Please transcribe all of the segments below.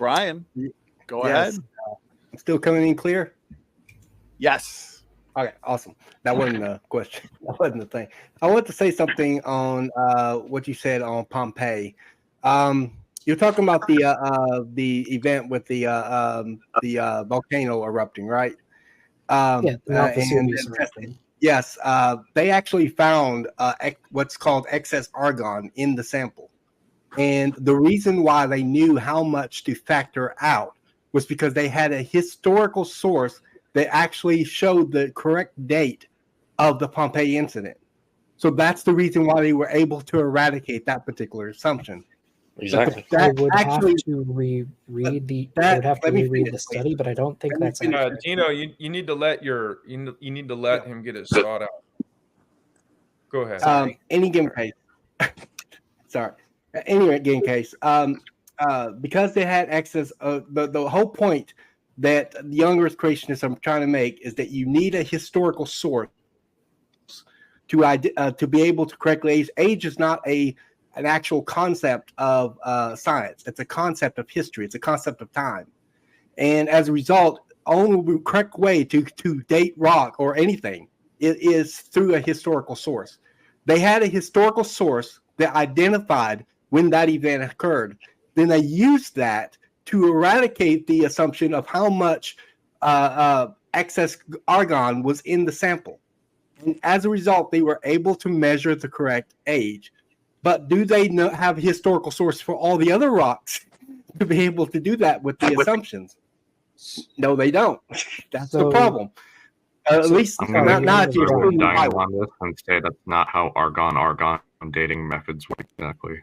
Brian, go Yes. ahead. I'm still coming in clear? Yes. Okay, awesome. That wasn't a question. That wasn't the thing. I want to say something on what you said on Pompeii. You're talking about the event with the volcano erupting, right? Yeah, the Mount Vesuvius and erupting. yes, they actually found what's called excess argon in the sample. And the reason why they knew how much to factor out was because they had a historical source that actually showed the correct date of the Pompeii incident. So that's the reason why they were able to eradicate that particular assumption. Exactly. I would have to reread the. I would have to reread the study, but I don't think that's. Dino, you need to let you need to let him get his thought out. Go ahead. Any given case. Sorry. Any given case. Because they had access. The whole point that the young Earth creationists are trying to make is that you need a historical source to be able to correctly age. Age is not an actual concept of science. It's a concept of history. It's a concept of time. And as a result, only the correct way to date rock or anything is through a historical source. They had a historical source that identified when that event occurred. Then they used that to eradicate the assumption of how much excess argon was in the sample. And as a result, they were able to measure the correct age. But do they have a historical source for all the other rocks to be able to do that with the assumptions? No, they don't. That's the problem. At least not you're on this and say that's not how argon dating methods work exactly.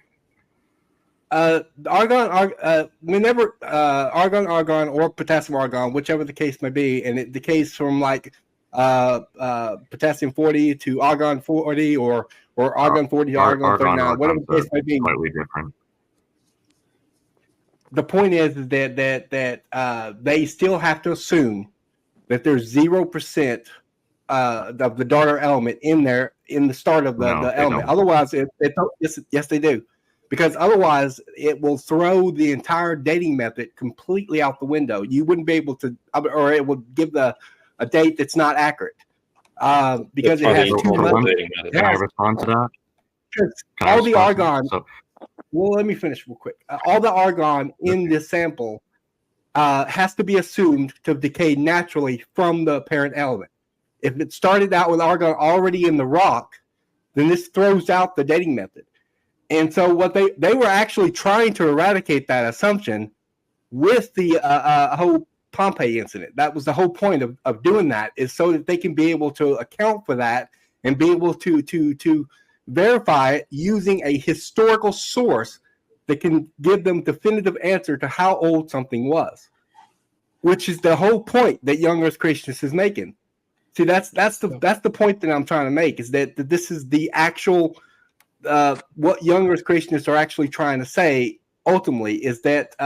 Whenever argon or potassium argon, whichever the case may be, and it decays from like potassium 40 to argon 40 or argon 40 to argon 39, whatever the case may be. Slightly different. The point is that they still have to assume that there's 0% of the daughter element in there in the start of the element. Don't. Otherwise, yes, they do. Because otherwise, it will throw the entire dating method completely out the window. You wouldn't be able to, or it will give a date that's not accurate. Because it has too much. Can I respond to that? All the argon. Well, let me finish real quick. All the argon in this sample has to be assumed to decay naturally from the parent element. If it started out with argon already in the rock, then this throws out the dating method. And so what they were actually trying to eradicate that assumption with the whole Pompeii incident. That was the whole point of doing that, is so that they can be able to account for that and be able to verify it using a historical source that can give them definitive answer to how old something was, which is the whole point that young Earth creationists is making. See, that's the point that I'm trying to make, is that this is the actual what young Earth creationists are actually trying to say ultimately, is that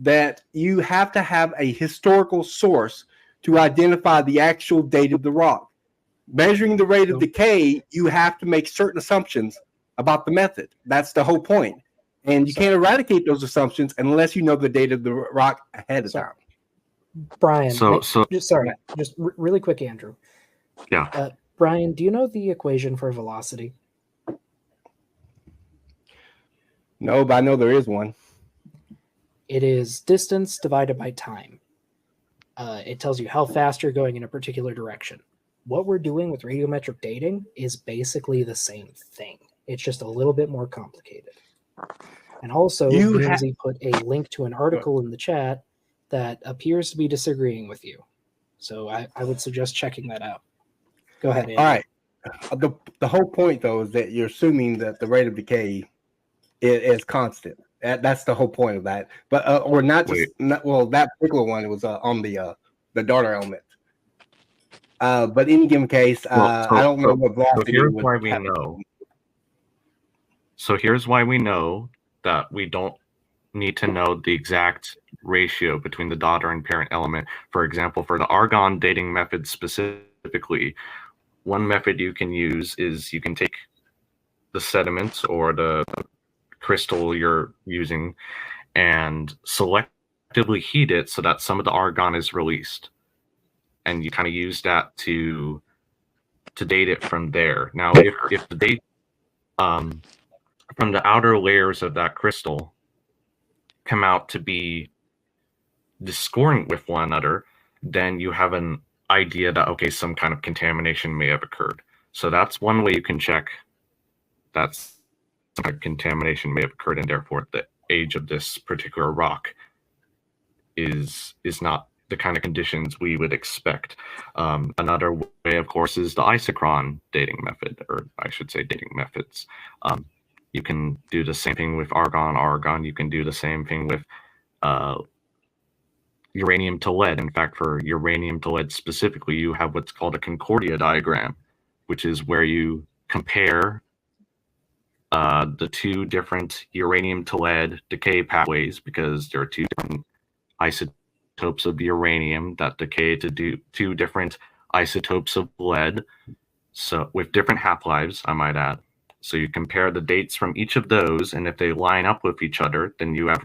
that you have to have a historical source to identify the actual date of the rock. Measuring the rate of decay, you have to make certain assumptions about the method. That's the whole point. And you can't eradicate those assumptions unless you know the date of the rock ahead of time. Brian, just really quick, Andrew. Yeah. Brian, do you know the equation for velocity? No, but I know there is one. It is distance divided by time. It tells you how fast you're going in a particular direction. What we're doing with radiometric dating is basically the same thing. It's just a little bit more complicated. And also, Lindsay put a link to an article in the chat that appears to be disagreeing with you. So I would suggest checking that out. Go ahead, Andy. All right. The whole point, though, is that you're assuming that the rate of decay is constant. That's the whole point of that. But or not just that particular one. It was on the daughter element. But in any given case, I don't know what velocity. So here's why we know. So here's why we know that we don't need to know the exact ratio between the daughter and parent element. For example, for the argon dating method specifically, one method you can use is you can take the sediment or the crystal you're using and select selectively heat it so that some of the argon is released, and you kind of use that to date it from there. Now, if the date from the outer layers of that crystal come out to be discordant with one another, then you have an idea that, okay, some kind of contamination may have occurred. So that's one way you can check that some kind of contamination may have occurred, and therefore the age of this particular rock is not the kind of conditions we would expect. Another way, of course, is the isochron dating method, or I should say dating methods. You can do the same thing with argon. You can do the same thing with uranium to lead. In fact, for uranium to lead specifically, you have what's called a Concordia diagram, which is where you compare the two different uranium to lead decay pathways, because there are two different isotopes of uranium that decay to two different isotopes of lead, so with different half-lives, I might add. So you compare the dates from each of those, and if they line up with each other, then you have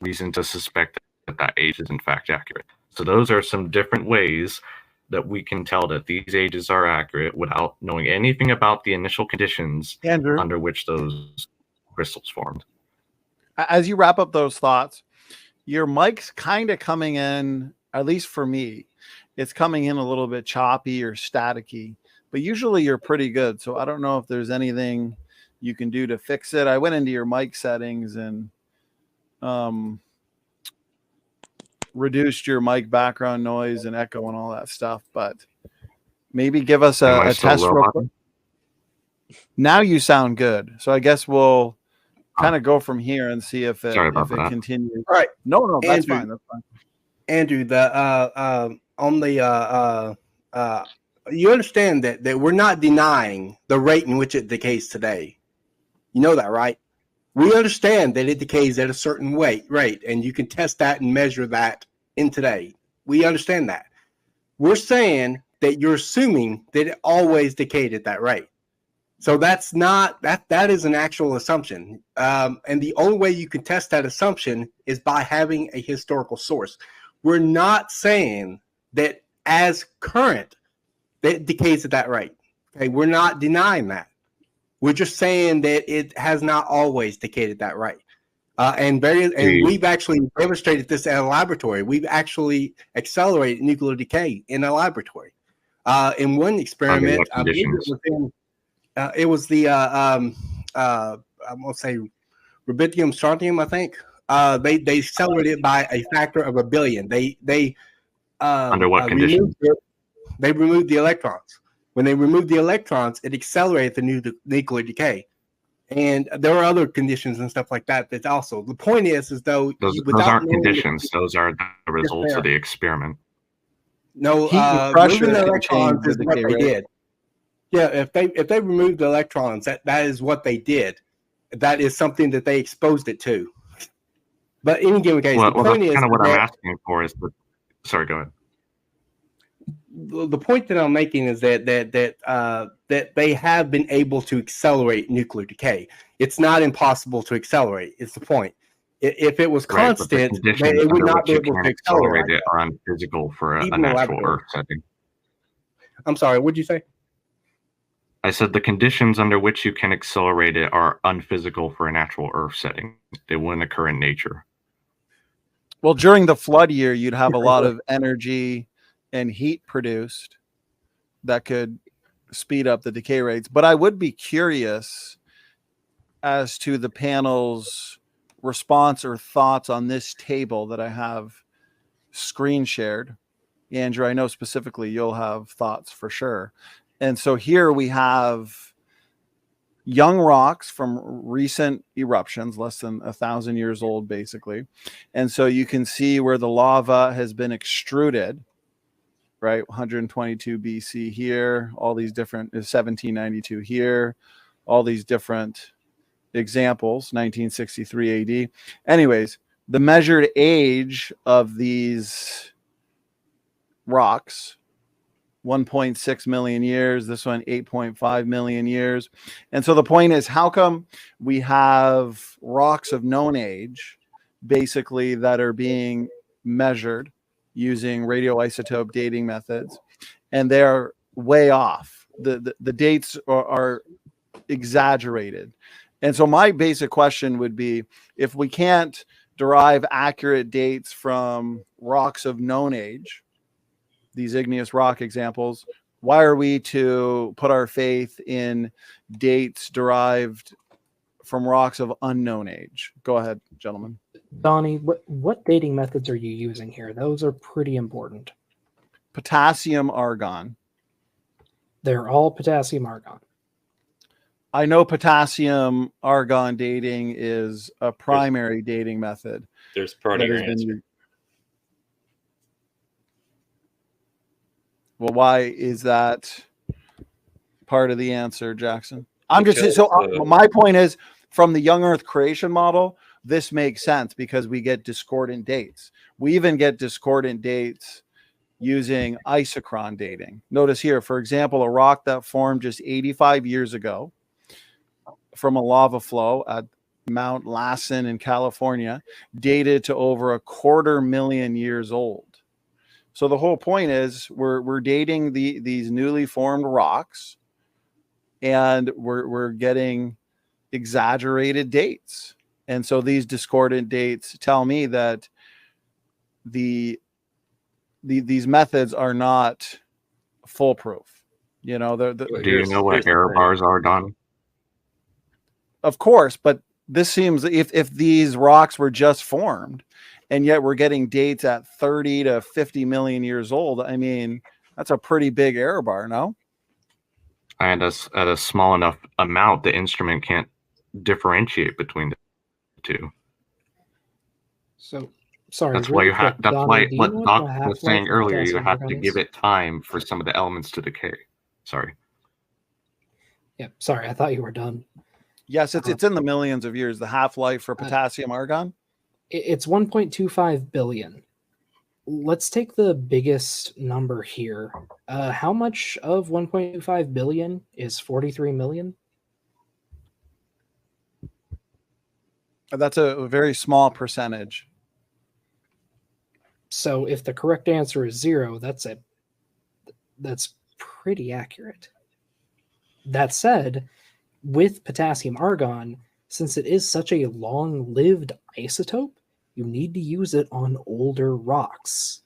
reason to suspect that age is in fact accurate. So those are some different ways that we can tell that these ages are accurate without knowing anything about the initial conditions Andrew, under which those crystals formed. as you wrap up those thoughts, your mic's kind of coming in, at least for me, it's coming in a little bit choppy or staticky, but usually you're pretty good. So I don't know if there's anything you can do to fix it. I went into your mic settings and reduced your mic background noise and echo and all that stuff, but maybe give us a test real quick. Now you sound good. So I guess we'll kind of go from here and see if it continues. All right. No, that's Andrew, fine. That's fine. Andrew, on the you understand that we're not denying the rate in which it decays today. You know that, right? We understand that it decays at a certain rate, and you can test that and measure that in today. We understand that. We're saying that you're assuming that it always decayed at that rate. So that's not that is an actual assumption. And the only way you can test that assumption is by having a historical source. We're not saying that as current that it decays at that rate. Okay, we're not denying that. We're just saying that it has not always decayed at that rate. And we've actually demonstrated this at a laboratory. We've actually accelerated nuclear decay in a laboratory. In one experiment, I believe it was the I'm gonna say rubidium strontium, I think. They accelerated it by a factor of 1 billion. They under what conditions? They removed the electrons. When they removed the electrons, it accelerated the nuclear decay. And there are other conditions and stuff like that. That's also the point is though those aren't conditions; those are the results of the experiment. No, removing the electrons is what they did. Yeah, if they removed the electrons, that is what they did. That is something that they exposed it to. But in any given case, the point is kind of what I'm asking for is the. Sorry, go ahead. The point that I'm making is that they have been able to accelerate nuclear decay. It's not impossible to accelerate. It's the point. If it was constant, it would not be able to accelerate. It are unphysical for a natural Earth setting. I'm sorry. What did you say? I said the conditions under which you can accelerate it are unphysical for a natural Earth setting. They wouldn't occur in nature. Well, during the flood year, you'd have a lot of energy and heat produced that could speed up the decay rates. But I would be curious as to the panel's response or thoughts on this table that I have screen shared. Andrew, I know specifically you'll have thoughts for sure. And so here we have young rocks from recent eruptions, less than 1,000 years old, basically. And so you can see where the lava has been extruded, right? 122 BC here, all these different 1792 here, all these different examples, 1963 AD. Anyways, the measured age of these rocks, 1.6 million years, this one 8.5 million years. And so the point is, how come we have rocks of known age basically that are being measured using radioisotope dating methods, and they're way off. The dates are exaggerated. And so my basic question would be, if we can't derive accurate dates from rocks of known age, these igneous rock examples, why are we to put our faith in dates derived from rocks of unknown age? Go ahead, gentlemen. Donnie, what dating methods are you using here? Those are pretty important. Potassium argon. They're all potassium argon. I know potassium argon dating is a primary dating method. There's part of your answer. Well, why is that part of the answer, Jackson? I'm just so my point is, from the young Earth creation model, this makes sense because we get discordant dates. We even get discordant dates using isochron dating. Notice here, for example, a rock that formed just 85 years ago from a lava flow at Mount Lassen in California, dated to over 250,000 years old. So the whole point is we're dating these newly formed rocks, and we're getting exaggerated dates. And so these discordant dates tell me that these methods are not foolproof. You know, do you know what error bars are, Don? Of course, but this seems, if these rocks were just formed, and yet we're getting dates at 30 to 50 million years old, I mean, that's a pretty big error bar, no? And at a small enough amount, the instrument can't differentiate between the two. So, sorry. That's why you have. That's Donnie, why what Doc was half-life saying of earlier. You potassium have argon to is? give it time for some of the elements to decay. Sorry. Yeah, sorry, I thought you were done. Yes, it's in the millions of years. The half-life for potassium argon? It's 1.25 billion. Let's take the biggest number here. How much of 1.25 billion is 43 million? That's a very small percentage. So if the correct answer is 0, that's pretty accurate. That said, with potassium argon, since it is such a long-lived isotope, you need to use it on older rocks.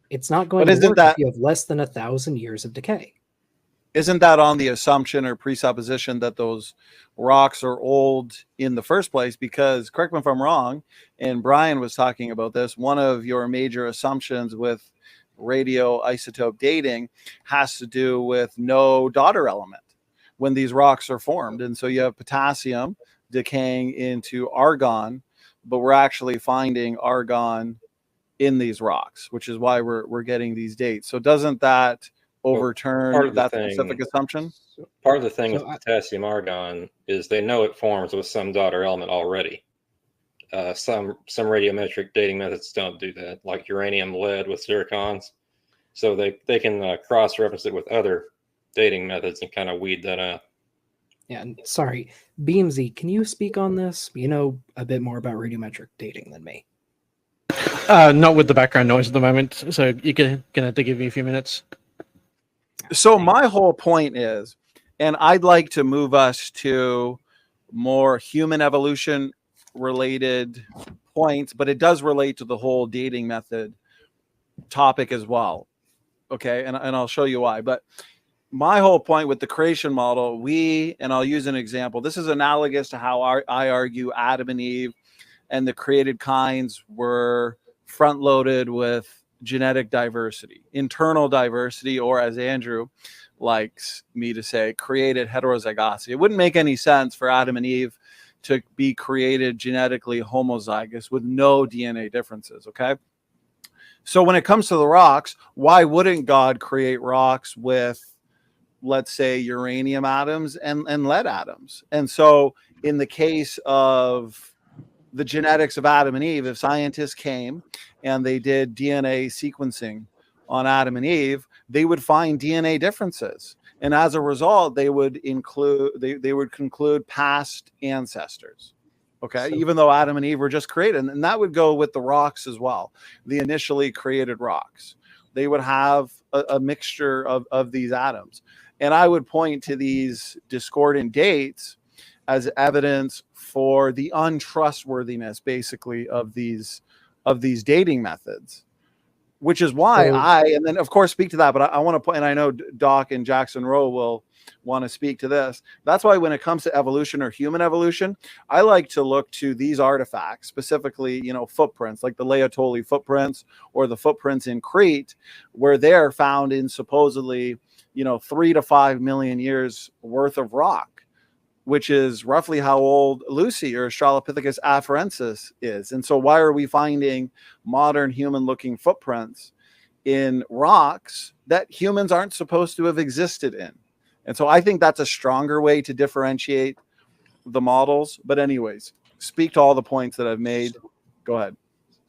It's not going to work if you have less than 1,000 years of decay. Isn't that on the assumption or presupposition that those rocks are old in the first place? Because, correct me if I'm wrong, and Brian was talking about this, one of your major assumptions with radioisotope dating has to do with no daughter element when these rocks are formed. And so you have potassium decaying into argon, but we're actually finding argon in these rocks, which is why we're getting these dates. So doesn't that overturn that specific assumption? Part of the thing with potassium argon is they know it forms with some daughter element already. Some radiometric dating methods don't do that, like uranium lead with zircons. So they can cross-reference it with other dating methods and kind of weed that out. Yeah, sorry. Beamsy, can you speak on this? You know a bit more about radiometric dating than me. Not with the background noise at the moment, so you're gonna have to give me a few minutes. So my whole point is, and I'd like to move us to more human evolution related points, but it does relate to the whole dating method topic as well. Okay, and I'll show you why. But my whole point with the creation model, and I'll use an example. This is analogous to how I argue Adam and Eve and the created kinds were front-loaded with genetic diversity, internal diversity, or as Andrew likes me to say, created heterozygosity. It wouldn't make any sense for Adam and Eve to be created genetically homozygous with no DNA differences, okay? So when it comes to the rocks, why wouldn't God create rocks with, let's say, uranium atoms and lead atoms? And so in the case of the genetics of Adam and Eve, if scientists came and they did DNA sequencing on Adam and Eve, they would find DNA differences. And as a result, they would conclude past ancestors. Okay, So- even though Adam and Eve were just created, and that would go with the rocks as well, the initially created rocks. They would have a mixture of these atoms. And I would point to these discordant dates as evidence for the untrustworthiness, basically, of these dating methods, which is why and then of course speak to that. But I want to point, and I know Doc and Jackson Rowe will want to speak to this. That's why when it comes to evolution or human evolution, I like to look to these artifacts, specifically, footprints like the Laetoli footprints or the footprints in Crete, where they're found in supposedly, 3 to 5 million years worth of rock, which is roughly how old Lucy or Australopithecus afarensis is. And so why are we finding modern human-looking footprints in rocks that humans aren't supposed to have existed in? And so I think that's a stronger way to differentiate the models. But anyways, speak to all the points that I've made. Go ahead.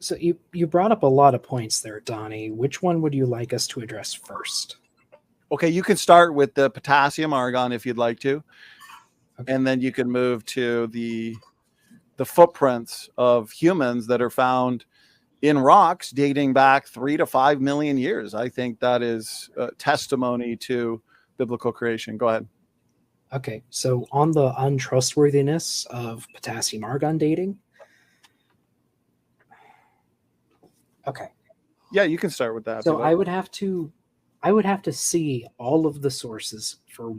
So you brought up a lot of points there, Donnie. Which one would you like us to address first? Okay, you can start with the potassium argon if you'd like to. Okay. And then you can move to the footprints of humans that are found in rocks dating back 3 to 5 million years. I think that is testimony to biblical creation. Go ahead. Okay, so on the untrustworthiness of potassium argon dating. Okay. Yeah, you can start with that. So I would have to see all of the sources for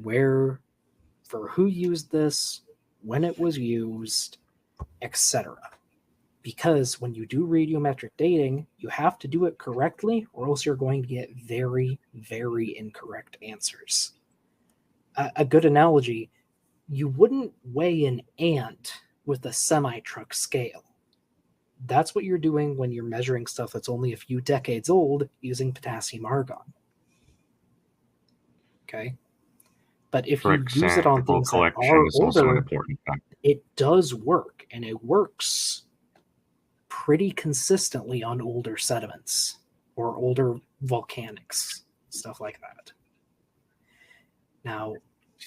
who used this, when it was used, etc. Because when you do radiometric dating, you have to do it correctly, or else you're going to get very, very incorrect answers. A good analogy, you wouldn't weigh an ant with a semi-truck scale. That's what you're doing when you're measuring stuff that's only a few decades old using potassium argon. Okay? But if you use it on things that are older, it does work, and it works pretty consistently on older sediments or older volcanics, stuff like that. Now,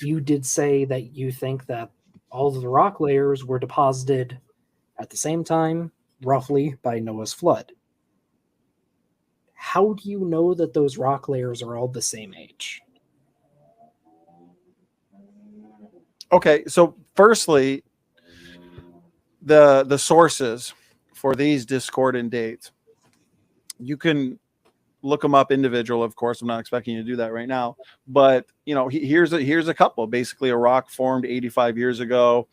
you did say that you think that all of the rock layers were deposited at the same time, roughly, by Noah's flood. How do you know that those rock layers are all the same age? Okay, so firstly, the sources for these discordant dates, you can look them up individual. Of course, I'm not expecting you to do that right now, but here's a couple. Basically, a rock formed 85 years ago.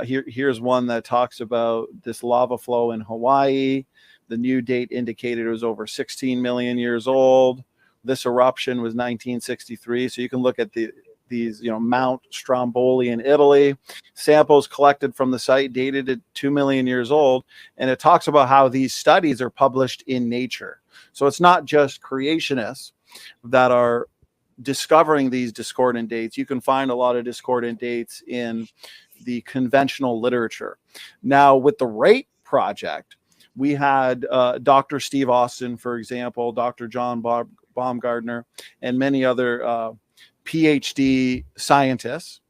Here's one that talks about this lava flow in Hawaii. The new date indicated it was over 16 million years old. This eruption was 1963. So you can look at these, Mount Stromboli in Italy. Samples collected from the site dated at 2 million years old. And it talks about how these studies are published in Nature. So it's not just creationists that are discovering these discordant dates. You can find a lot of discordant dates in the conventional literature. Now, with the RATE project, we had Dr. Steve Austin, for example, Dr. John Baumgartner, and many other PhD scientists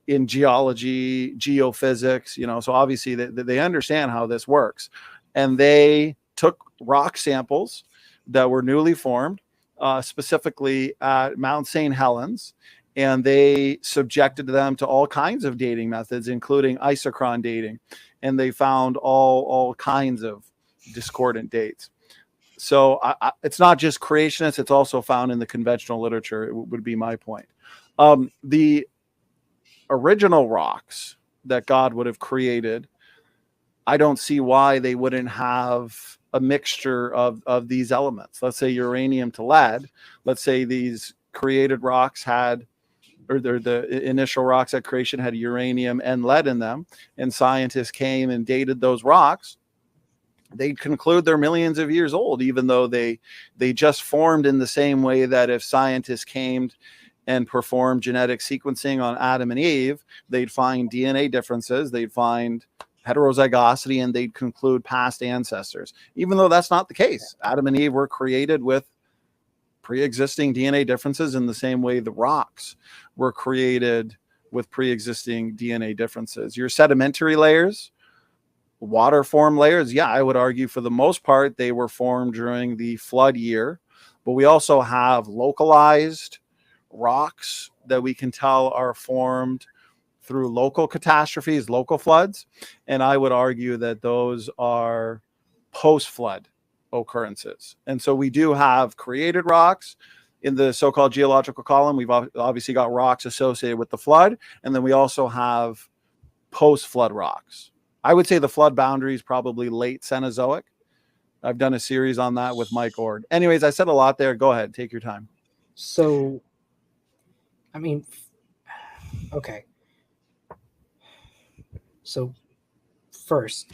in geology, geophysics, so obviously they understand how this works. And they took rock samples that were newly formed, specifically at Mount St. Helens, and they subjected them to all kinds of dating methods, including isochron dating, and they found all kinds of discordant dates. So it's not just creationists, it's also found in the conventional literature, it would be my point. The original rocks that God would have created, I don't see why they wouldn't have a mixture of these elements. Let's say uranium to lead. Let's say these created rocks had, or the initial rocks at creation had uranium and lead in them, and scientists came and dated those rocks. They'd conclude they're millions of years old, even though they just formed in the same way that if scientists came and performed genetic sequencing on Adam and Eve, they'd find DNA differences, they'd find heterozygosity, and they'd conclude past ancestors, even though that's not the case. Adam and Eve were created with pre-existing DNA differences in the same way the rocks were created with pre-existing DNA differences. Your sedimentary layers, water form layers, yeah, I would argue for the most part they were formed during the flood year, but we also have localized rocks that we can tell are formed through local catastrophes, local floods, and I would argue that those are post-flood occurrences. And so we do have created rocks in the so-called geological column. We've obviously got rocks associated with the flood, and then we also have post-flood rocks. I would say the flood boundary is probably late Cenozoic. I've done a series on that with Mike Ord. Anyways, I said a lot there. Go ahead, take your time. So, I mean, okay. So, first,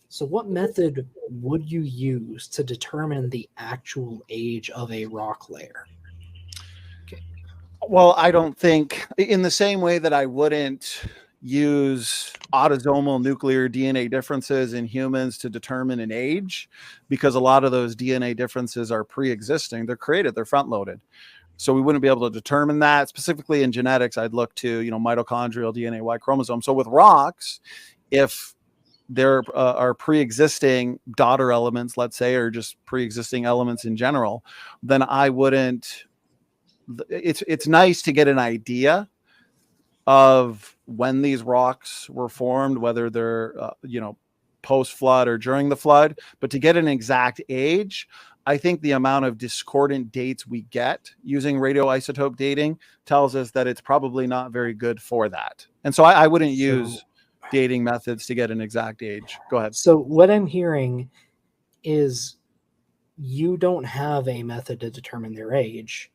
so what method would you use to determine the actual age of a rock layer? Okay. Well, I don't think, in the same way that I wouldn't use autosomal nuclear DNA differences in humans to determine an age, because a lot of those DNA differences are pre-existing. They're created, they're front-loaded. So we wouldn't be able to determine that. Specifically in genetics, I'd look to, mitochondrial DNA, Y chromosome. So with rocks, if there are pre-existing daughter elements, let's say, or just pre-existing elements in general, then I wouldn't. It's nice to get an idea of when these rocks were formed, whether they're post-flood or during the flood, but to get an exact age, I think the amount of discordant dates we get using radioisotope dating tells us that it's probably not very good for that. And so I wouldn't use dating methods to get an exact age. Go ahead. So what I'm hearing is you don't have a method to determine their age.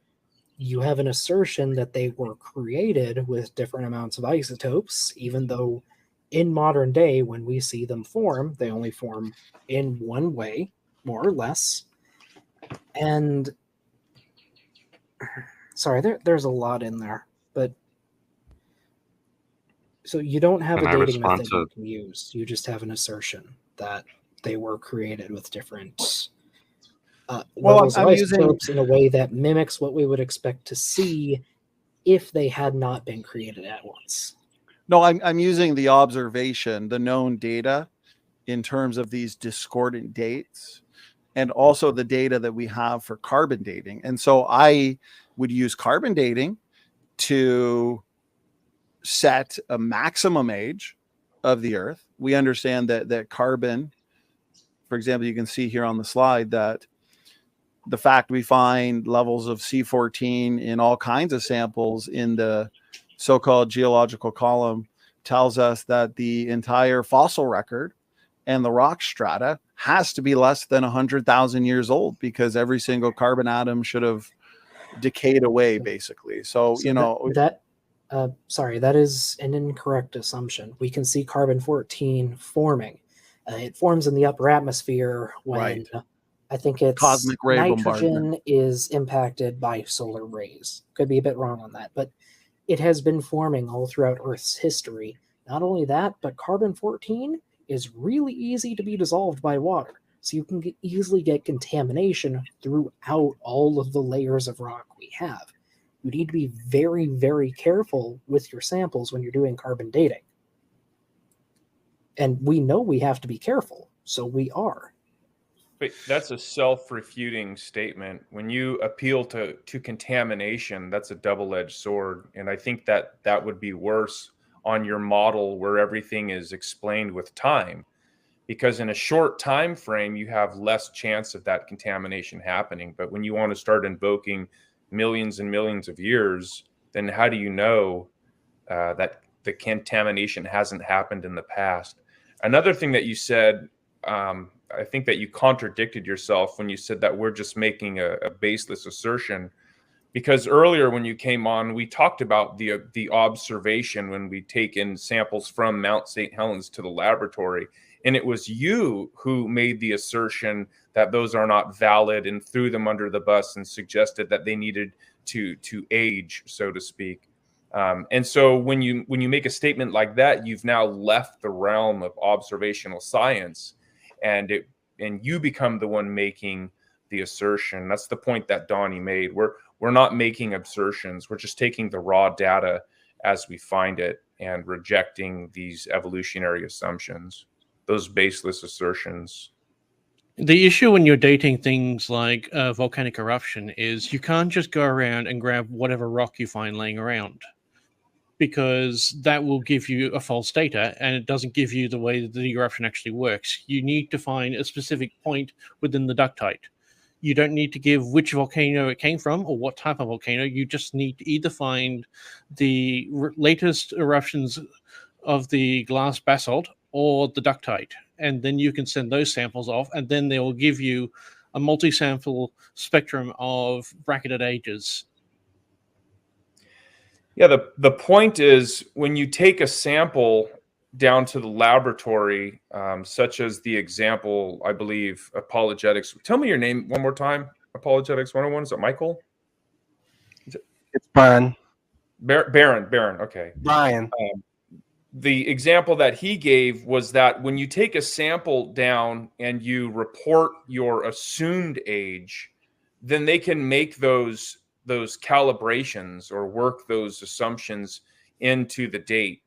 You have an assertion that they were created with different amounts of isotopes, even though in modern day, when we see them form, they only form in one way, more or less. And sorry, there's a lot in there, but so you don't have a dating method you can use. You just have an assertion that they were created with different levels of isotopes in a way that mimics what we would expect to see if they had not been created at once. No, I'm using the observation, the known data, in terms of these discordant dates, and also the data that we have for carbon dating. And so I would use carbon dating to set a maximum age of the Earth. We understand that carbon, for example, you can see here on the slide that the fact we find levels of C14 in all kinds of samples in the so-called geological column tells us that the entire fossil record and the rock strata has to be less than 100,000 years old, because every single carbon atom should have decayed away, basically. So that is an incorrect assumption. We can see carbon-14 forming. It forms in the upper atmosphere when I think it's cosmic ray nitrogen is impacted by solar rays. Could be a bit wrong on that, but it has been forming all throughout Earth's history. Not only that, but carbon-14 is really easy to be dissolved by water. So you can easily get contamination throughout all of the layers of rock we have. You need to be very, very careful with your samples when you're doing carbon dating. And we know we have to be careful, so we are. But that's a self-refuting statement. When you appeal to contamination, that's a double-edged sword. And I think that would be worse on your model where everything is explained with time. Because in a short time frame, you have less chance of that contamination happening. But when you want to start invoking millions and millions of years, then how do you know that the contamination hasn't happened in the past? Another thing that you said, I think that you contradicted yourself when you said that we're just making a baseless assertion. Because earlier when you came on, we talked about the observation when we take in samples from Mount St. Helens to the laboratory. And it was you who made the assertion that those are not valid and threw them under the bus and suggested that they needed to age, so to speak. And so when you make a statement like that, you've now left the realm of observational science, and you become the one making the assertion. That's the point that Donnie made. we're not making assertions. We're just taking the raw data as we find it and rejecting these evolutionary assumptions, those baseless assertions. The issue when you're dating things like volcanic eruption is you can't just go around and grab whatever rock you find laying around, because that will give you a false data, and it doesn't give you the way that the eruption actually works. You need to find a specific point within the ductite. You don't need to give which volcano it came from or what type of volcano. You just need to either find the latest eruptions of the glass basalt or the ductite, and then you can send those samples off, and then they will give you a multi-sample spectrum of bracketed ages. Yeah, the point is, when you take a sample down to the laboratory, such as the example, I believe, apologetics. Tell me your name one more time. Apologetics 101. Is it Michael? It's Brian. Baron. Okay. Brian. The example that he gave was that when you take a sample down and you report your assumed age, then they can make those calibrations or work those assumptions into the date.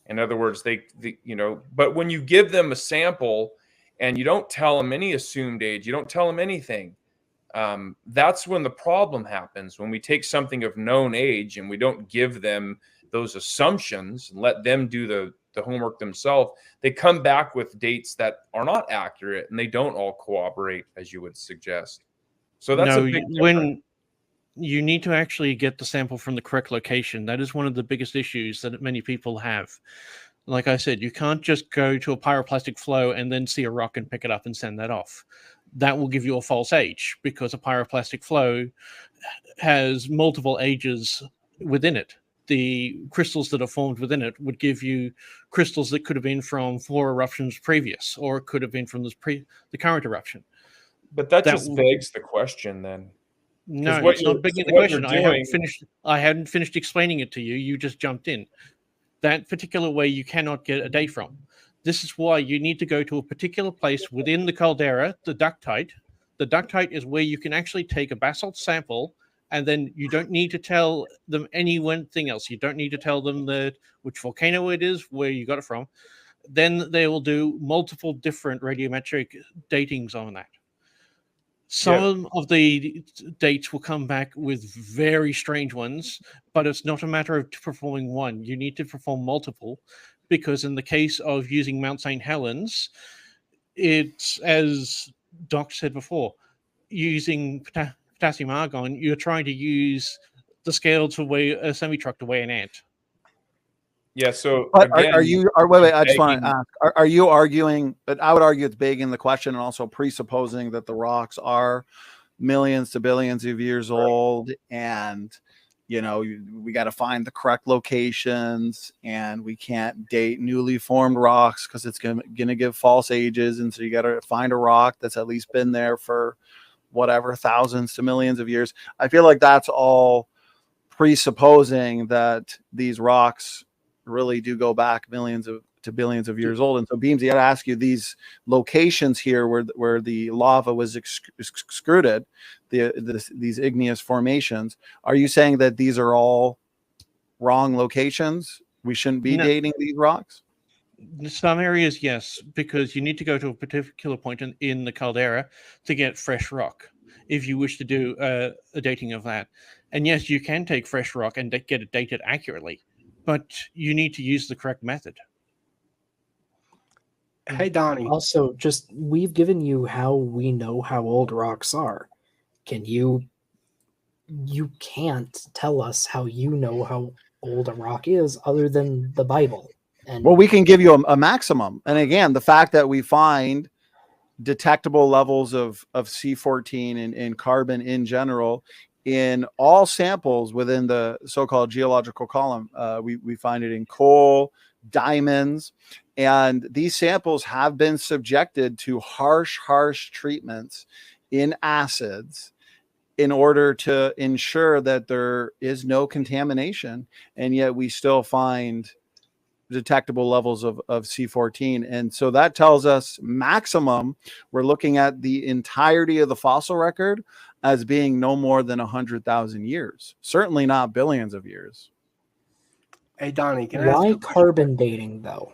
In other words, but when you give them a sample and you don't tell them any assumed age, you don't tell them anything, that's when the problem happens. When we take something of known age and we don't give them those assumptions and let them do the homework themselves, they come back with dates that are not accurate, and they don't all cooperate as you would suggest. So that's a big difference. When you need to actually get the sample from the correct location. That is one of the biggest issues that many people have. Like I said, you can't just go to a pyroclastic flow and then see a rock and pick it up and send that off. That will give you a false age, because a pyroclastic flow has multiple ages within it. The crystals that are formed within it would give you crystals that could have been from 4 eruptions previous, or it could have been from the current eruption. But that just begs the question then. No, it's not begging the question. I hadn't finished explaining it to you. You just jumped in. That particular way you cannot get a date from. This is why you need to go to a particular place within the caldera, the ductite. The ductite is where you can actually take a basalt sample, and then you don't need to tell them anything else. You don't need to tell them which volcano it is, where you got it from. Then they will do multiple different radiometric datings on that. Some of the dates will come back with very strange ones, but it's not a matter of performing one. You need to perform multiple, because in the case of using Mount St. Helens, it's, as Doc said before, using potassium argon, you're trying to use the scale to weigh a semi-truck to weigh an ant. Yeah, so again, wait, I just want to ask, are you arguing, but I would argue it's begging the question and also presupposing that the rocks are millions to billions of years old, and we got to find the correct locations, and we can't date newly formed rocks because it's going to give false ages, and so you got to find a rock that's at least been there for whatever thousands to millions of years. I feel like that's all presupposing that these rocks really do go back millions to billions of years old. And so, Beamsy, I'd ask you, these locations here where the lava was extruded, these igneous formations, are you saying that these are all wrong locations? We shouldn't be dating these rocks? In some areas, yes, because you need to go to a particular point in the caldera to get fresh rock if you wish to do a dating of that. And yes, you can take fresh rock and get it dated accurately, but you need to use the correct method. Hey, Donnie. Also, we've given you how we know how old rocks are. You can't tell us how you know how old a rock is other than the Bible. And well, we can give you a maximum. And again, the fact that we find detectable levels of C14 and carbon in general in all samples within the so-called geological column. We find it in coal, diamonds, and these samples have been subjected to harsh treatments in acids in order to ensure that there is no contamination. And yet we still find detectable levels of C14. And so that tells us maximum, we're looking at the entirety of the fossil record as being no more than 100,000 years. Certainly not billions of years. Hey, Donnie, can I ask Why you a question? carbon dating, though?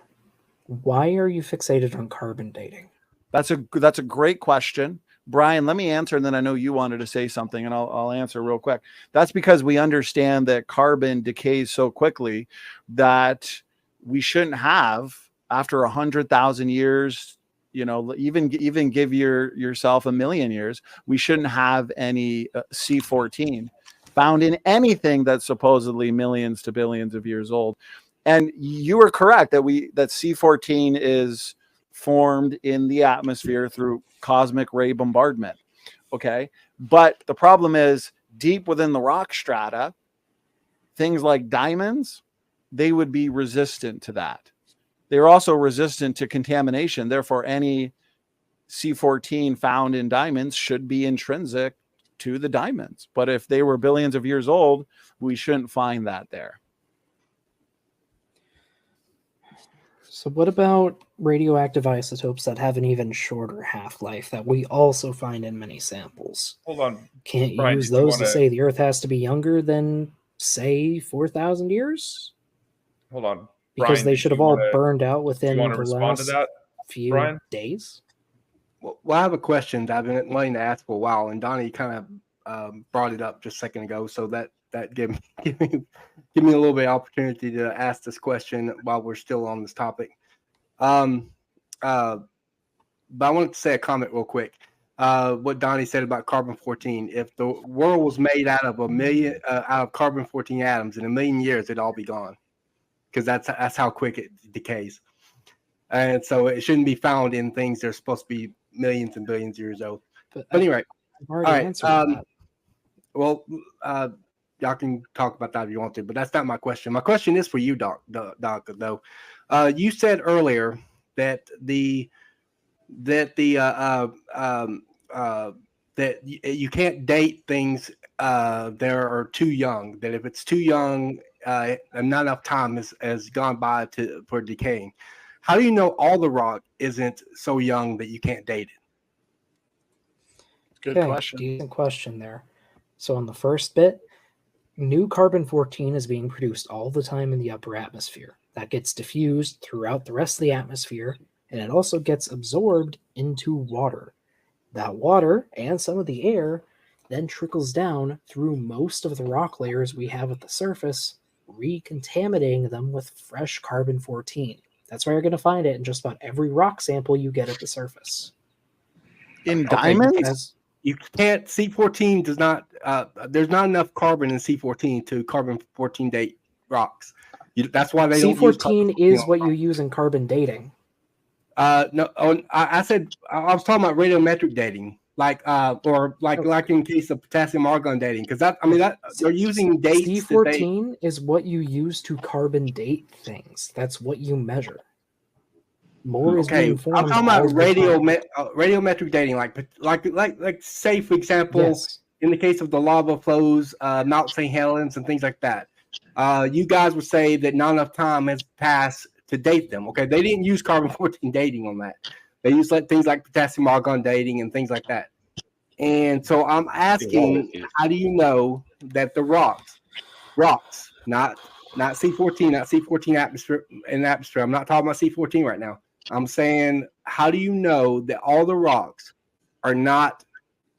Why are you fixated on carbon dating? That's a great question. Brian, let me answer, and then I know you wanted to say something, and I'll answer real quick. That's because we understand that carbon decays so quickly that we shouldn't have, after 100,000 years, you know, even give yourself 1,000,000 years, we shouldn't have any C14 found in anything that's supposedly millions to billions of years old. And you are correct that C14 is formed in the atmosphere through cosmic ray bombardment. Okay. But the problem is, deep within the rock strata, things like diamonds, they would be resistant to that. They're also resistant to contamination. Therefore, any C14 found in diamonds should be intrinsic to the diamonds. But if they were billions of years old, we shouldn't find that there. So what about radioactive isotopes that have an even shorter half-life that we also find in many samples? Hold on. Can't you Brian, use did you those to wanna- say the Earth has to be younger than, say, 4,000 years? Hold on. Because Brian, they did should you have all wanna- burned out Do within you want to the respond to last that, few Brian? days. Well, I have a question that I've been wanting to ask for a while, and Donnie kind of brought it up just a second ago, so that give me a little bit of opportunity to ask this question while we're still on this topic. But I wanted to say a comment real quick. What Donnie said about carbon-14. If the world was made out of out of carbon-14 atoms, in 1,000,000 years, it'd all be gone, because that's how quick it decays. And so it shouldn't be found in things that are supposed to be millions and billions of years old. But anyway, I've already all right. answered that. Well, y'all can talk about that if you want to, but that's not my question. My question is for you, Doc, though. You said earlier that that you can't date things that are too young. That if it's too young, and not enough time has gone by for decaying. How do you know all the rock isn't so young that you can't date it? Good question. Decent question there. So on the first bit, new carbon-14 is being produced all the time in the upper atmosphere. That gets diffused throughout the rest of the atmosphere, and it also gets absorbed into water. That water and some of the air then trickles down through most of the rock layers we have at the surface, recontaminating them with fresh carbon-14. That's why you're going to find it in just about every rock sample you get at the surface. In diamonds? You can't. C14 does not. There's not enough carbon in C14 to carbon-14 date rocks. That's why they don't use C14 is what you use in carbon dating. No, I said I was talking about radiometric dating, like in case of potassium argon dating, because they're using dates. C14 is what you use to carbon date things. That's what you measure. More is being formed. I'm talking about radiometric dating, like say for example, yes. In the case of the lava flows, Mount St. Helens and things like that. You guys would say that not enough time has passed to date them. Okay, they didn't use carbon-14 dating on that. They used things like potassium argon dating and things like that. And so I'm asking, how do you know that the rocks, not C14, not C14 atmosphere? I'm not talking about C14 right now. I'm saying, how do you know that all the rocks are not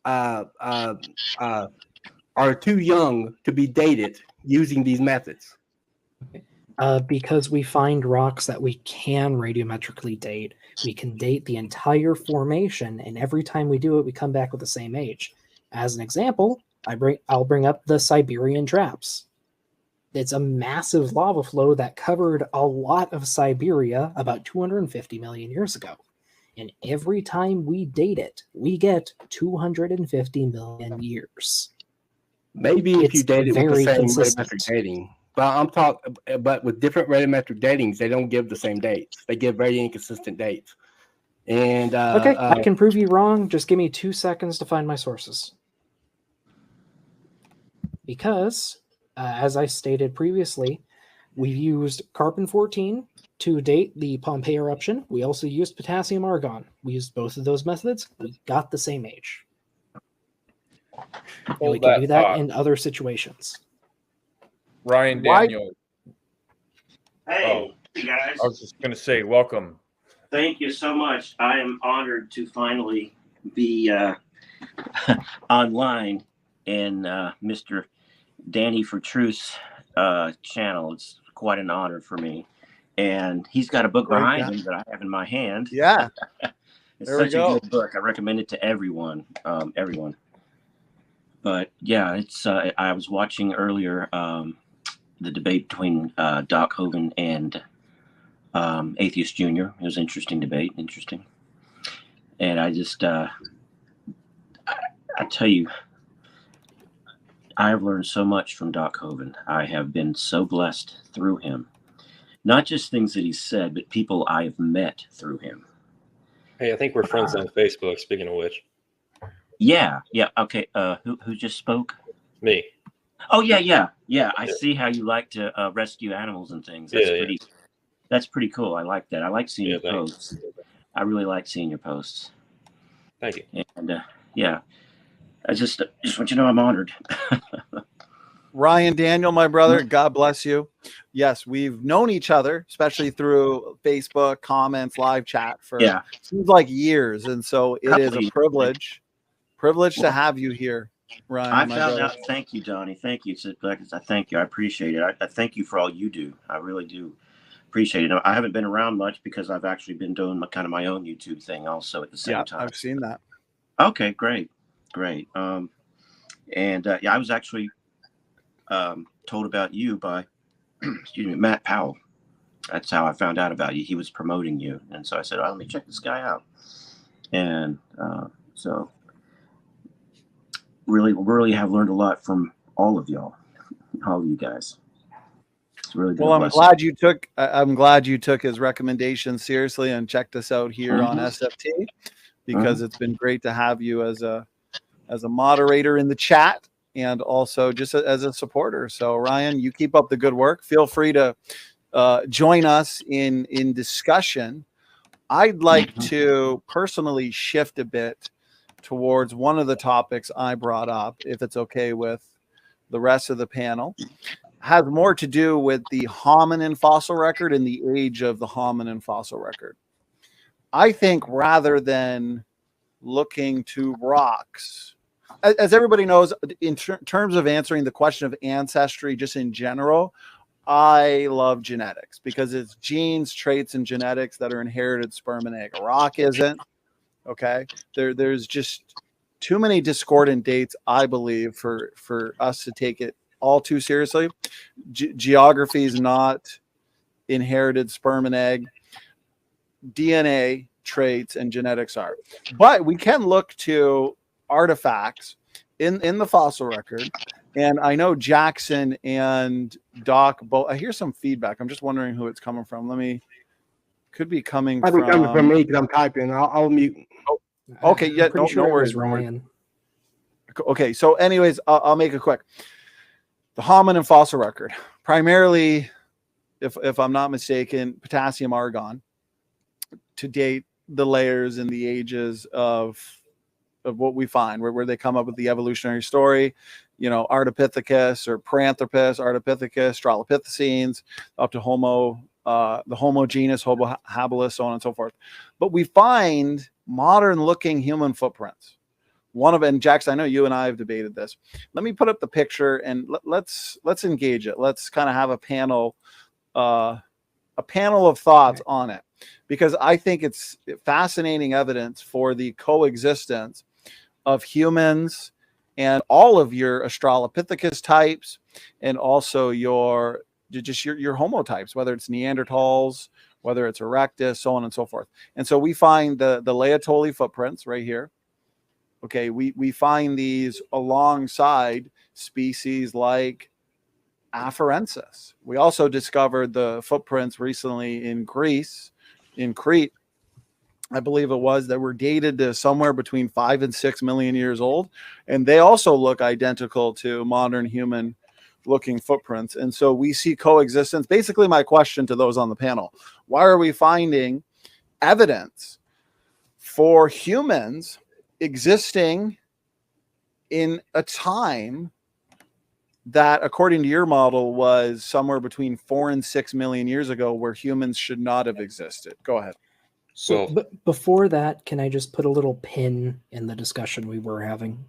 are too young to be dated using these methods? Because we find rocks that we can radiometrically date. We can date the entire formation, and every time we do it, we come back with the same age. As an example, I'll bring up the Siberian traps. It's a massive lava flow that covered a lot of Siberia about 250 million years ago. And every time we date it, we get 250 million years. Maybe if you date it with the same consistent radiometric dating. But with different radiometric datings, they don't give the same dates. They give very inconsistent dates. And okay, I can prove you wrong. Just give me 2 seconds to find my sources. Because, as I stated previously, We used carbon-14 to date the Pompeii eruption. We also used potassium argon. We used both of those methods. We got the same age. And we can do that in other situations. Ryan Daniel. Hey, guys. I was just going to say, welcome. Thank you so much. I am honored to finally be online in Mr. Danny for Truth's channel. It's quite an honor for me. And he's got a book behind him that I have in my hand. Yeah. It's such a good book. I recommend it to everyone. But yeah, it's I was watching earlier the debate between Doc Hogan and Atheist Jr. It was an interesting debate, and I just I tell you, I have learned so much from Doc Hogan. I have been so blessed through him, not just things that he said, but people I have met through him. Hey, I think we're friends on Facebook. Speaking of which, yeah, okay. Who just spoke? Me. Oh yeah. I see how you like to rescue animals and things. That's pretty cool. I like that. I like seeing your posts. I really like seeing your posts. Thank you. And yeah, I just want you to know I'm honored. Ryan Daniel, my brother, God bless you. Yes, we've known each other, especially through Facebook comments, live chat for seems like years, and so it is a privilege to have you here, Ryan. I found out. Thank you, Donnie. Thank you. I thank you. I appreciate it. I thank you for all you do. I really do appreciate it. I haven't been around much because I've actually been doing kind of my own YouTube thing also at the same time. I've seen that. Okay, great. I was actually told about you by Matt Powell. That's how I found out about you. He was promoting you, and so I said, let me check this guy out. And so really have learned a lot from all of you guys. It's really been I'm glad you took his recommendation seriously and checked us out here on SFT, because it's been great to have you as a moderator in the chat and also just as a supporter. So Ryan, you keep up the good work. Feel free to join us in discussion. I'd like to personally shift a bit towards one of the topics I brought up, if it's okay with the rest of the panel. Has more to do with the hominin fossil record and the age of the hominin fossil record. I think rather than looking to rocks, as everybody knows, in terms of answering the question of ancestry, just in general, I love genetics because it's genes, traits, and genetics that are inherited sperm and egg. A rock isn't. Okay, there's just too many discordant dates, I believe, for us to take it all too seriously. Geography is not inherited sperm and egg. DNA, traits, and genetics are. But we can look to artifacts in the fossil record. And I know Jackson and Doc both. I hear some feedback. I'm just wondering who it's coming from. Could be coming from me because I'm typing. I'll mute. Oh, okay, yeah, no worries, Ryan. Okay, so anyways, I'll make it quick. The hominin fossil record, primarily, if I'm not mistaken, potassium argon, to date the layers and the ages of what we find, where they come up with the evolutionary story, Ardipithecus or Paranthropus, Ardipithecus, Stralopithecines, up to the Homo genus, Homo habilis, so on and so forth. But we find modern-looking human footprints. And Jackson, I know you and I have debated this. Let me put up the picture and let's engage it. Let's kind of have a panel of thoughts on it, because I think it's fascinating evidence for the coexistence of humans and all of your Australopithecus types, and also your Homo types, whether it's Neanderthals, whether it's Erectus, so on and so forth. And so we find the Laetoli footprints right here. Okay, we find these alongside species like Afarensis. We also discovered the footprints recently in Greece, in Crete, I believe it was, that were dated to somewhere between 5 and 6 million years old. And they also look identical to modern human looking footprints. And so we see coexistence. Basically, my question to those on the panel, why are we finding evidence for humans existing in a time that, according to your model, was somewhere between 4 and 6 million years ago, where humans should not have existed? Go ahead. So, but before that, can I just put a little pin in the discussion we were having?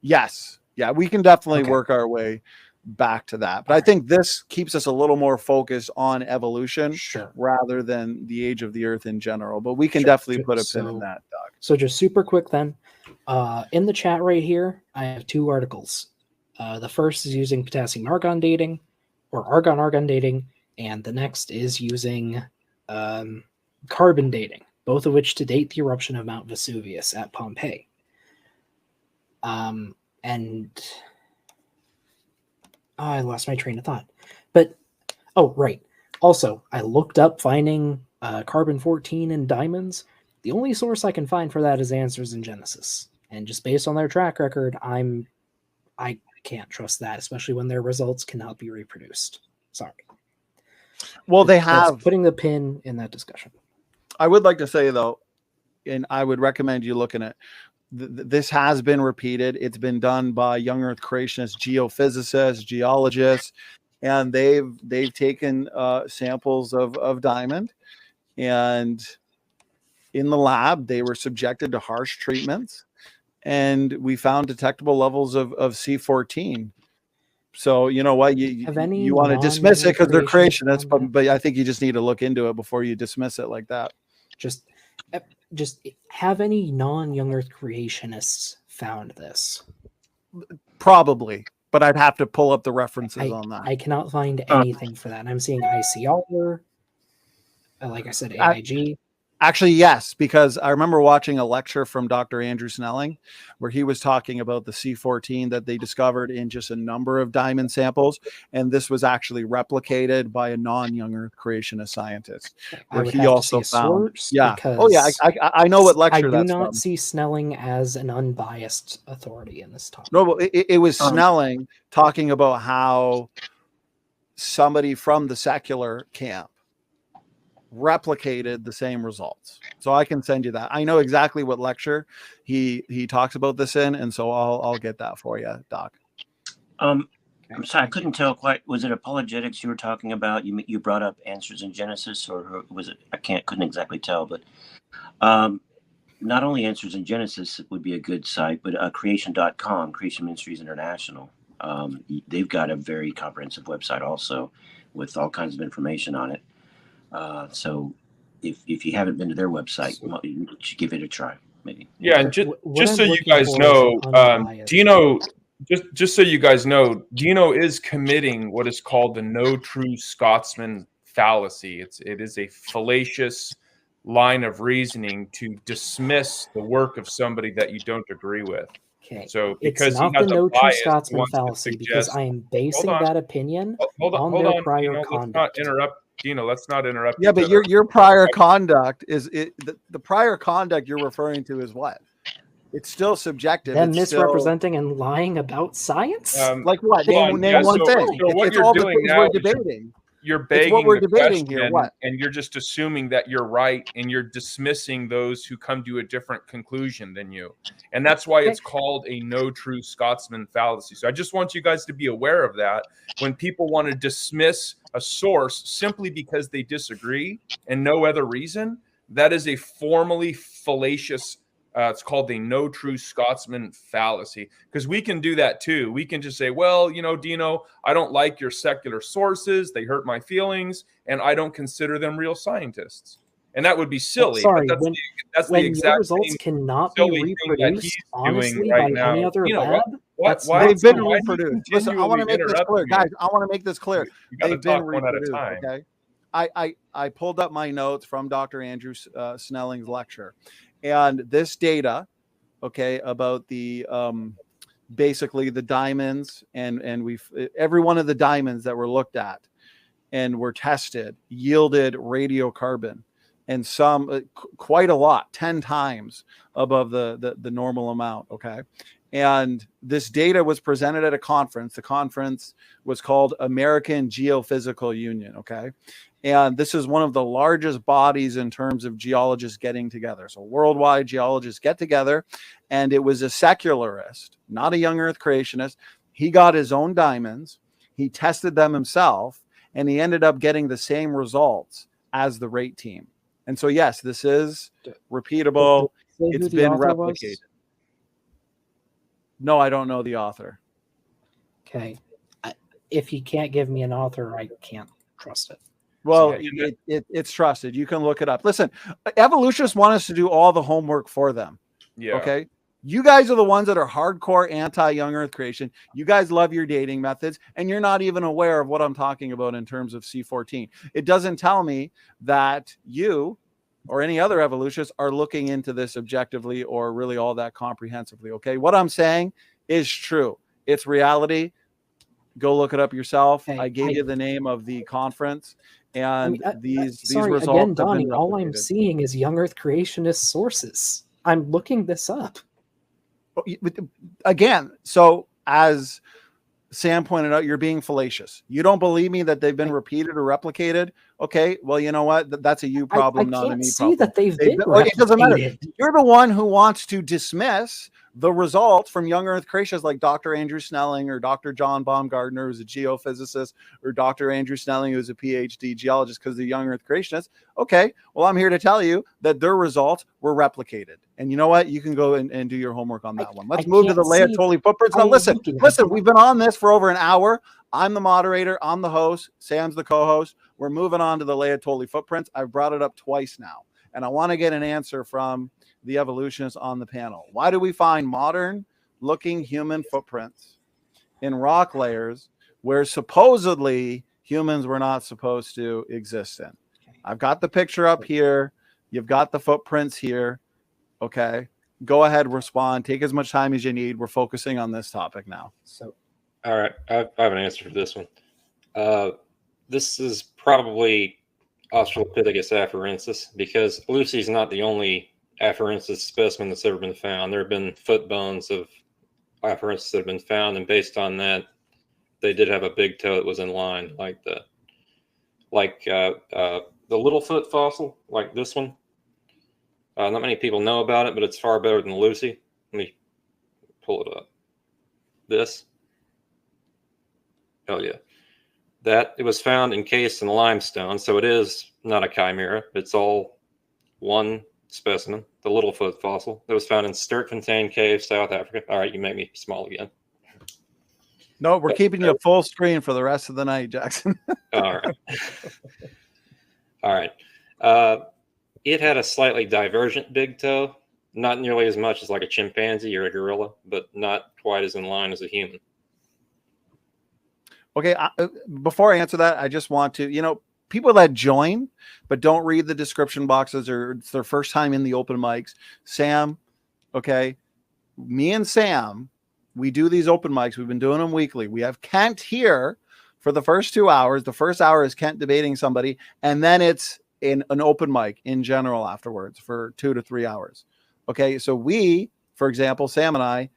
Yes. Yeah, we can definitely work our way back to that. But I think this keeps us a little more focused on evolution rather than the age of the earth in general. But we can definitely put a pin in that, Doug. So just super quick then. In the chat right here, I have 2 articles. The first is using potassium-argon dating, or argon-argon dating, and the next is using carbon dating, both of which to date the eruption of Mount Vesuvius at Pompeii. And I lost my train of thought. But, oh, right. Also, I looked up finding carbon-14 in diamonds. The only source I can find for that is Answers in Genesis. And just based on their track record, I can't trust that, especially when their results cannot be reproduced. Sorry. Well, they have... That's putting the pin in that discussion. I would like to say, though, and I would recommend you looking at this has been repeated. It's been done by young Earth creationists, geophysicists, geologists, and they've taken samples of diamond, and in the lab they were subjected to harsh treatments, and we found detectable levels of C14. So you know what, you want to dismiss it because they're creationists, but I think you just need to look into it before you dismiss it like that. Just have any non-young Earth creationists found this? Probably, but I'd have to pull up the references on that. I cannot find anything for that. And I'm seeing ICR, like I said, AIG. Actually, yes, because I remember watching a lecture from Dr. Andrew Snelling where he was talking about the C14 that they discovered in just a number of diamond samples. And this was actually replicated by a non-young Earth creationist scientist, where he also found. Yeah. Oh, yeah. I know what lecture that's from. I do not see Snelling as an unbiased authority in this topic. No, but it was Snelling talking about how somebody from the secular camp replicated the same results. So I can send you that. I know exactly what lecture he talks about this in, and so I'll get that for you, Doc. I'm sorry, I couldn't tell quite. Was it apologetics you were talking about? You brought up Answers in Genesis, or was it? couldn't exactly tell, but not only Answers in Genesis would be a good site, but creation.com, Creation Ministries International. They've got a very comprehensive website also with all kinds of information on it. So if you haven't been to their website, you should give it a try, maybe. Yeah, and just so you guys know, Dino, just so you guys know, Dino is committing what is called the no true Scotsman fallacy. It is a fallacious line of reasoning to dismiss the work of somebody that you don't agree with. Okay. So because it's not he has the no true bias, Scotsman fallacy, because I am basing that opinion on their prior conduct. Let's not interrupt. Yeah, but your prior conduct is the prior conduct you're referring to is what? It's still subjective. Them misrepresenting and lying about science? Like what? Name one thing. So what you're doing now we're debating. You're begging what we're the debating question, here. What? And you're just assuming that you're right, and you're dismissing those who come to a different conclusion than you. And that's why it's called a no true Scotsman fallacy. So I just want you guys to be aware of that. When people want to dismiss a source simply because they disagree and no other reason, that is a formally fallacious. It's called the no true Scotsman fallacy, because we can do that too. We can just say, well, Dino, I don't like your secular sources. They hurt my feelings, and I don't consider them real scientists. And that would be silly. Sorry, but that's when the exact your results cannot be reproduced honestly by any other lab. They've been reproduced. Listen, I want to make this clear, guys. I want to make this clear. They've been reproduced. Okay. I pulled up my notes from Dr. Andrew Snelling's lecture. And this data, okay, about the basically the diamonds and every one of the diamonds that were looked at and were tested yielded radiocarbon and some quite a lot, 10 times above the normal amount. Okay. And this data was presented at a conference. The conference was called American Geophysical Union. Okay. And this is one of the largest bodies in terms of geologists getting together. So worldwide geologists get together, and it was a secularist, not a young earth creationist. He got his own diamonds. He tested them himself, and he ended up getting the same results as the rate team. And so, yes, this is repeatable. It's been replicated. No, I don't know the author. Okay. If you can't give me an author, I can't trust it. Well, it's trusted. You can look it up. Listen, evolutionists want us to do all the homework for them. Yeah. Okay. You guys are the ones that are hardcore anti-young earth creation. You guys love your dating methods, and you're not even aware of what I'm talking about in terms of C14. It doesn't tell me that you or any other evolutionists are looking into this objectively or really all that comprehensively. Okay. What I'm saying is true. It's reality. Go look it up yourself. Okay, I gave you the name of the conference, and these sorry, results. Again, Donnie, all I'm seeing is young earth creationist sources. I'm looking this up. Again, so as Sam pointed out, you're being fallacious. You don't believe me that they've been repeated or replicated. Okay, well, you know what? That's a you problem, not a me problem. That they've been it doesn't matter. You're the one who wants to dismiss the results from young earth creationists like Dr. Andrew Snelling or Dr. John Baumgartner, who's a geophysicist, or Dr. Andrew Snelling, who's a PhD geologist, because they're young earth creationists. Okay, well, I'm here to tell you that their results were replicated. And you know what? You can go and do your homework on that one. Let's move to the Lyell footprints. Now, listen, we've been on this for over an hour. I'm the moderator. I'm the host. Sam's the co-host. We're moving on to the Lyell footprints. I've brought it up twice now, and I want to get an answer from the evolutionists on the panel. Why do we find modern looking human footprints in rock layers where supposedly humans were not supposed to exist in? I've got the picture up here. You've got the footprints here. Okay. Go ahead, respond. Take as much time as you need. We're focusing on this topic now. So, all right. I have an answer for this one. This is probably Australopithecus afarensis, because Lucy's not the only afarensis specimen that's ever been found. There have been foot bones of afarensis that have been found, and based on that, they did have a big toe that was in line, like the Littlefoot fossil, like this one. Not many people know about it, but it's far better than Lucy. Let me pull it up. This. Oh yeah, that it was found encased in limestone, so it is not a chimera. It's all one specimen, the Littlefoot fossil that was found in Sterkfontein Cave, South Africa. All right, you make me small again. No, we're keeping you full screen for the rest of the night, Jackson. All right. All right. It had a slightly divergent big toe, not nearly as much as like a chimpanzee or a gorilla, but not quite as in line as a human. Okay, before I answer that, I just want to, people that join but don't read the description boxes, or it's their first time in the open mics. Sam, okay, me and Sam, we do these open mics. We've been doing them weekly. We have Kent here for the first 2 hours. The first hour is Kent debating somebody, and then it's in an open mic in general afterwards for 2 to 3 hours. Okay, so we, for example, Sam and I,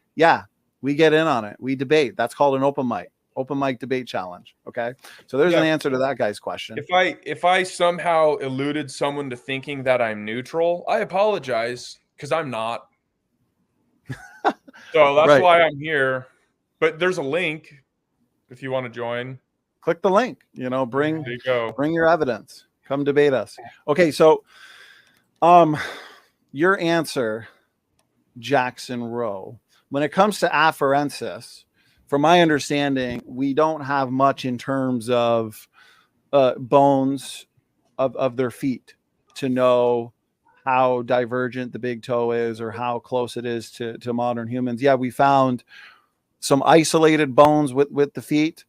we get in on it. We debate. That's called an open mic. Open mic debate challenge. Okay. So there's an answer to that guy's question. If I somehow eluded someone to thinking that I'm neutral, I apologize, because I'm not. So that's why I'm here. But there's a link if you want to join. Click the link, bring your evidence. Come debate us. Okay. So, your answer, Jackson Rowe, when it comes to afarensis, from my understanding, we don't have much in terms of bones of their feet to know how divergent the big toe is or how close it is to modern humans. Yeah, we found some isolated bones with the feet,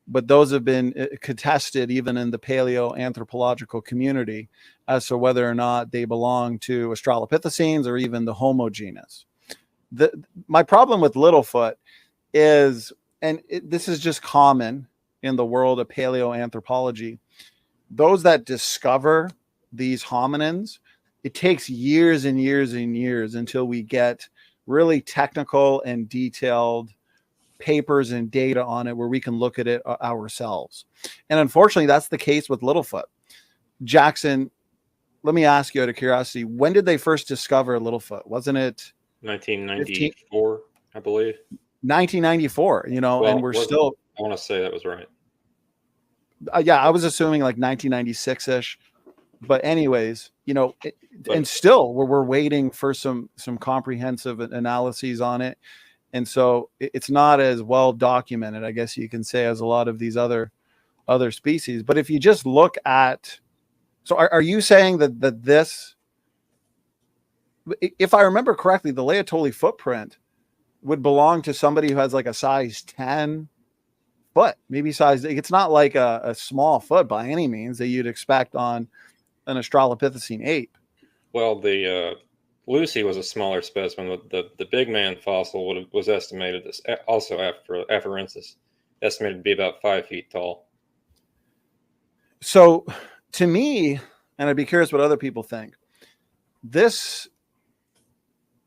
but those have been contested even in the paleoanthropological community as to whether or not they belong to Australopithecines or even the Homo genus. My problem with Littlefoot is, and this is just common in the world of paleoanthropology, those that discover these hominins, it takes years and years and years until we get really technical and detailed papers and data on it where we can look at it ourselves. And unfortunately, that's the case with Littlefoot. Jackson, let me ask you out of curiosity, when did they first discover Littlefoot? Wasn't it 1994, I believe? 1994, you know, and we're still... I want to say that was right. Yeah, I was assuming like 1996-ish. But anyways, you know, and still we're waiting for some comprehensive analyses on it. And so it's not as well documented, I guess you can say, as a lot of these other species. But if you just look at... So are you saying that this... If I remember correctly, the Laetoli footprint would belong to somebody who has like a size 10 foot, maybe size... It's not like a small foot by any means that you'd expect on an Australopithecine ape. Well, the Lucy was a smaller specimen. The big man fossil was estimated as also after Afarensis, estimated to be about 5 feet tall. So to me, and I'd be curious what other people think, this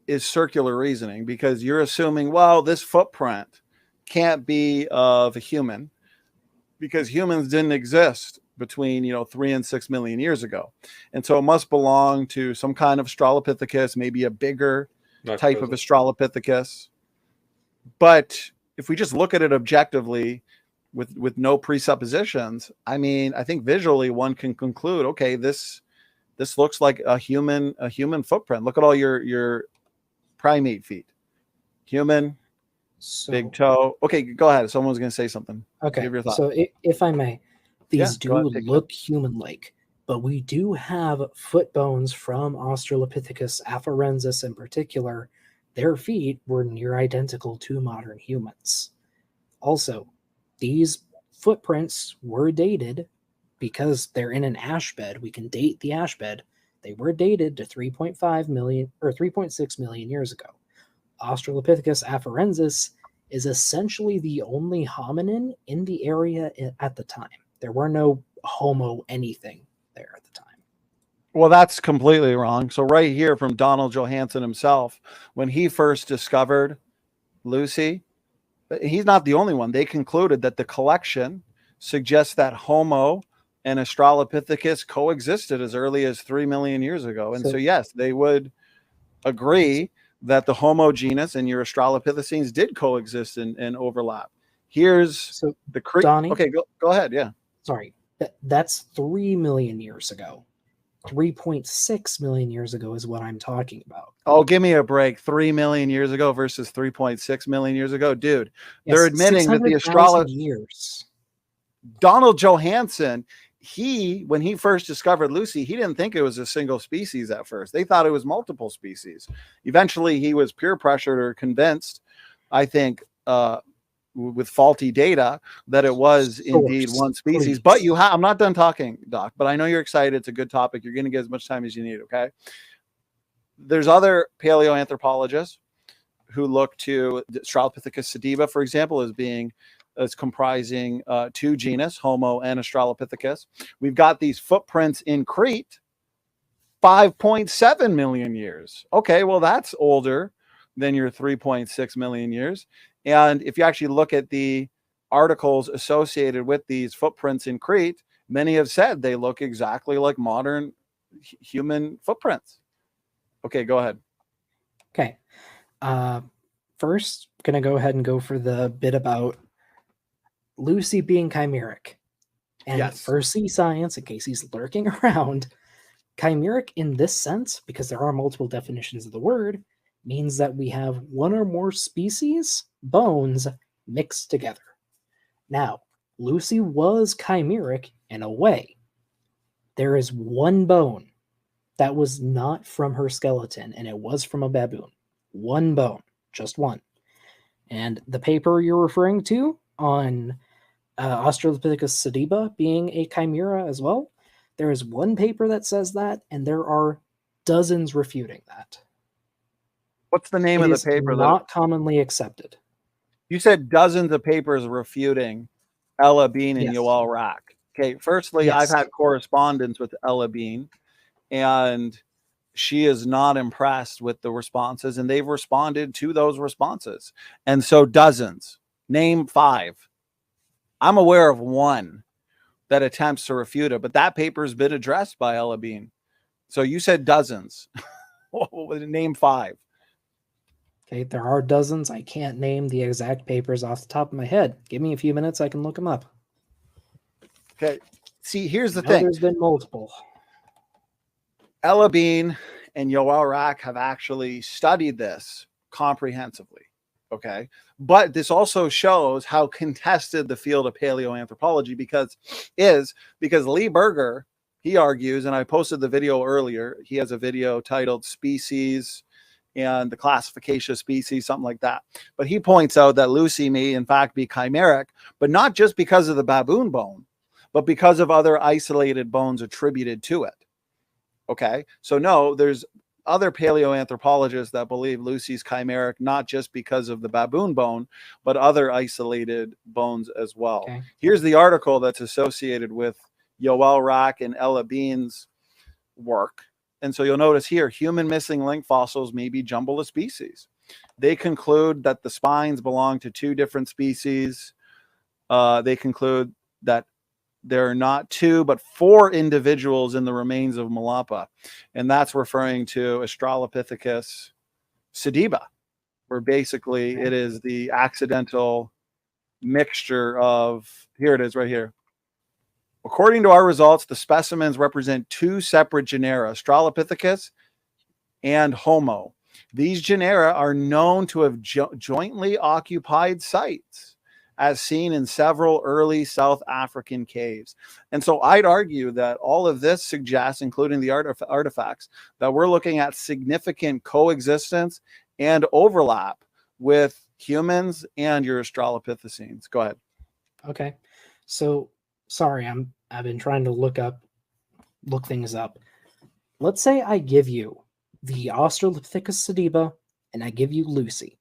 is circular reasoning, because you're assuming, well, this footprint can't be of a human because humans didn't exist between 3 and 6 million years ago, and so it must belong to some kind of Australopithecus, maybe a bigger type of Australopithecus. But if we just look at it objectively with no presuppositions, I mean, I think visually one can conclude, okay, this looks like a human footprint. Look at all your primate feet. Human, big toe. Okay, go ahead. Someone was going to say something. Okay, give your thought. So if I may, these do look human-like, but we do have foot bones from Australopithecus afarensis in particular. Their feet were near identical to modern humans. Also, these footprints were dated because they're in an ash bed. We can date the ash bed. They were dated to 3.5 million or 3.6 million years ago. Australopithecus afarensis is essentially the only hominin in the area at the time. There were no Homo anything there at the time. Well, that's completely wrong. So right here from Donald Johanson himself, when he first discovered Lucy, he's not the only one. They concluded that the collection suggests that Homo and Australopithecus coexisted as early as 3 million years ago. And so yes, they would agree that the Homo genus and your Australopithecines did coexist and overlap. Here's the Donnie, okay, go ahead. Yeah. Sorry. That's 3 million years ago. 3.6 million years ago is what I'm talking about. Oh, give me a break. 3 million years ago versus 3.6 million years ago. Dude, yes, they're admitting that the years. Donald Johanson, when he first discovered Lucy, he didn't think it was a single species at first. They thought it was multiple species. Eventually, he was peer pressured or convinced, I think, with faulty data, that it was indeed one species. But I'm not done talking, Doc, but I know you're excited. It's a good topic. You're going to get as much time as you need, okay? There's other paleoanthropologists who look to Australopithecus sediba, for example, as comprising 2 genus, Homo and Australopithecus. We've got these footprints in Crete, 5.7 million years. Okay, well, that's older than your 3.6 million years. And if you actually look at the articles associated with these footprints in Crete, many have said they look exactly like modern human footprints. Okay, go ahead. Okay. First, I'm going to go ahead and go for the bit about Lucy being chimeric. And for C Science, in case he's lurking around, chimeric in this sense, because there are multiple definitions of the word, means that we have one or more species, bones, mixed together. Now, Lucy was chimeric in a way. There is one bone that was not from her skeleton, and it was from a baboon. One bone, just one. And the paper you're referring to on Australopithecus sediba being a chimera as well, there is one paper that says that, and there are dozens refuting that. What's the name of the paper? Not commonly accepted. You said dozens of papers refuting Ella Bean and Yoel Rack. Okay, firstly, I've had correspondence with Ella Bean, and she is not impressed with the responses, and they've responded to those responses. And so dozens, name 5. I'm aware of one that attempts to refute it, but that paper has been addressed by Ella Bean. So you said dozens. Name 5. Okay, there are dozens. I can't name the exact papers off the top of my head. Give me a few minutes, I can look them up. Okay. See, here's the thing. There's been multiple. Ella Bean and Yoel Rack have actually studied this comprehensively. Okay. But this also shows how contested the field of paleoanthropology because Lee Berger, he argues, and I posted the video earlier. He has a video titled Species and the Classification of Species, something like that. But he points out that Lucy may in fact be chimeric, but not just because of the baboon bone, but because of other isolated bones attributed to it. Okay. So no, there's other paleoanthropologists that believe Lucy's chimeric, not just because of the baboon bone, but other isolated bones as well. Okay. Here's the article that's associated with Yoel Rack and Ella Bean's work. And so you'll notice here, human missing link fossils may be jumble of species. They conclude that the spines belong to 2 different species. They conclude that there are not 2, but 4 individuals in the remains of Malapa. And that's referring to Australopithecus sediba, where basically it is the accidental mixture of, here it is right here. According to our results, the specimens represent 2 separate genera, Australopithecus and Homo. These genera are known to have jointly occupied sites, as seen in several early South African caves. And so I'd argue that all of this suggests, including the artifacts, that we're looking at significant coexistence and overlap with humans and your Australopithecines. Go ahead. Okay. So sorry, I've been trying to look things up. Let's say I give you the Australopithecus sediba and I give you Lucy.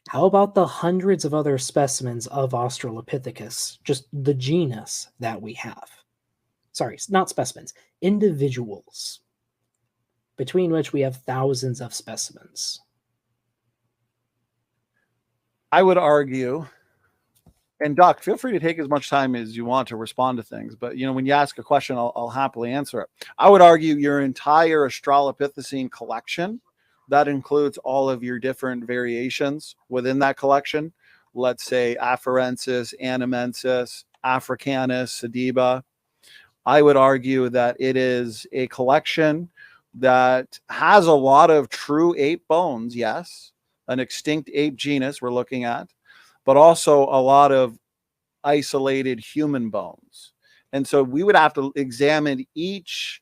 How about the hundreds of other specimens of Australopithecus, just the genus that we have? Sorry, not specimens, individuals, between which we have thousands of specimens. I would argue, and Doc, feel free to take as much time as you want to respond to things, but when you ask a question, I'll happily answer it. I would argue your entire Australopithecine collection, that includes all of your different variations within that collection. Let's say Afarensis, Animensis, Africanus, Sediba. I would argue that it is a collection that has a lot of true ape bones, yes, an extinct ape genus we're looking at, but also a lot of isolated human bones. And so we would have to examine each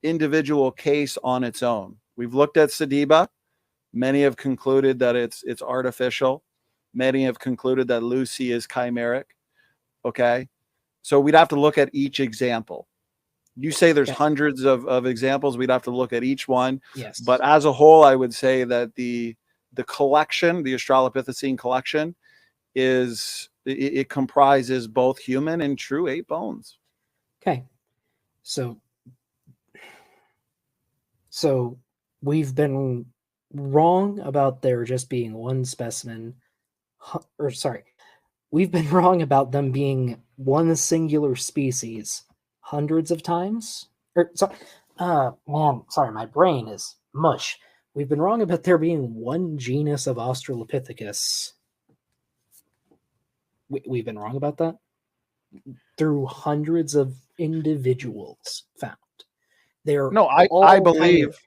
individual case on its own. We've looked at Sediba. Many have concluded that it's artificial. Many have concluded that Lucy is chimeric. Okay. So we'd have to look at each example. You say there's hundreds of examples. We'd have to look at each one. Yes. But as a whole, I would say that the collection, the Australopithecine collection, it comprises both human and true ape bones. Okay. So we've been wrong about there just being one specimen, we've been wrong about them being one singular species hundreds of times. Sorry, my brain is mush. We've been wrong about there being one genus of Australopithecus. We've been wrong about that through hundreds of individuals found. I believe.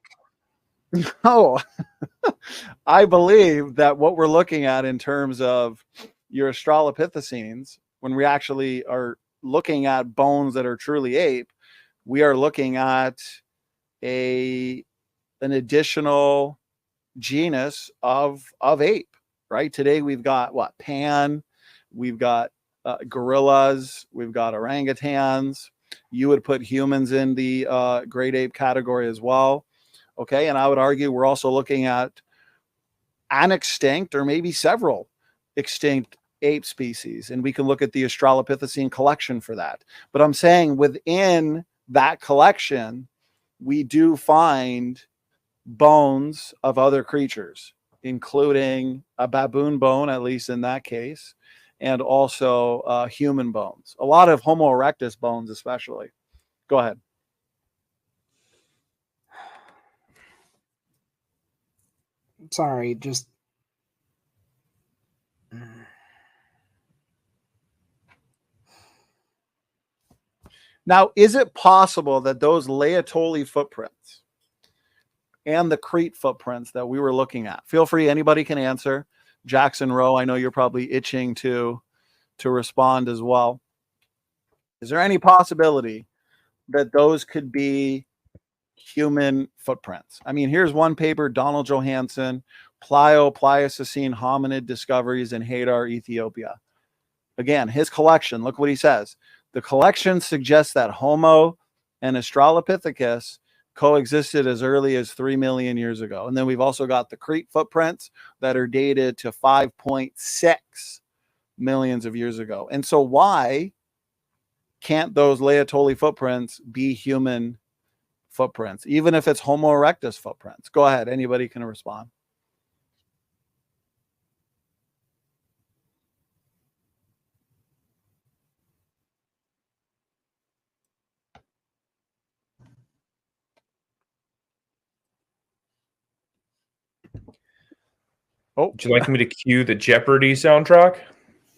No, I believe that what we're looking at in terms of your Australopithecines, when we actually are looking at bones that are truly ape, we are looking at an additional genus of ape, right? Today we've got Pan, we've got gorillas, we've got orangutans. You would put humans in the great ape category as well. Okay, and I would argue we're also looking at an extinct or maybe several extinct ape species, and we can look at the Australopithecine collection for that. But I'm saying within that collection, we do find bones of other creatures, including a baboon bone, at least in that case, and also human bones. A lot of Homo erectus bones, especially. Go ahead. Sorry, just... Now, is it possible that those Laetoli footprints and the Crete footprints that we were looking at, feel free, anybody can answer. Jackson Rowe, I know you're probably itching to respond as well. Is there any possibility that those could be human footprints? I mean, here's one paper, Donald Johanson, Pleistocene hominid discoveries in Hadar, Ethiopia. Again, his collection, look what he says. The collection suggests that Homo and Australopithecus coexisted as early as 3 million years ago. And then we've also got the Crete footprints that are dated to 5.6 millions of years ago. And so why can't those Laetoli footprints be human footprints, even if it's Homo erectus footprints? Go ahead. Anybody can respond. Oh, would you like me to cue the Jeopardy soundtrack?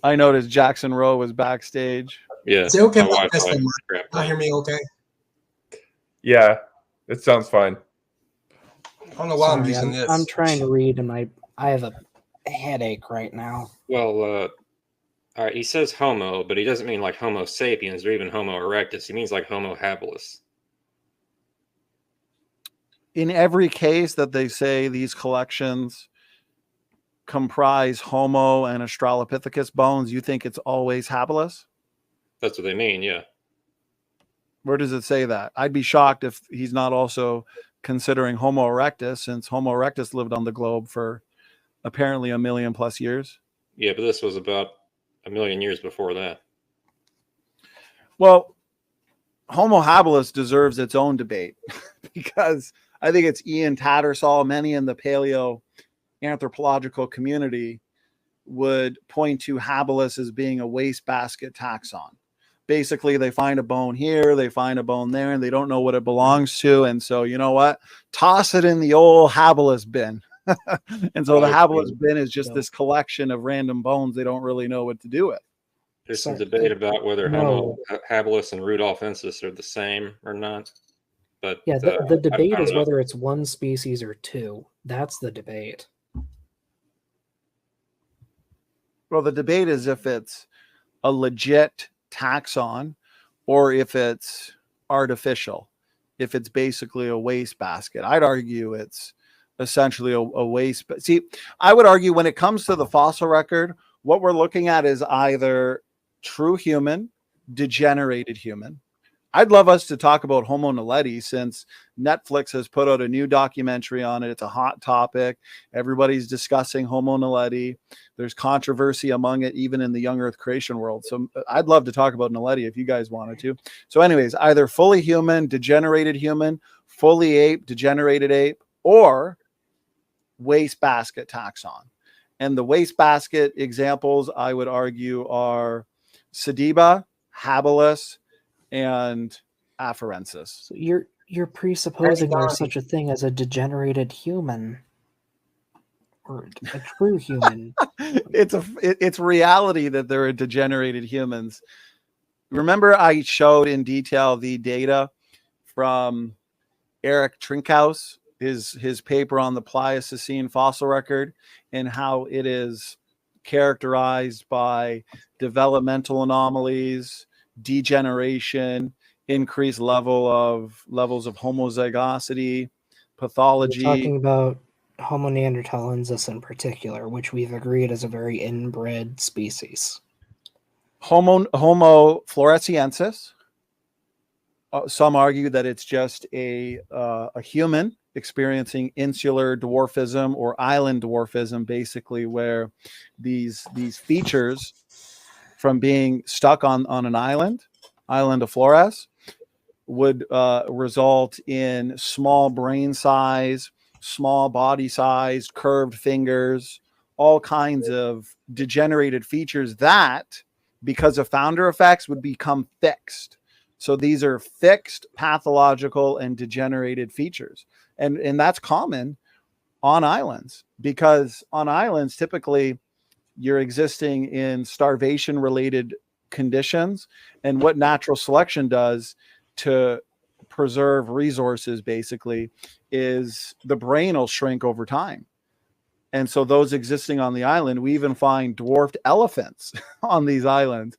I noticed Jackson Rowe was backstage. Yeah. Is it okay if I press the mic? Can you hear me okay? Yeah, it sounds fine. I don't know why I'm using this. I'm trying to read, and I have a headache right now. Well, all right, he says Homo, but he doesn't mean like Homo sapiens or even Homo erectus. He means like Homo habilis. In every case that they say these collections comprise Homo and Australopithecus bones, you think it's always habilis? That's what they mean, yeah. Where does it say that? I'd be shocked if he's not also considering Homo erectus, since Homo erectus lived on the globe for apparently 1 million plus years. Yeah, but this was about 1 million years before that. Well, Homo habilis deserves its own debate because I think it's Ian Tattersall, many in the paleo anthropological community would point to habilis as being a wastebasket taxon. Basically, they find a bone here, they find a bone there, and they don't know what it belongs to. And so, you know what? Toss it in the old habilis bin. And so the habilis bin is just this collection of random bones they don't really know what to do with. There's some debate about whether Homo habilis and Rudolfensis are the same or not. But yeah, the debate is whether it's one species or two. That's the debate. Well, the debate is if it's a legit taxon or if it's artificial, if it's basically a wastebasket. I'd argue it's essentially a waste. See, I would argue when it comes to the fossil record, what we're looking at is either true human, degenerated human. I'd love us to talk about Homo naledi since Netflix has put out a new documentary on it. It's a hot topic. Everybody's discussing Homo naledi. There's controversy among it, even in the young Earth creation world. So I'd love to talk about naledi if you guys wanted to. So anyways, either fully human, degenerated human, fully ape, degenerated ape, or wastebasket taxon. And the wastebasket examples, I would argue, are Sediba, habilis, and afarensis. So you're presupposing there's such a thing as a degenerated human or a true human. It's reality that there are degenerated humans. Remember, I showed in detail the data from Eric Trinkhaus, his paper on the Pleistocene fossil record, and how it is characterized by developmental anomalies, degeneration, increased levels of homozygosity, pathology. We're talking about Homo neanderthalensis in particular, which we've agreed is a very inbred species. Homo floresiensis. Some argue that it's just a human experiencing insular dwarfism or island dwarfism, basically where these features from being stuck on an island of Flores, would result in small brain size, small body size, curved fingers, all kinds of degenerated features that, because of founder effects, would become fixed. So these are fixed pathological and degenerated features. And that's common on islands, because on islands, typically you're existing in starvation related conditions. And what natural selection does to preserve resources basically is the brain will shrink over time. And so those existing on the island, we even find dwarfed elephants on these islands.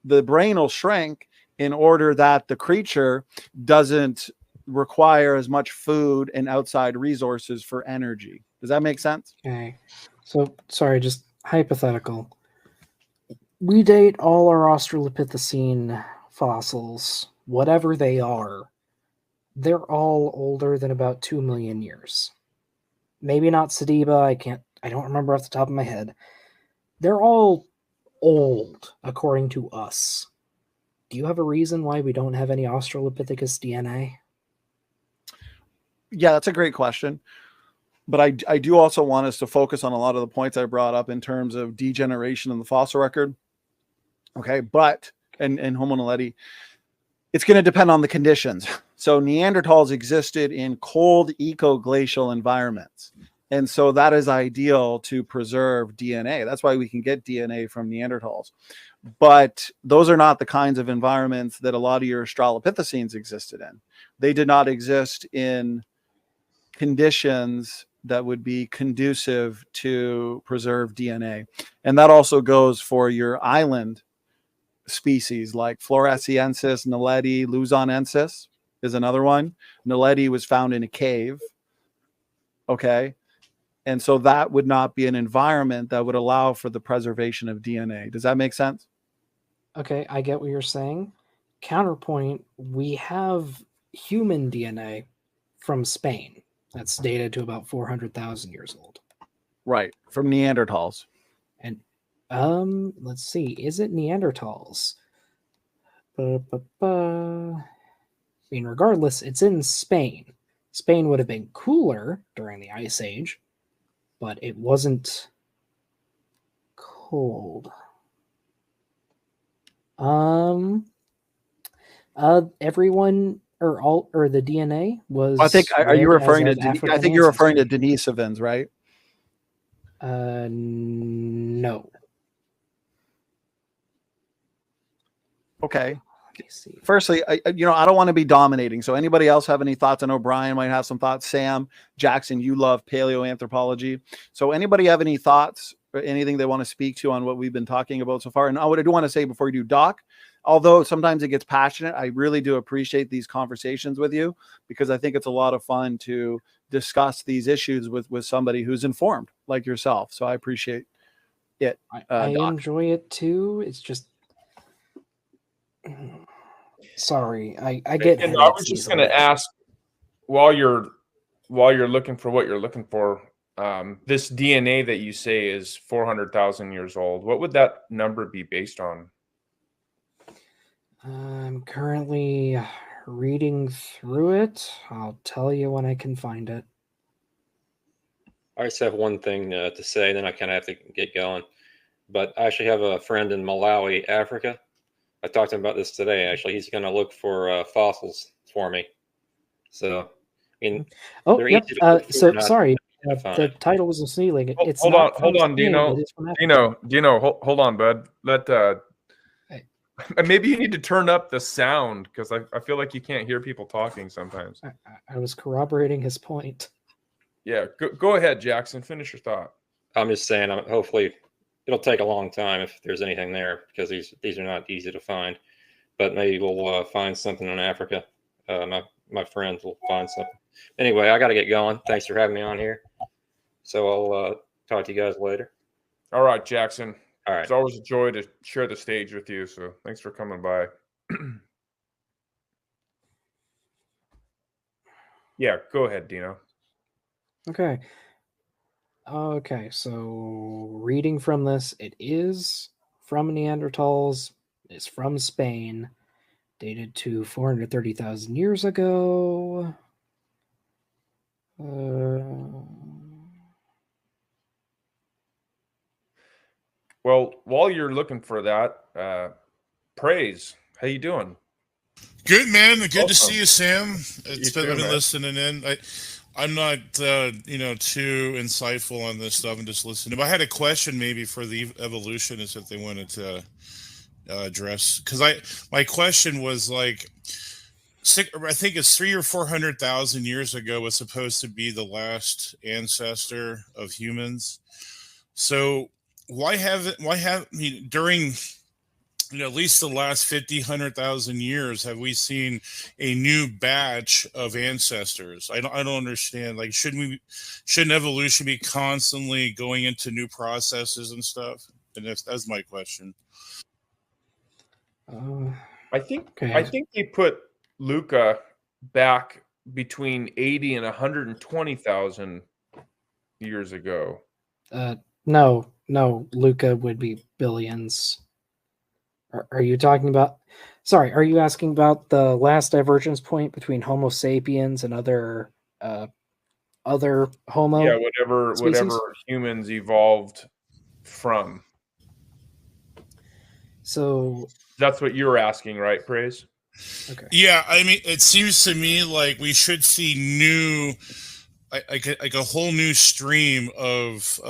The brain will shrink in order that the creature doesn't require as much food and outside resources for energy. Does that make sense? Okay. So, sorry, just hypothetical. We date all our Australopithecine fossils, whatever they are. They're all older than about 2 million years. Maybe not Sediba, I don't remember off the top of my head. They're all old, according to us. Do you have a reason why we don't have any Australopithecus DNA? Yeah, that's a great question. But I do also want us to focus on a lot of the points I brought up in terms of degeneration in the fossil record. Okay, but, and Homo naledi, it's going to depend on the conditions. So Neanderthals existed in cold ecoglacial environments. And so that is ideal to preserve DNA. That's why we can get DNA from Neanderthals. But those are not the kinds of environments that a lot of your Australopithecines existed in. They did not exist in conditions that would be conducive to preserve DNA. And that also goes for your island species like Floresiensis, Naledi, Luzonensis is another one. Naledi was found in a cave. Okay. And so that would not be an environment that would allow for the preservation of DNA. Does that make sense? Okay, I get what you're saying. Counterpoint, we have human DNA from Spain. That's dated to about 400,000 years old. Right, from Neanderthals. And let's see, is it Neanderthals? I mean, regardless, it's in Spain. Spain would have been cooler during the Ice Age, but it wasn't cold. Everyone or the DNA was. I think are you referring to? I think you're referring to Denise Denisovans, right? No. Okay. Let me see. Firstly, I don't want to be dominating. So anybody else have any thoughts? I know Brian might have some thoughts. Sam, Jackson, you love paleoanthropology. So anybody have any thoughts or anything they want to speak to on what we've been talking about so far? And what I do want to say before you do, Doc, although sometimes it gets passionate, I really do appreciate these conversations with you because I think it's a lot of fun to discuss these issues with somebody who's informed like yourself. So I appreciate it. I enjoy it too. It's just, sorry, I get. And I was just going to ask, while you're looking for what you're looking for, this DNA that you say is 400,000 years old, what would that number be based on? I'm currently reading through it. I'll tell you when I can find it. I just have one thing to say, then I kind of have to get going. But I actually have a friend in Malawi, Africa. I talked to him about this today. Actually, he's going to look for fossils for me. So, I mean, yep. So sorry, the title was misleading. It's hold on, Dino. Hold on, bud. Maybe you need to turn up the sound because I feel like you can't hear people talking sometimes. I was corroborating his point. Yeah, go ahead, Jackson. Finish your thought. I'm just saying, hopefully it'll take a long time if there's anything there because these are not easy to find. But maybe we'll find something in Africa. My friends will find something. Anyway, I got to get going. Thanks for having me on here. So I'll talk to you guys later. All right, Jackson. All right. It's always a joy to share the stage with you. So thanks for coming by. Yeah, go ahead, Dino. Okay. So reading from this, it is from Neanderthals, it's from Spain. dated to 430,000 years ago. Well, while you're looking for that, Praise, how you doing? Good, man. Good Welcome. to see you, Sam. You I've been man. listening in. I'm not, too insightful on this stuff. I'm just listening. But I had a question maybe for the evolutionists if they wanted to address. Because my question was like, I think it's 300,000 or 400,000 years ago was supposed to be the last ancestor of humans. So during at least the last 50, 100,000 years, have we seen a new batch of ancestors? I don't understand. Like, shouldn't evolution be constantly going into new processes and stuff? And that's my question. I think they put Luca back between 80 and 120,000 years ago. No, Luca would be billions. Are you talking about? Sorry, are you asking about the last divergence point between Homo sapiens and other Homo? Yeah, whatever humans evolved from. So that's what you were asking, right, Praise? Okay. Yeah, I mean, it seems to me like we should see new, like a whole new stream of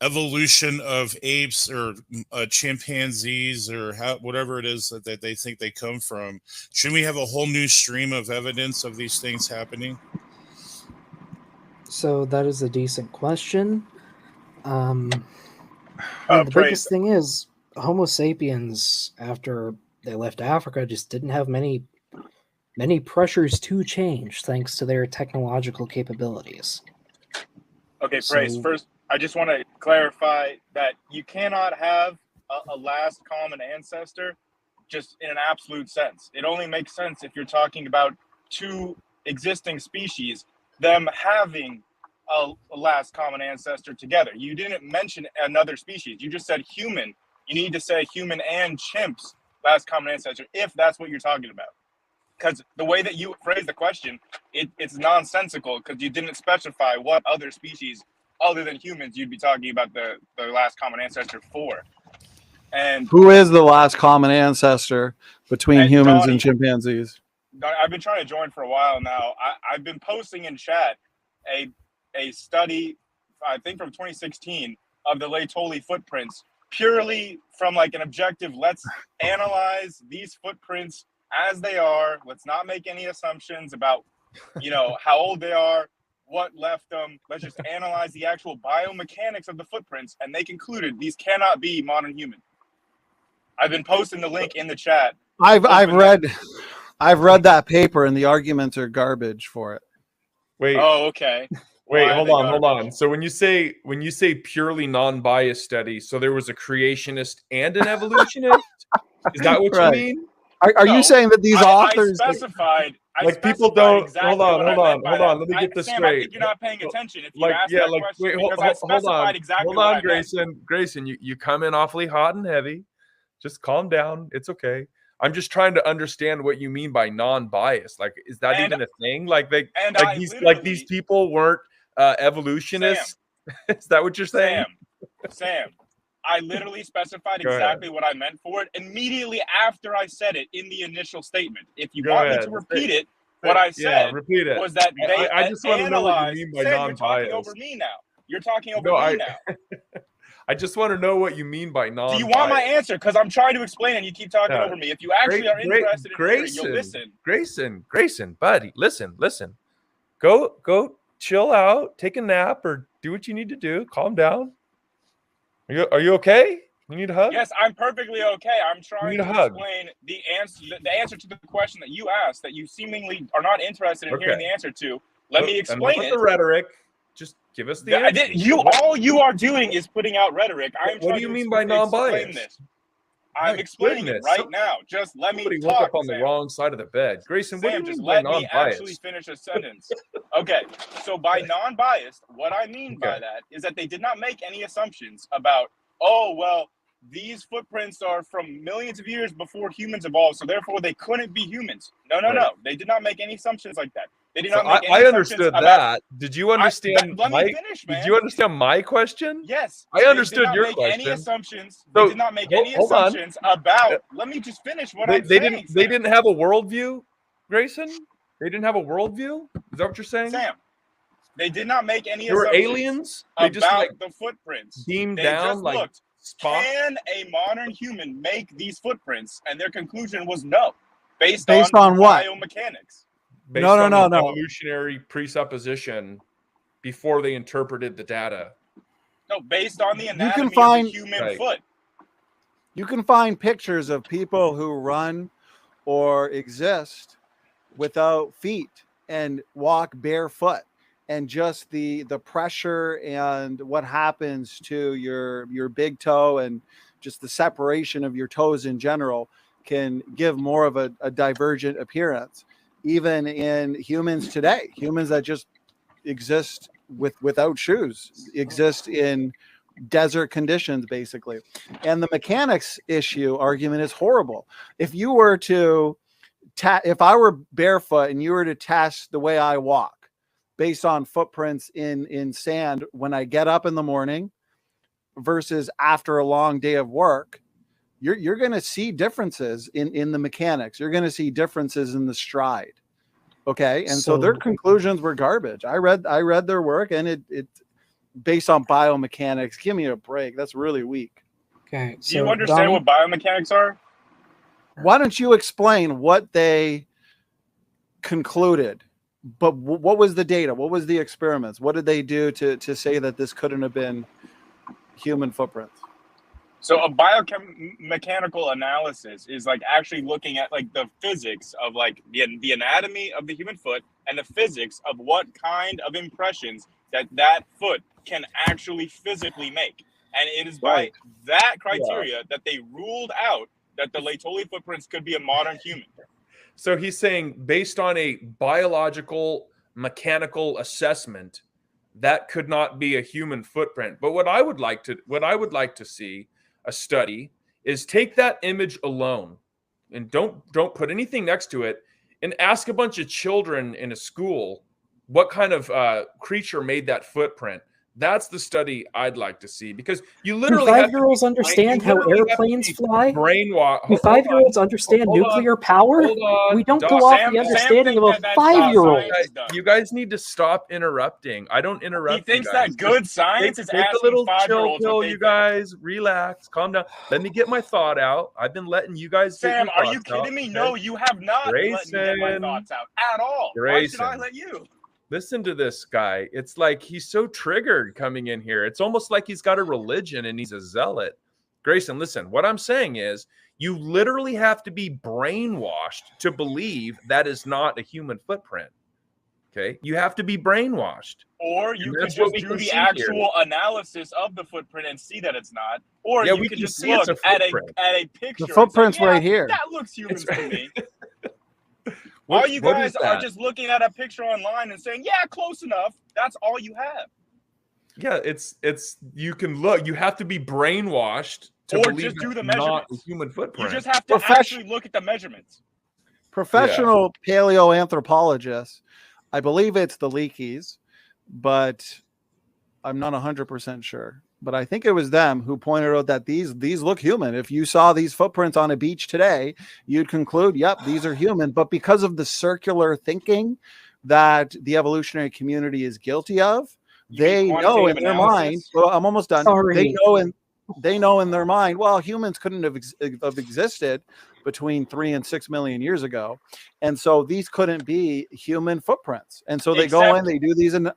evolution of apes or chimpanzees or whatever it is that they think they come from. Shouldn't we have a whole new stream of evidence of these things happening? So that is a decent question. The biggest thing is Homo sapiens, after they left Africa, just didn't have many pressures to change thanks to their technological capabilities. Okay, Praise. First, I just want to clarify that you cannot have a last common ancestor just in an absolute sense. It only makes sense if you're talking about two existing species, them having a last common ancestor together. You didn't mention another species. You just said human. You need to say human and chimps last common ancestor if that's what you're talking about. Because the way that you phrased the question, it's nonsensical because you didn't specify what other species other than humans you'd be talking about the last common ancestor for. And who is the last common ancestor between humans and chimpanzees? I've been trying to join for a while now. I've been posting in chat a study, I think from 2016, of the Lyell footprints, purely from like an objective, let's analyze these footprints as they are. Let's not make any assumptions about, how old they are, what left them. Let's just analyze the actual biomechanics of the footprints. And they concluded these cannot be modern human. I've been posting the link in the chat. I've read that paper and the arguments are garbage for it. Wait. Oh, okay. Wait, hold on. So when you say purely non-biased study, so there was a creationist and an evolutionist? Is that what you mean? Are you saying that these authors specified? People don't. Exactly hold on. Let me get this Sam, straight. I think you're not paying attention. If you ask that question, wait, because I specified exactly what I meant. Grayson, you come in awfully hot and heavy. Just calm down. It's okay. I'm just trying to understand what you mean by non-biased. Like, is that even a thing? These people weren't evolutionists? Sam, is that what you're saying? Sam, I literally specified exactly what I meant for it immediately after I said it in the initial statement. If you want me to repeat it, what I said was that they I just want to know what you mean by non-biased. You're talking over me now. You're talking over me now. I just want to know what you mean by non-biased. Do you want my answer? Because I'm trying to explain and you keep talking over me. If you actually are interested in hearing, you'll listen. Grayson, buddy, listen. Go chill out, take a nap, or do what you need to do. Calm down. Are you okay? You need a hug? Yes, I'm perfectly okay. I'm trying to explain the answer to the question that you asked that you seemingly are not interested in hearing the answer to. Let me explain it. The rhetoric. Just give us the answer. All you are doing is putting out rhetoric. What do you mean by non-biased? I'm explaining it right now. Just let me talk. Woke up on the wrong side of the bed. Grayson, what do you mean by non-biased? Let me actually finish a sentence. Okay, so by non-biased, what I mean by that is that they did not make any assumptions about, these footprints are from millions of years before humans evolved, so therefore they couldn't be humans. No. They did not make any assumptions like that. They did not make any I understood that. Did you understand? Let me finish, man. Did you understand my question? Yes. I understood your question. question. Any assumptions? They did not make any assumptions about. Let me just finish what I'm saying. They didn't have a worldview, Grayson. They didn't have a worldview. Is that what you're saying? Sam, they did not make any There were assumptions aliens. They about just like the footprints. beamed They down just like looked. Spock. Can a modern human make these footprints? And their conclusion was no, based on what? biomechanics. Based on an evolutionary presupposition before they interpreted the data. No, based on the anatomy of the human foot. You can find pictures of people who run or exist without feet and walk barefoot, and just the pressure and what happens to your big toe and just the separation of your toes in general can give more of a divergent appearance. Even in humans today, humans that just exist without shoes, exist in desert conditions, basically. And the mechanics issue argument is horrible. If you were to, if I were barefoot and you were to test the way I walk based on footprints in sand when I get up in the morning versus after a long day of work, you're going to see differences in the mechanics. You're going to see differences in the stride. Okay. And so their conclusions were garbage. I read their work, and it based on biomechanics. Give me a break. That's really weak. Okay. Do you understand what biomechanics are? Why don't you explain what they concluded? But what was the data? What was the experiments? What did they do to say that this couldn't have been human footprints? So a biomechanical analysis is like actually looking at like the physics of like the anatomy of the human foot and the physics of what kind of impressions that foot can actually physically make. And it is by that criteria that they ruled out that the Laetoli footprints could be a modern human. So he's saying based on a biological mechanical assessment, that could not be a human footprint. But what I would like to see a study is take that image alone and don't put anything next to it, and ask a bunch of children in a school what kind of creature made that footprint. That's the study I'd like to see, because you literally do 5-year-olds understand how airplanes fly? Do 5-year-olds understand nuclear power? We don't go off the understanding of a 5-year-old. You guys need to stop interrupting. I don't interrupt. He thinks that good science is take a asking little 5-year-olds chill, you guys. Relax, calm down. Let me get my thought out. I've been letting you guys. Sam, are you kidding me? No, you have not let me get my thoughts out at all. Why should I let you? Listen to this guy. It's like he's so triggered coming in here. It's almost like he's got a religion and he's a zealot. Grayson, listen, what I'm saying is you literally have to be brainwashed to believe that is not a human footprint. Okay? You have to be brainwashed. Or you could just do the actual analysis of the footprint and see that it's not. Or you could just look at a picture. The footprint's right here. That looks human to me. All you guys are just looking at a picture online and saying, yeah, close enough. That's all you have. Yeah, it's you can look. You have to be brainwashed to believe just do the it's not measurements. a human footprint. You just have to actually look at the measurements. Professional paleoanthropologists, I believe it's the Leakeys, but I'm not 100% sure. But I think it was them who pointed out that these look human. If you saw these footprints on a beach today, you'd conclude, yep, these are human. But because of the circular thinking that the evolutionary community is guilty of, they know in their mind. Well, I'm almost done. Sorry. They know in their mind, well, humans couldn't have existed between 3 and 6 million years ago, and so these couldn't be human footprints. And so they go in, they do these, and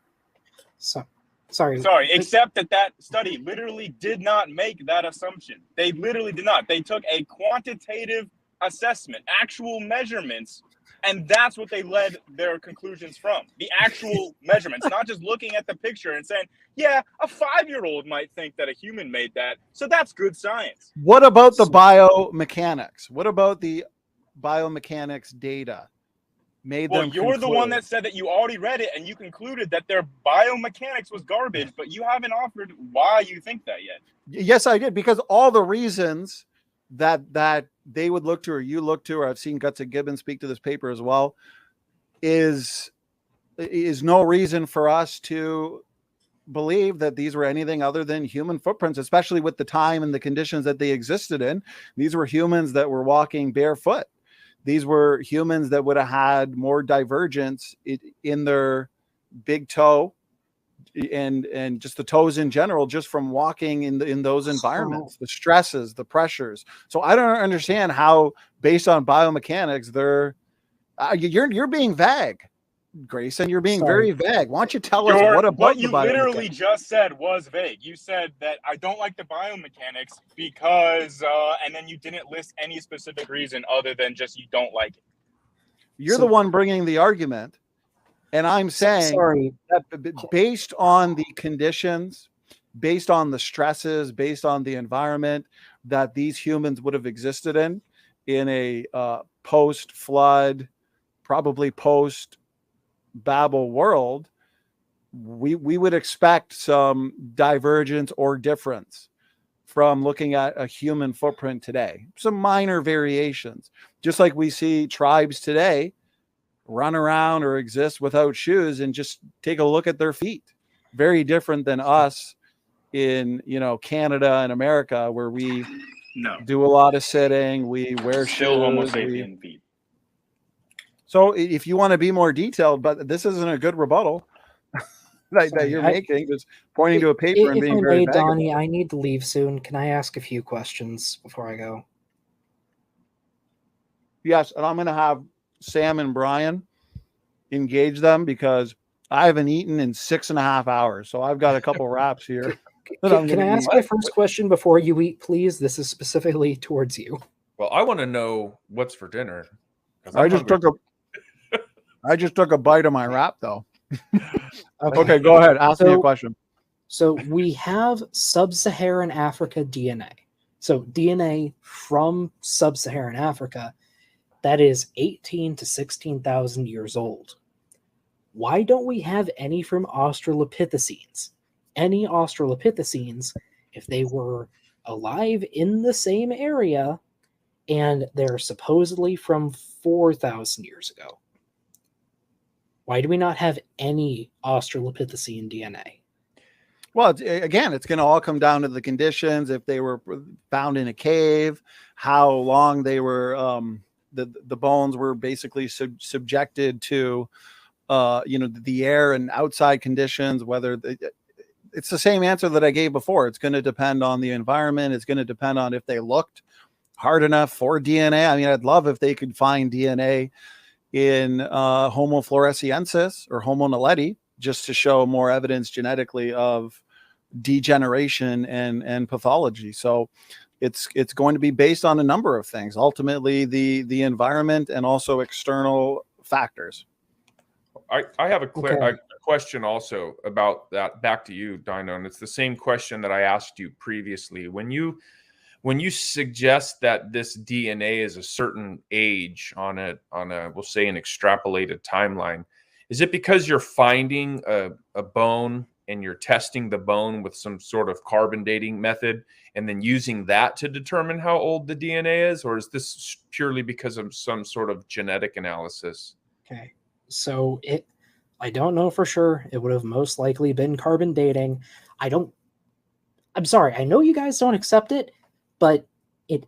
Sorry, except that study literally did not make that assumption. They literally did not. They took a quantitative assessment, actual measurements, and that's what they led their conclusions from. The actual measurements, not just looking at the picture and saying, yeah, a 5-year-old might think that a human made that, so that's good science. What about the biomechanics? What about the biomechanics data? made well, them you're the one conclude. that said that you already read it and you concluded that their biomechanics was garbage, but you haven't offered why you think that yet. Yes, I did, because all the reasons that they would look to, or you look to, or I've seen Guts and Gibbons speak to this paper as well, is no reason for us to believe that these were anything other than human footprints, especially with the time and the conditions that they existed in. These were humans that were walking barefoot. These were humans that would have had more divergence in their big toe and just the toes in general, just from walking in those environments, the stresses, the pressures. So I don't understand how, based on biomechanics, you're being vague, Grayson. You're being very vague. Why don't you tell us what about what you the biomechanics? literally just said was vague. You said that I don't like the biomechanics because, and then you didn't list any specific reason other than just you don't like it. You're the one bringing the argument, and I'm saying that based on the conditions, based on the stresses, based on the environment that these humans would have existed in a post-flood, probably post-Babel world, we would expect some divergence or difference from looking at a human footprint today. Some minor variations, just like we see tribes today run around or exist without shoes, and just take a look at their feet. Very different than us in, Canada and America, where we do a lot of sitting, we wear Still shoes. Homo sapien feet. So if you want to be more detailed, but this isn't a good rebuttal that you're making, just pointing to a paper and being very vague. Donnie, I need to leave soon. Can I ask a few questions before I go? Yes, and I'm going to have Sam and Brian engage them, because I haven't eaten in 6.5 hours. So I've got a couple wraps here. Can I ask my first question before you eat, please? This is specifically towards you. Well, I want to know what's for dinner. I just took a bite of my wrap, though. Okay, go ahead. Ask me a question. So we have sub-Saharan Africa DNA. So DNA from sub-Saharan Africa that is 18 to 16,000 years old. Why don't we have any from Australopithecines? Any Australopithecines, if they were alive in the same area, and they're supposedly from 4,000 years ago. Why do we not have any Australopithecine DNA? Well, again, it's going to all come down to the conditions. If they were found in a cave, how long they were, the bones were basically subjected to, the air and outside conditions, whether it's the same answer that I gave before. It's going to depend on the environment. It's going to depend on if they looked hard enough for DNA. I mean, I'd love if they could find DNA in Homo floresiensis or Homo naledi, just to show more evidence genetically of degeneration and pathology. So it's going to be based on a number of things, ultimately the environment and also external factors. I have a question also about that. Back to you, Dino, and it's the same question that I asked you previously. When you suggest that this DNA is a certain age on a we'll say an extrapolated timeline, is it because you're finding a bone and you're testing the bone with some sort of carbon dating method and then using that to determine how old the DNA is, or is this purely because of some sort of genetic analysis? Okay. So I don't know for sure. It would have most likely been carbon dating. I'm sorry. I know you guys don't accept it, but it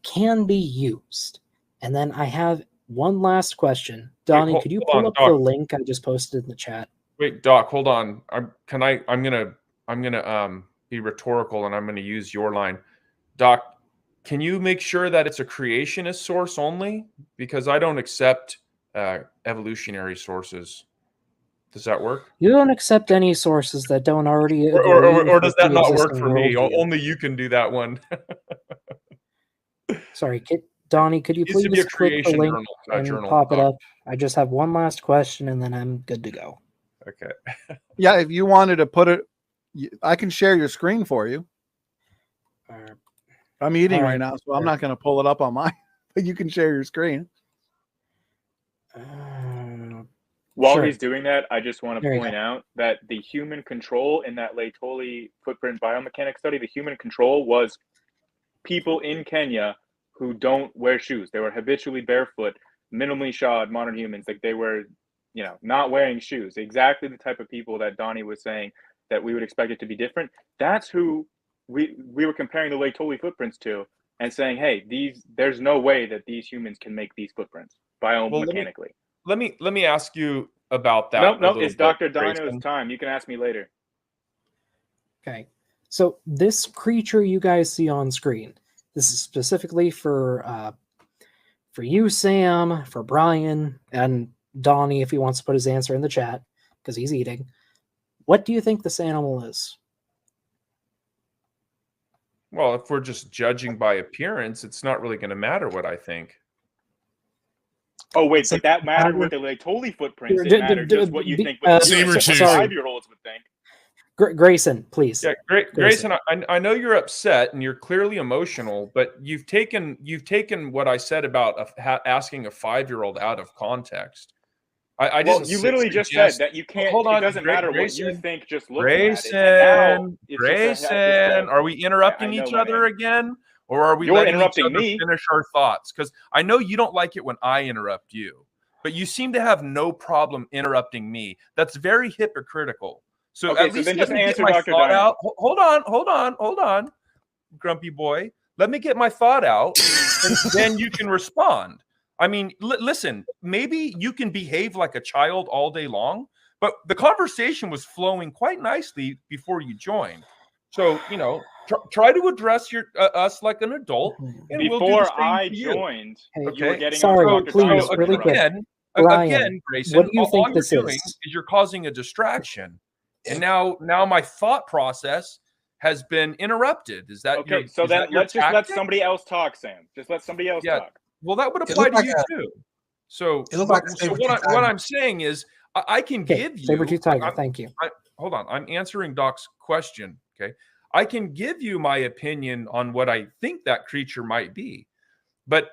can be used. And then I have one last question. Donnie, could you pull up the link I just posted in the chat? Wait, Doc, hold on. I'm gonna be rhetorical and I'm gonna use your line. Doc, can you make sure that it's a creationist source only? Because I don't accept evolutionary sources. Does that work? You don't accept any sources that don't already or does that not work for me? Only you can do that one. Sorry, Donnie, could you please click the link and pop it up? I just have one last question and then I'm good to go. Okay. Yeah, if you wanted to put it, I can share your screen for you. I'm eating right now, so I'm not going to pull it up on mine, but you can share your screen. While Sure. he's doing that, I just want to There you point go. out that the human control in that Lyell footprint biomechanics study, the human control was people in Kenya who don't wear shoes. They were habitually barefoot, minimally shod, modern humans. Like they were, not wearing shoes. Exactly the type of people that Donnie was saying that we would expect it to be different. That's who we were comparing the Lyell footprints to and saying, hey, there's no way that these humans can make these footprints biomechanically. Let me ask you about that. No, it's Dr. Dino's time. You can ask me later. Okay. So this creature you guys see on screen, this is specifically for you, Sam, for Brian, and Donnie if he wants to put his answer in the chat because he's eating. What do you think this animal is? Well, if we're just judging by appearance, it's not really going to matter what I think. Oh, wait, but that mattered with the Lyell footprints. It mattered just what you think what 5-year-olds would think. Grayson, please. Yeah, Grayson, I know you're upset and you're clearly emotional, but you've taken what I said about asking a 5-year-old out of context. You literally just said that you can't. Hold on, it doesn't matter what you think. Just look Grayson, at it. Grayson, are we interrupting each other again, or are we letting each other finish our thoughts? Because I know you don't like it when I interrupt you, but you seem to have no problem interrupting me. That's very hypocritical. So okay, at least then let just me answer get my Dr. thought Dino. out. Hold on, grumpy boy. Let me get my thought out, and then you can respond. I mean, listen, maybe you can behave like a child all day long, but the conversation was flowing quite nicely before you joined. So, try to address us like an adult. And Before we'll do the same I to you. joined, Okay. you were getting Sorry, on Dr. please, Dino. really quick. Again, Brian, Grayson, what do you all think you're this doing is? you're causing a distraction. And now my thought process has been interrupted. Is that okay? So then let's just let somebody else talk, Sam. Just let somebody else talk. Well, that would apply to you too. So, what I'm saying is, I can give you Saber-tooth tiger. Thank you. Hold on, I'm answering Doc's question. Okay, I can give you my opinion on what I think that creature might be, but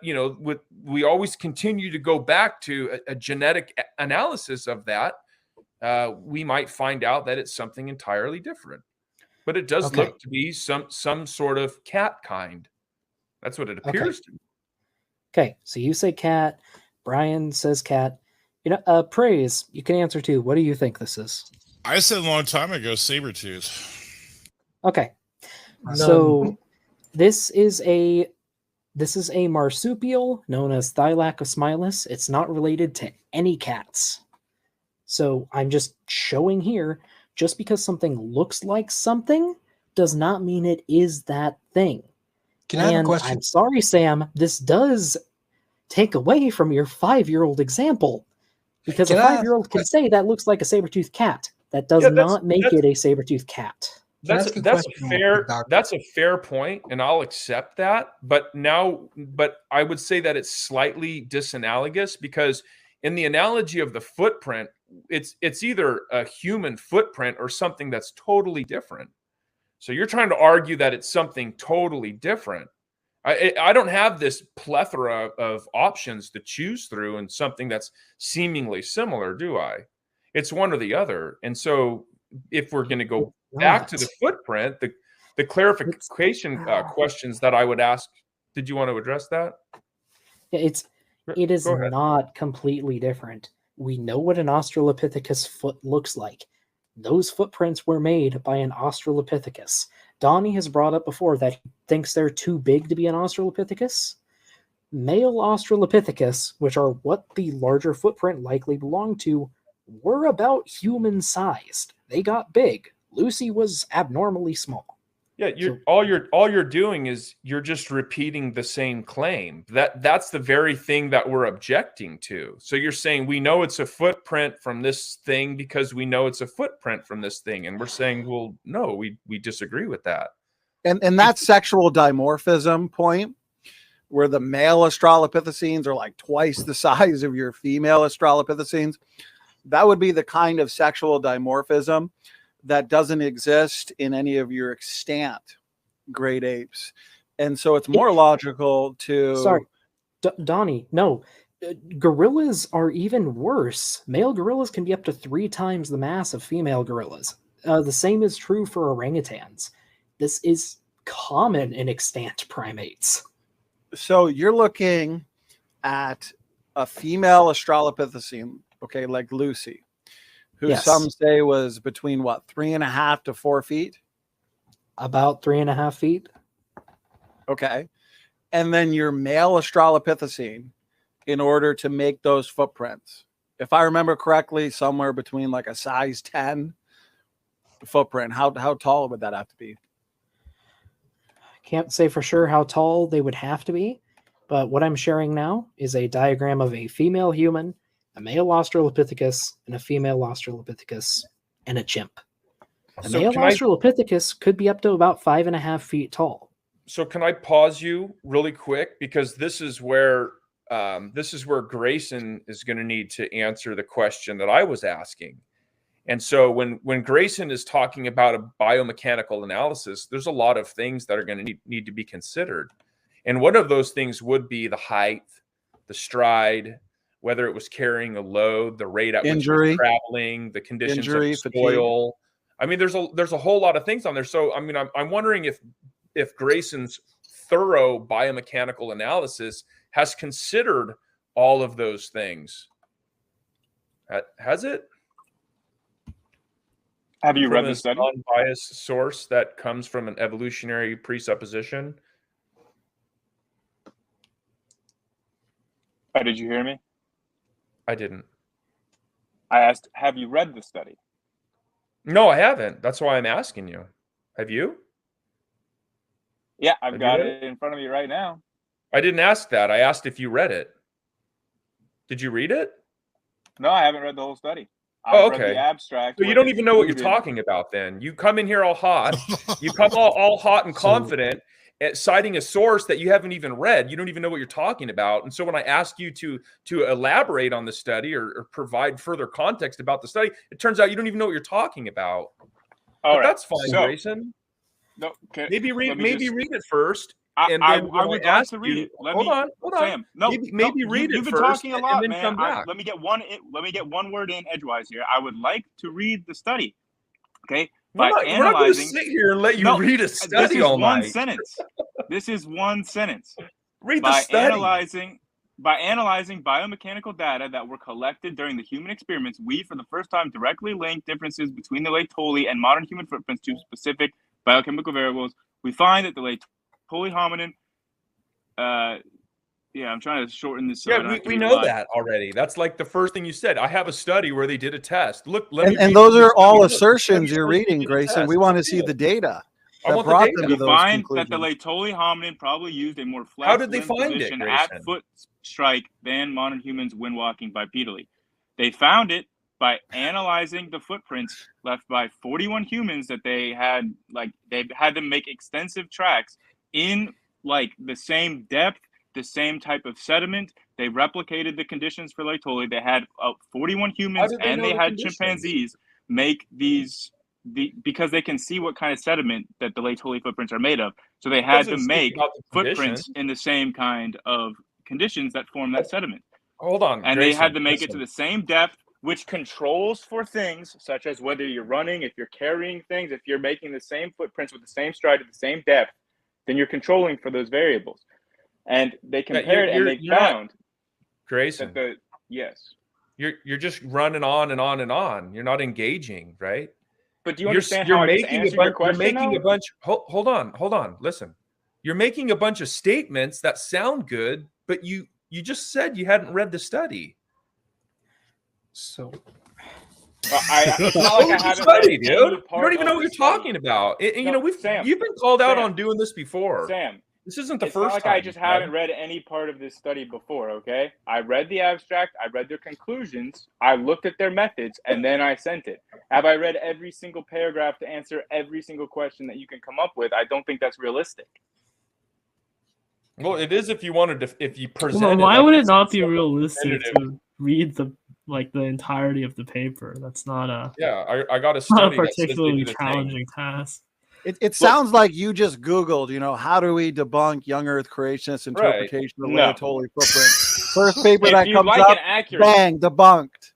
we always continue to go back to a genetic analysis of that. We might find out that it's something entirely different, but it does look to be some sort of cat kind. That's what it appears to be. Okay, so you say cat. Brian says cat. Praise, you can answer too. What do you think this is? I said a long time ago, saber-tooth. Okay. So this is a marsupial known as Thylacosmilus. It's not related to any cats. So I'm just showing here, just because something looks like something does not mean it is that thing. Can I have a question? I'm sorry, Sam, this does take away from your 5-year-old example, because a 5-year-old can say that looks like a saber-toothed cat. That does not make it a saber-toothed cat. That's a fair point, and I'll accept that. But I would say that it's slightly disanalogous, because in the analogy of the footprint, it's either a human footprint or something that's totally different. So you're trying to argue that it's something totally different. I don't have this plethora of options to choose through and something that's seemingly similar, do I? It's one or the other. And so if we're going to go back to the footprint, the clarification questions that I would ask, did you want to address that? It is not completely different. We know what an Australopithecus foot looks like. Those footprints were made by an Australopithecus. Donnie has brought up before that he thinks they're too big to be an Australopithecus. Male Australopithecus, which are what the larger footprint likely belonged to, were about human-sized. They got big. Lucy was abnormally small. Yeah, all you're doing is you're just repeating the same claim. That's the very thing that we're objecting to. So you're saying we know it's a footprint from this thing because we know it's a footprint from this thing, and we're saying, well, no, we disagree with that. And that sexual dimorphism point, where the male Australopithecines are like twice the size of your female Australopithecines, that would be the kind of sexual dimorphism that doesn't exist in any of your extant great apes. And so it's more logical to... Sorry, Donnie, no. Gorillas are even worse. Male gorillas can be up to 3 times the mass of female gorillas. The same is true for orangutans. This is common in extant primates. So you're looking at a female Australopithecine, okay, like Lucy, who Yes. some say was between what, 3.5 to 4 feet? About 3.5 feet. Okay. And then your male Australopithecine, in order to make those footprints, if I remember correctly, somewhere between like a size 10 footprint. How tall would that have to be? Can't say for sure how tall they would have to be, but what I'm sharing now is a diagram of a female human, a male Australopithecus, and a female Australopithecus, and a chimp. A So male can I- Australopithecus could be up to about 5.5 feet tall. So can I pause you really quick, because this is where Grayson is going to need to answer the question that I was asking. And so when Grayson is talking about a biomechanical analysis, there's a lot of things that are going to need to be considered. And one of those things would be the height, the stride, whether it was carrying a load, the rate at which it was traveling, the conditions of the soil. I mean, there's a whole lot of things on there. So I mean, I'm wondering if Grayson's thorough biomechanical analysis has considered all of those things. Has it? Have you read the the study? Non-biased source that comes from an evolutionary presupposition. Oh, did you hear me? I didn't. I asked, have you read the study? No, I haven't. That's why I'm asking you. Have you? Yeah, I've got it in front of me right now. I didn't ask that. I asked if you read it. Did you read it? No, I haven't read the whole study. Oh, I've okay. read the abstract. So you don't even know what you're talking about then. You come in here all hot. You come all hot and confident at citing a source that you haven't even read. You don't even know what you're talking about. And so when I ask you to elaborate on the study or provide further context about the study, it turns out you don't even know what you're talking about. All but right. that's fine, Grayson. No, okay. Maybe read it first. And I then would like to read it. Hold on. Sam, no, maybe read it You've been first, talking a lot, and then man. come back. Let me get one word in edgewise here. I would like to read the study. Okay, we're not going to sit here and let you read a study all night. This is one sentence. Read the study. By analyzing biomechanical data that were collected during the human experiments, we, for the first time, directly linked differences between the Laetoli and modern human footprints to specific biochemical variables. We find that the Laetoli hominin, I'm trying to shorten this. So we know that already. That's like the first thing you said. I have a study where they did a test. Look, and those are all assertions you're reading, Grayson. We want to see the data. We find that the Laetoli hominin probably used a more flat position at foot strike than modern humans when walking bipedally. They found it by analyzing the footprints left by 41 humans that they had them make extensive tracks in like the same depth, the same type of sediment. They replicated the conditions for Laetoli. They had 41 humans and they had chimpanzees make these because they can see what kind of sediment that the Laetoli footprints are made of. So they had to make footprints in the same kind of conditions that form that sediment. Hold on. And they had to make it to the same depth, which controls for things such as whether you're running, if you're carrying things, if you're making the same footprints with the same stride at the same depth, then you're controlling for those variables. And they compared and they found Grayson. Yes. You're just running on and on and on. You're not engaging, right? But do you understand how I just answered your question? You're making a bunch. Hold on. Listen. You're making a bunch of statements that sound good, but you just said you hadn't read the study. So it's not like I haven't study, dude. You don't even know what you're talking about. You've been called out on doing this before. Sam, this isn't the it's first not like time. I just haven't read any part of this study before, okay? I read the abstract, I read their conclusions, I looked at their methods, and then I sent it. Have I read every single paragraph to answer every single question that you can come up with? I don't think that's realistic. Well, it is if you wanted to, if you present. Well, why would it not be realistic to read the entirety of the paper? That's not a I got a study. Not a particularly challenging task. It sounds like you just Googled, how do we debunk young Earth creationist interpretation of Laetoli footprint? First paper that comes up, bang, debunked.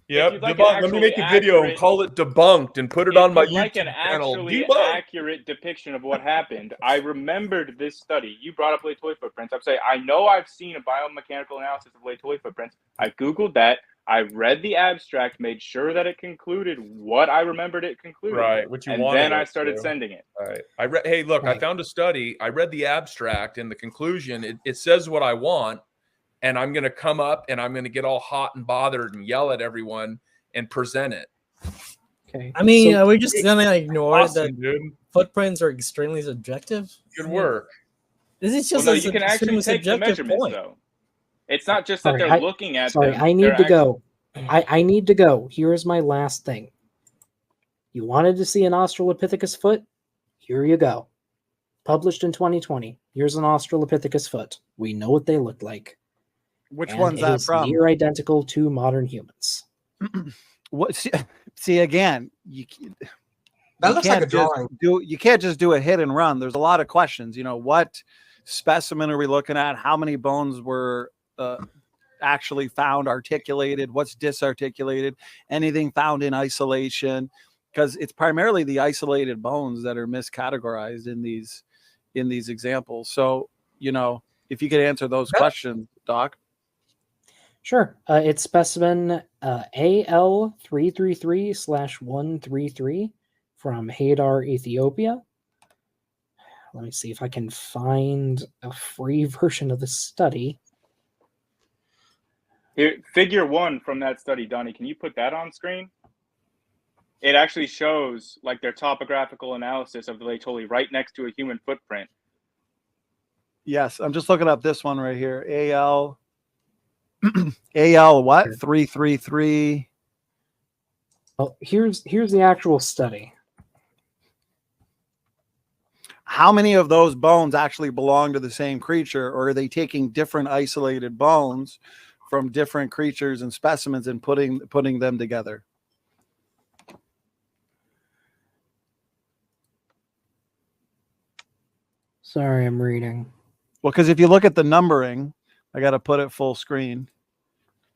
Yep, debunk. Let me make a video and call it debunked and put it on my YouTube an channel. actually accurate depiction of what happened. I remembered this study. You brought up Laetoli footprints. I'm saying I know I've seen a biomechanical analysis of Laetoli footprints. I Googled that. I read the abstract, made sure that it concluded what I remembered it concluded. Right, what you and wanted. And then I started sending it. Right. Hey, look, I found a study. I read the abstract and the conclusion. It says what I want. And I'm going to come up and I'm going to get all hot and bothered and yell at everyone and present it. Okay. I mean, are we just going to ignore awesome, that footprints are extremely subjective? Good work. This is just you can actually take the measurements, point. Though. It's not just that they're looking at them. I need to go. I need to go. Here's my last thing. You wanted to see an Australopithecus foot? Here you go. Published in 2020. Here's an Australopithecus foot. We know what they look like. Which one's that from? Near identical to modern humans. What? See again, you looks like a drawing. You can't just do a hit and run. There's a lot of questions. What specimen are we looking at? How many bones were actually found articulated? What's disarticulated? Anything found in isolation? Because it's primarily the isolated bones that are miscategorized in these examples. So if you could answer those questions, Doc. Sure. It's specimen AL333/133 from Hadar, Ethiopia. Let me see if I can find a free version of the study. Here, figure 1 from that study, Donnie. Can you put that on screen? It actually shows like their topographical analysis of the Laetoli right next to a human footprint. Yes, I'm just looking up this one right here. AL what? 333. Well, here's the actual study. How many of those bones actually belong to the same creature, or are they taking different isolated bones from different creatures and specimens and putting them together? Sorry, I'm reading. Well, because if you look at the numbering, I got to put it full screen.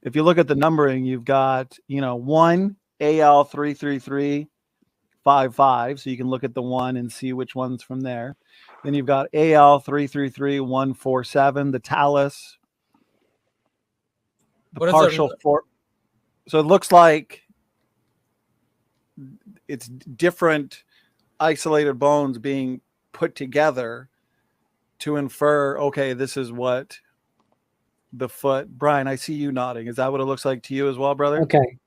If you look at the numbering, you've got, 1 AL33355. So you can look at the 1 and see which one's from there. Then you've got AL333147, the talus, the partial for. So it looks like it's different isolated bones being put together to infer, okay, this is what the foot. Brian, I see you nodding. Is that what it looks like to you as well, brother? Okay.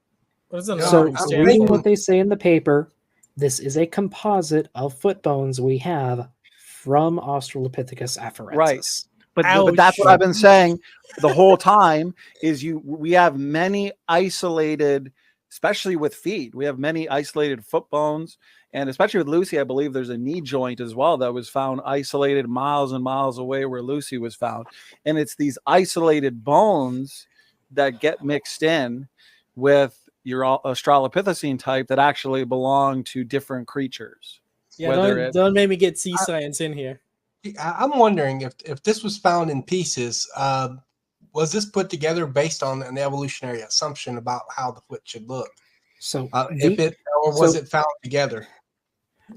So reading what they say in the paper, this is a composite of foot bones we have from Australopithecus afarensis. Right. But that's what I've been saying the whole time is we have many isolated, especially with feet. We have many isolated foot bones. And especially with Lucy, I believe there's a knee joint as well that was found isolated miles and miles away where Lucy was found. And it's these isolated bones that get mixed in with your Australopithecine type that actually belong to different creatures. Yeah, don't make me get sea science in here. I'm wondering if this was found in pieces, was this put together based on an evolutionary assumption about how the foot should look? So was it found together?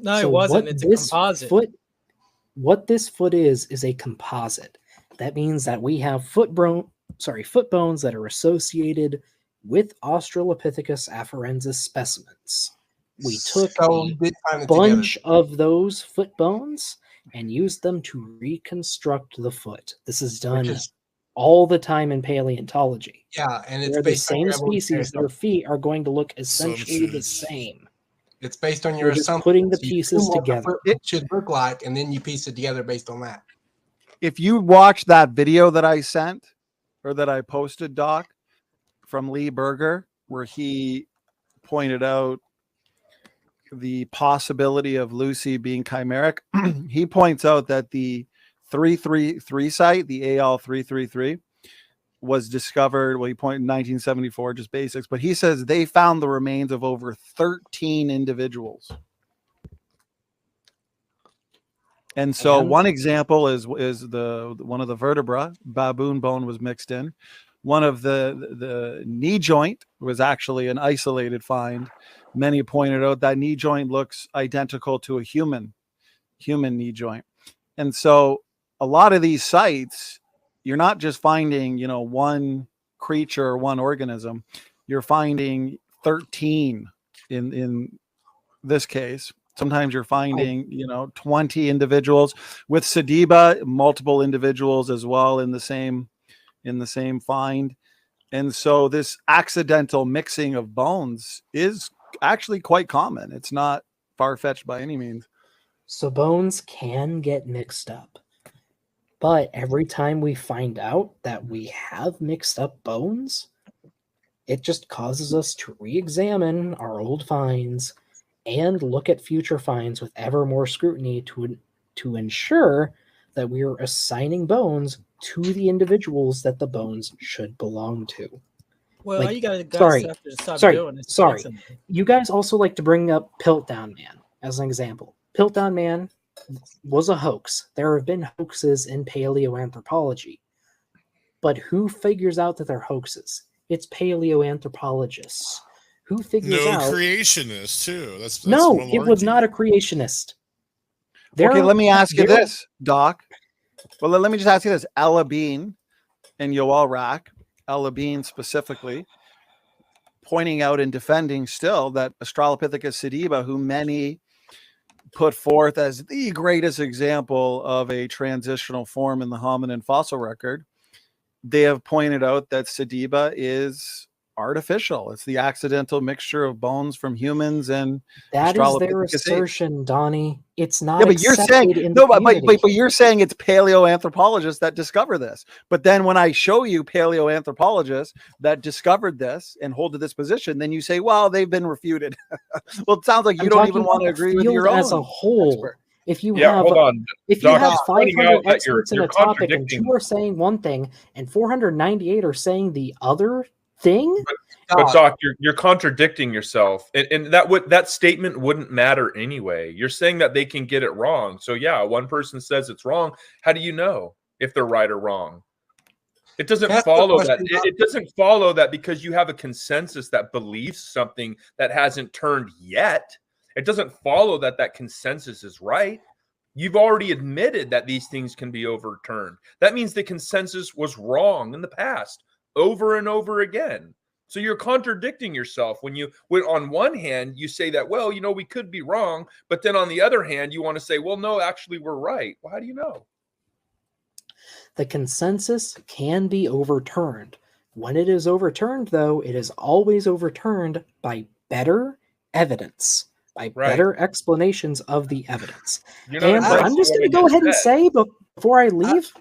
No, it wasn't. It's a composite. What this foot is a composite. That means that we have foot bones that are associated with Australopithecus afarensis specimens. We took a bunch of those foot bones and used them to reconstruct the foot. This is done all the time in paleontology. Yeah, and it's where the same species, their feet are going to look essentially the same. It's based on your assumption. Putting the pieces together. It should look like, and then you piece it together based on that. If you watch that video that I sent or that I posted, Doc, from Lee Berger, where he pointed out the possibility of Lucy being chimeric, he points out that the 333 site, the AL333, was discovered, well, he pointed in 1974, just basics, but he says they found the remains of over 13 individuals. And so one example is the one of the vertebra, baboon bone, was mixed in. One of the knee joint was actually an isolated find. Many pointed out that knee joint looks identical to a human knee joint. And so a lot of these sites, you're not just finding, one creature or one organism, you're finding 13 in this case. Sometimes you're finding, 20 individuals. With Sediba, multiple individuals as well in the same find. And so this accidental mixing of bones is actually quite common. It's not far-fetched by any means. So bones can get mixed up. But every time we find out that we have mixed up bones, it just causes us to re-examine our old finds and look at future finds with ever more scrutiny to ensure that we are assigning bones to the individuals that the bones should belong to. Well, all you guys have to stop doing is sorry. You guys also like to bring up Piltdown Man as an example. Piltdown Man was a hoax. There have been hoaxes in paleoanthropology. But who figures out that they're hoaxes? It's paleoanthropologists. Who figures out? Creationists too. That's no, it was not a creationist. Okay, let me ask you this, Doc. Well, let me just ask you this. Ella Bean and Yoel Rack, Ella Bean specifically, pointing out and defending still that Australopithecus sediba, who many put forth as the greatest example of a transitional form in the hominin fossil record, they have pointed out that sediba is artificial. It's the accidental mixture of bones from humans and that is their assertion, Donnie. It's not. Yeah, but you're saying but you're saying it's paleoanthropologists that discover this. But then when I show you paleoanthropologists that discovered this and hold to this position, then you say, well, they've been refuted. Well, it sounds like you don't even want to agree with your own as a whole. expert. If you have, if you have 500 experts in a topic and 2 are saying one thing and 498 are saying the other thing, but Doc, you're contradicting yourself, and that statement wouldn't matter anyway. You're saying that they can get it wrong. So yeah, one person says it's wrong. How do you know if they're right or wrong? It doesn't follow that. It doesn't follow that because you have a consensus that believes something that hasn't turned yet. It doesn't follow that consensus is right. You've already admitted that these things can be overturned. That means the consensus was wrong in the past over and over again. So you're contradicting yourself when on one hand you say that, well, we could be wrong, but then on the other hand you want to say, well, no, actually we're right. Well, how do you know? The consensus can be overturned. When it is overturned, though, it is always overturned by better evidence, by better explanations of the evidence. And I'm just going to go ahead and say before I leave,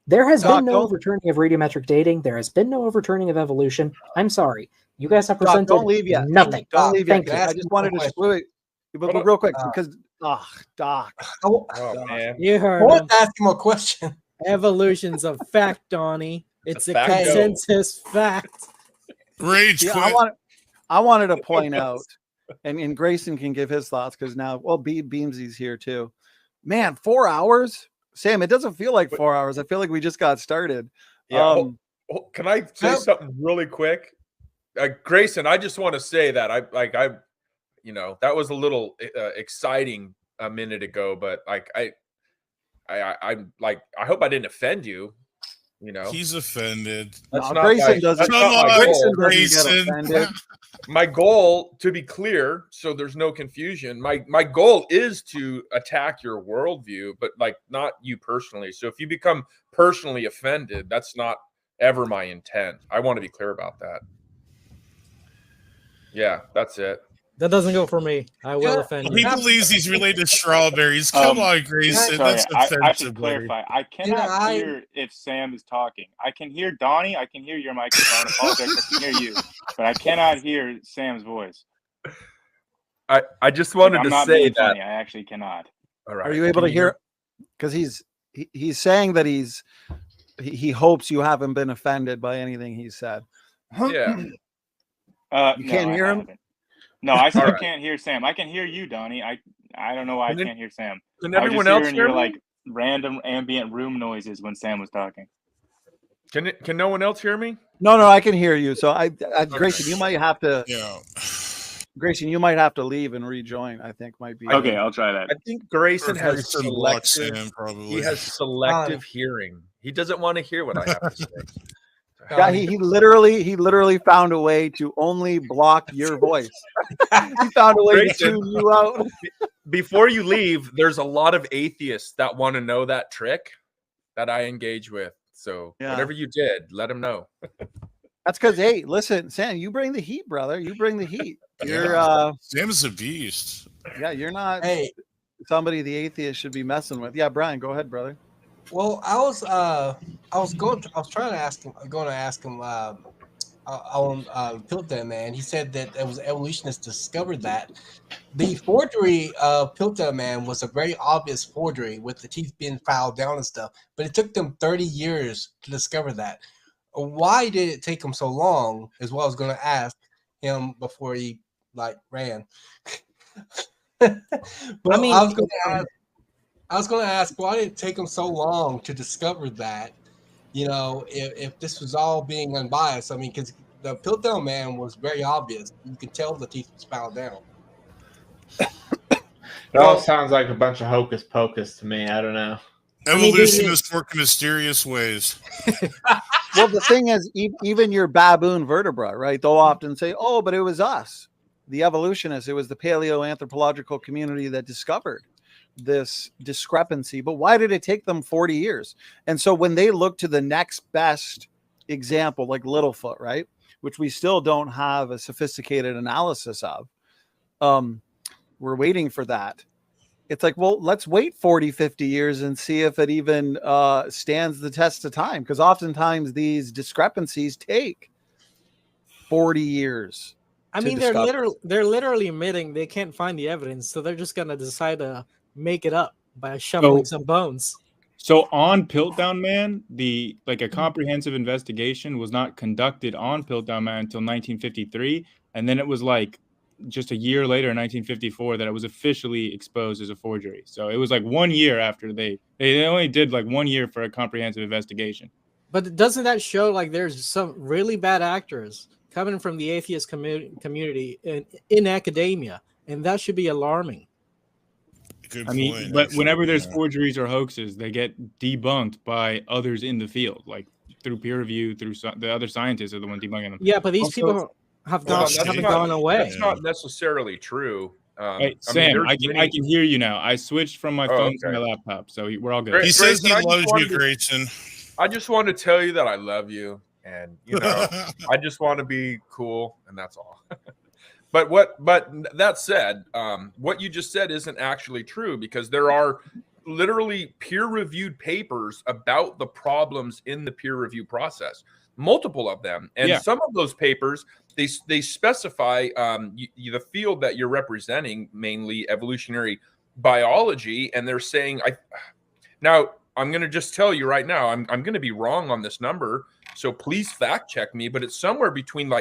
there has been no overturning of radiometric dating. There has been no overturning of evolution. I'm sorry. You guys have presented nothing. Don't leave yet. Thank you. I just wanted to wait, but real quick, because Doc. Man. You heard I want to ask him a question. Evolution's a fact, Donnie. It's a consensus fact. Rage quit. I wanted to point out, and Grayson can give his thoughts because now, Beamsy's here too. Man, 4 hours? Sam, it doesn't feel like 4 hours. I feel like we just got started. Yeah. Can I say something really quick? Grayson, I just want to say that I that was a little exciting a minute ago, but I hope I didn't offend you. He's offended. That's Grayson doesn't. Grayson. My goal, to be clear, so there's no confusion, my goal is to attack your worldview, but not you personally. So if you become personally offended, that's not ever my intent. I want to be clear about that. Yeah, that's it. That doesn't go for me. I will offend you. He believes he's related to strawberries. Come on, Grayson. Sorry, That's offensive. I should clarify. I cannot hear if Sam is talking. I can hear Donnie. I can hear your microphone. I apologize. I can hear you, but I cannot hear Sam's voice. I just wanted to say that funny. I actually cannot. All right. Are you able to hear? Because he's saying that he hopes you haven't been offended by anything he said. Yeah. You can't hear him. No, I still can't hear Sam. I can hear you, Donnie. I don't know why I can't hear Sam. Can I was everyone just else hearing hear your me? like random ambient room noises when Sam was talking. Can no one else hear me? No, I can hear you. So Grayson, you might have to. Yeah. Grayson, you might have to leave and rejoin. I think might be. Okay, I'll try that. I think Grayson Or has Grayson blocks selective. Sam, probably. He has selective hearing. He doesn't want to hear what I have to say. Yeah, he literally found a way to only block your voice. He found a way Grayson, to tune you out. Before you leave, there's a lot of atheists that want to know that trick that I engage with. So whatever you did, let them know. That's because, hey, listen, Sam, you bring the heat, brother. You bring the heat. You're Sam is a beast. Yeah, you're not somebody the atheist should be messing with. Yeah, Brian, go ahead, brother. Well, I was going to ask him on Piltdown Man. He said that it was evolutionists discovered that the forgery of Piltdown Man was a very obvious forgery with the teeth being filed down and stuff, but it took them 30 years to discover that. Why did it take him so long? Is what I was going to ask him before he ran. But I mean, I was going to ask, why did it take them so long to discover that? You know, if this was all being unbiased, I mean, because the Piltdown Man was very obvious. You could tell the teeth was filed down. It all sounds like a bunch of hocus pocus to me. I don't know. Evolutionists work in mysterious ways. Well, the thing is, even your baboon vertebra, right? They'll often say, "Oh, but it was us, the evolutionists. It was the paleoanthropological community that discovered this discrepancy." But why did it take them 40 years? And so when they look to the next best example, like Littlefoot, right, which we still don't have a sophisticated analysis of, we're waiting for that. It's like, well, let's wait 40, 50 years and see if it even stands the test of time. Because oftentimes these discrepancies take 40 years. I mean, they're literally admitting they can't find the evidence, so they're just gonna decide to make it up by shuffling some bones. So on Piltdown Man, a comprehensive investigation was not conducted on Piltdown Man until 1953, and then it was just a year later in 1954 that it was officially exposed as a forgery. So it was 1 year after they only did 1 year for a comprehensive investigation. But doesn't that show there's some really bad actors coming from the atheist community in academia, and that should be alarming. Good point, point, but actually, whenever there's forgeries or hoaxes, they get debunked by others in the field, through peer review, through the other scientists are the ones debunking them. Yeah, but these people haven't gone away. That's not necessarily true. Sam, I can hear you now. I switched from my phone to my laptop, so we're all good. He says he loves you, Grayson. I just want to tell you that I love you, and I just want to be cool, and that's all. But that said, what you just said isn't actually true, because there are literally peer-reviewed papers about the problems in the peer review process, multiple of them, and some of those papers they specify the field that you're representing, mainly evolutionary biology, and they're saying now I'm going to just tell you right now, I'm going to be wrong on this number, so please fact check me, but it's somewhere between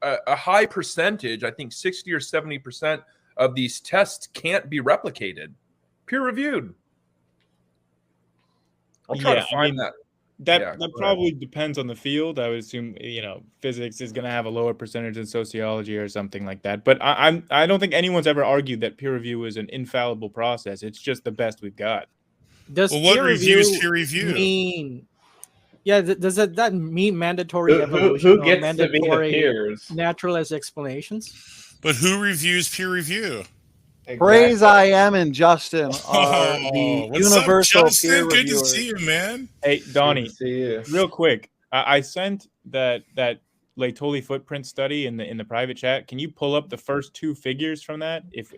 a high percentage, I think 60 or 70% of these tests can't be replicated, peer reviewed. I'll try to find that. That probably depends on the field. I would assume physics is going to have a lower percentage than sociology or something like that. But I don't think anyone's ever argued that peer review is an infallible process. It's just the best we've got. Does what reviews peer review mean? Yeah, does that mean mandatory evolution? Who gets mandatory to be the peers? Naturalist explanations? But who reviews peer review? Exactly. Praise I am and Justin are the universal peer Good reviewers. to see you, man. Hey, Donnie, see you. Real quick, I sent that Laetoli footprint study in the private chat. Can you pull up the first two figures from that? If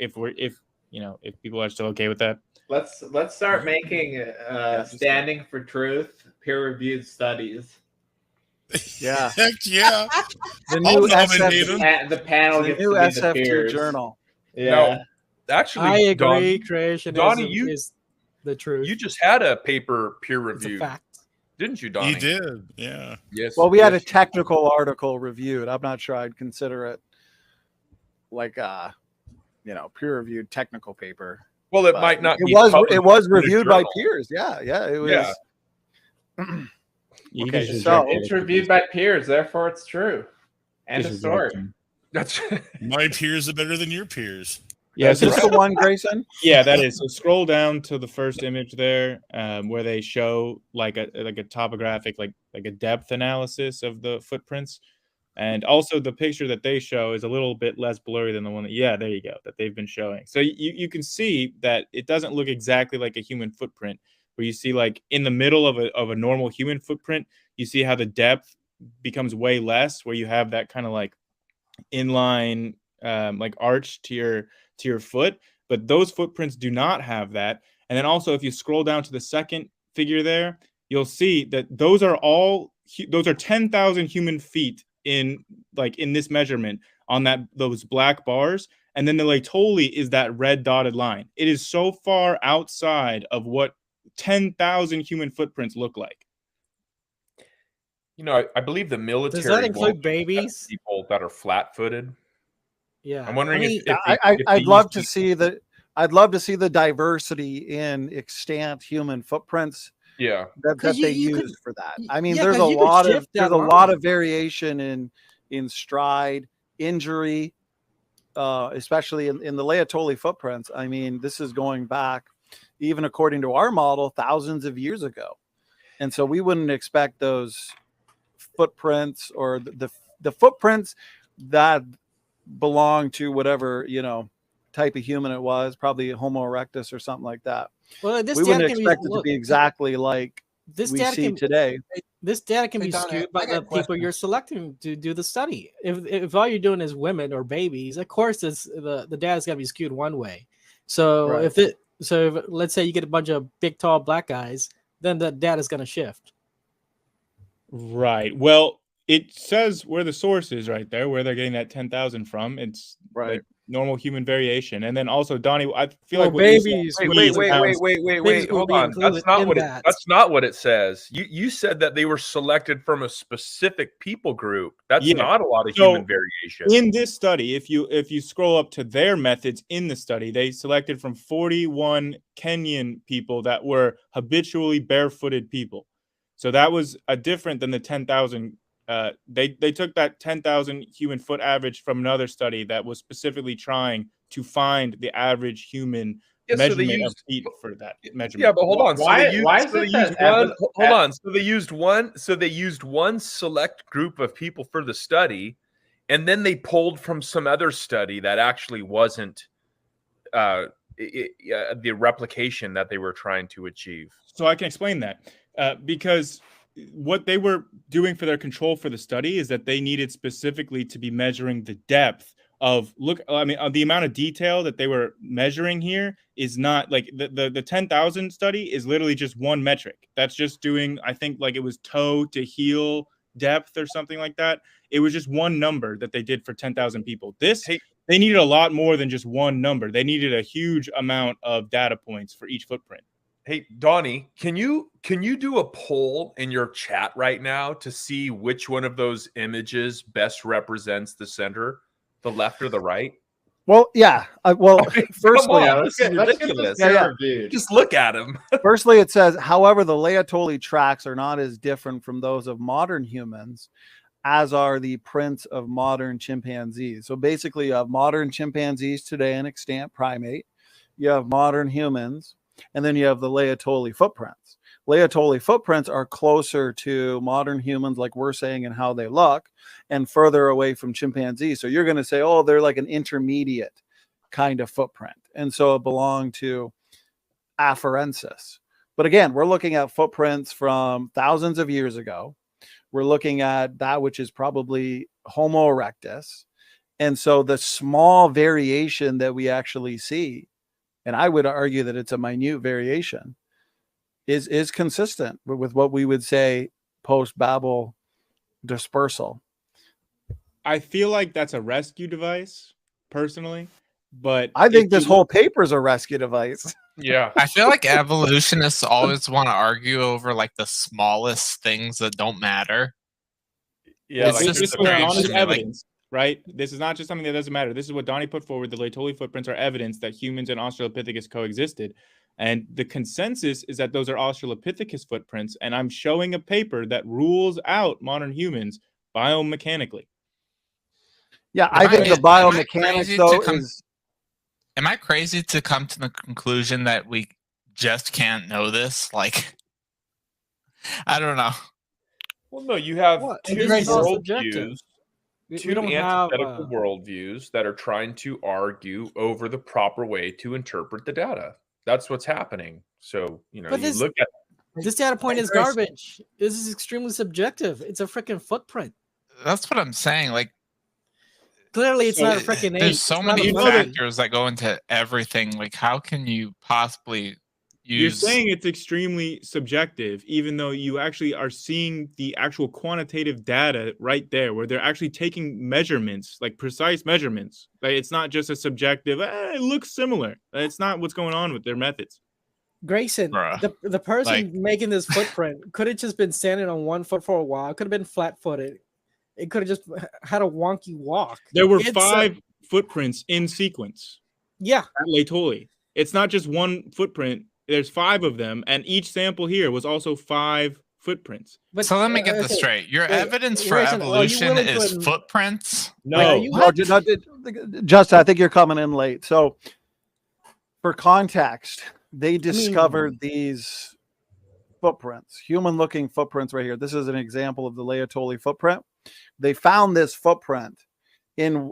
people are still okay with that. Let's start making standing for truth peer-reviewed studies. Yeah. Heck yeah. The new the panel the gets new to be the SF2 peers. journal. Yeah. No, actually, I agree. Creationism Donnie, is the truth. You just had a paper peer It's a reviewed, fact. didn't you, Donnie? You did, yeah. Yes. Well, we had a technical article reviewed. I'm not sure I'd consider it peer reviewed technical paper. Well, it might not. It be was published in a reviewed by journal. peers. Yeah, it was. Yeah. Okay, so it's reviewed by peers, therefore it's true. End of story. That's my peers are better than your peers. Yeah, is this the one, Grayson? Yeah, that is. So scroll down to the first image there, where they show like a topographic, like a depth analysis of the footprints, and also the picture that they show is a little bit less blurry than the one that there you go, that they've been showing. So you can see that it doesn't look exactly like a human footprint, where you see like in the middle of a normal human footprint, you see how the depth becomes way less, where you have that kind of like inline like arch to your foot, but those footprints do not have that. And then also if you scroll down to the second figure there, you'll see that those are 10,000 human feet in this measurement on those black bars, and then the Laetoli is that red dotted line. It is so far outside of what 10,000 human footprints look like. I believe the military. Does that include babies? People that are flat-footed. Yeah, I'm wondering I'd love to see the diversity in extant human footprints. Yeah, that they use for that. I mean, yeah, there's a lot of variation in stride, injury, especially in the Laetoli footprints. I mean, this is going back, even according to our model, thousands of years ago, and so we wouldn't expect those footprints or the footprints that belong to whatever type of human it was, probably Homo erectus or something like that. Well, this we data wouldn't can expect be, it to be exactly like this we data see can, today. This data can be Donna, skewed by I got the a people question. you're selecting to do the study. If all you're doing is women or babies, of course the data's got to be skewed one way. So Right. if let's say you get a bunch of big tall black guys, then the data's going to shift. Right. Well, it says where the source is right there, where they're getting that 10,000 from. It's Right. like normal human variation. And then also, Donnie, I feel Well, like what you said- babies. Wait. Babies will Hold be on. included That's not in what that. that's not what it says. You said that they were selected from a specific people group. That's Yeah. not a lot of So, human variation. In this study, if you scroll up to their methods in the study, they selected from 41 Kenyan people that were habitually barefooted people. So that was different than the 10,000. They took that 10,000 human foot average from another study that was specifically trying to find the average human measurement of feet for that measurement. Yeah, but hold on. Why is it that Hold on. So they used one select group of people for the study, and then they pulled from some other study that actually wasn't the replication that they were trying to achieve. So I can explain that because what they were doing for their control for the study is that they needed specifically to be measuring the depth of the amount of detail that they were measuring here is not like the 10,000 study is literally just one metric. That's just doing, I think, like it was toe to heel depth or something like that. It was just one number that they did for 10,000 people. They needed a lot more than just one number. They needed a huge amount of data points for each footprint. Hey, Donnie, can you do a poll in your chat right now to see which one of those images best represents the center, the left or the right? Well, yeah. Firstly, this is ridiculous. Yeah. Just look at him. Firstly, it says, however, the Laetoli tracks are not as different from those of modern humans as are the prints of modern chimpanzees. So basically, you have modern chimpanzees today, an extant primate. You have modern humans. And then you have the Laetoli footprints. Laetoli footprints are closer to modern humans, like we're saying, and how they look, and further away from chimpanzees. So you're going to say, oh, they're like an intermediate kind of footprint. And so it belonged to Afarensis. But again, we're looking at footprints from thousands of years ago. We're looking at that which is probably Homo erectus. And so the small variation that we actually see, and I would argue that it's a minute variation, is consistent with what we would say post-Babel dispersal. I feel like that's a rescue device, personally, but I think this whole paper is a rescue device. Yeah. I feel like evolutionists always want to argue over like the smallest things that don't matter. Yeah, it's like just just strange honest to me. Like, evidence. right? This is not just something that doesn't matter. This is what Donnie put forward. The Laetoli footprints are evidence that humans and Australopithecus coexisted. And the consensus is that those are Australopithecus footprints. And I'm showing a paper that rules out modern humans biomechanically. Yeah, I think the biomechanics, though, is... Am I crazy to come to the conclusion that we just can't know this? Like, I don't know. Well, no, you have two worldviews, two don't antithetical worldviews that are trying to argue over the proper way to interpret the data. That's what's happening. So, you know, you look at this data point is garbage. This is extremely subjective. It's a freaking footprint. That's what I'm saying. Like, clearly, it's not a freaking. There's so many factors that go into everything. Like, how can you possibly use? You're saying it's extremely subjective, even though you actually are seeing the actual quantitative data right there, where they're actually taking measurements, like precise measurements. Like, it's not just a subjective. It looks similar. It's not what's going on with their methods. Grayson, the person making this footprint could have just been standing on one foot for a while. It could have been flat-footed. It could have just had a wonky walk. There were 5 footprints in sequence. Yeah. At Laetoli. It's not just one footprint. There's 5 of them, and each sample here was also 5 footprints. But, so let me get this straight. Your evidence for evolution is footprints? No, Justin, I think you're coming in late. So, for context, they discovered these footprints, human-looking footprints right here. This is an example of the Laetoli footprint. They found this footprint in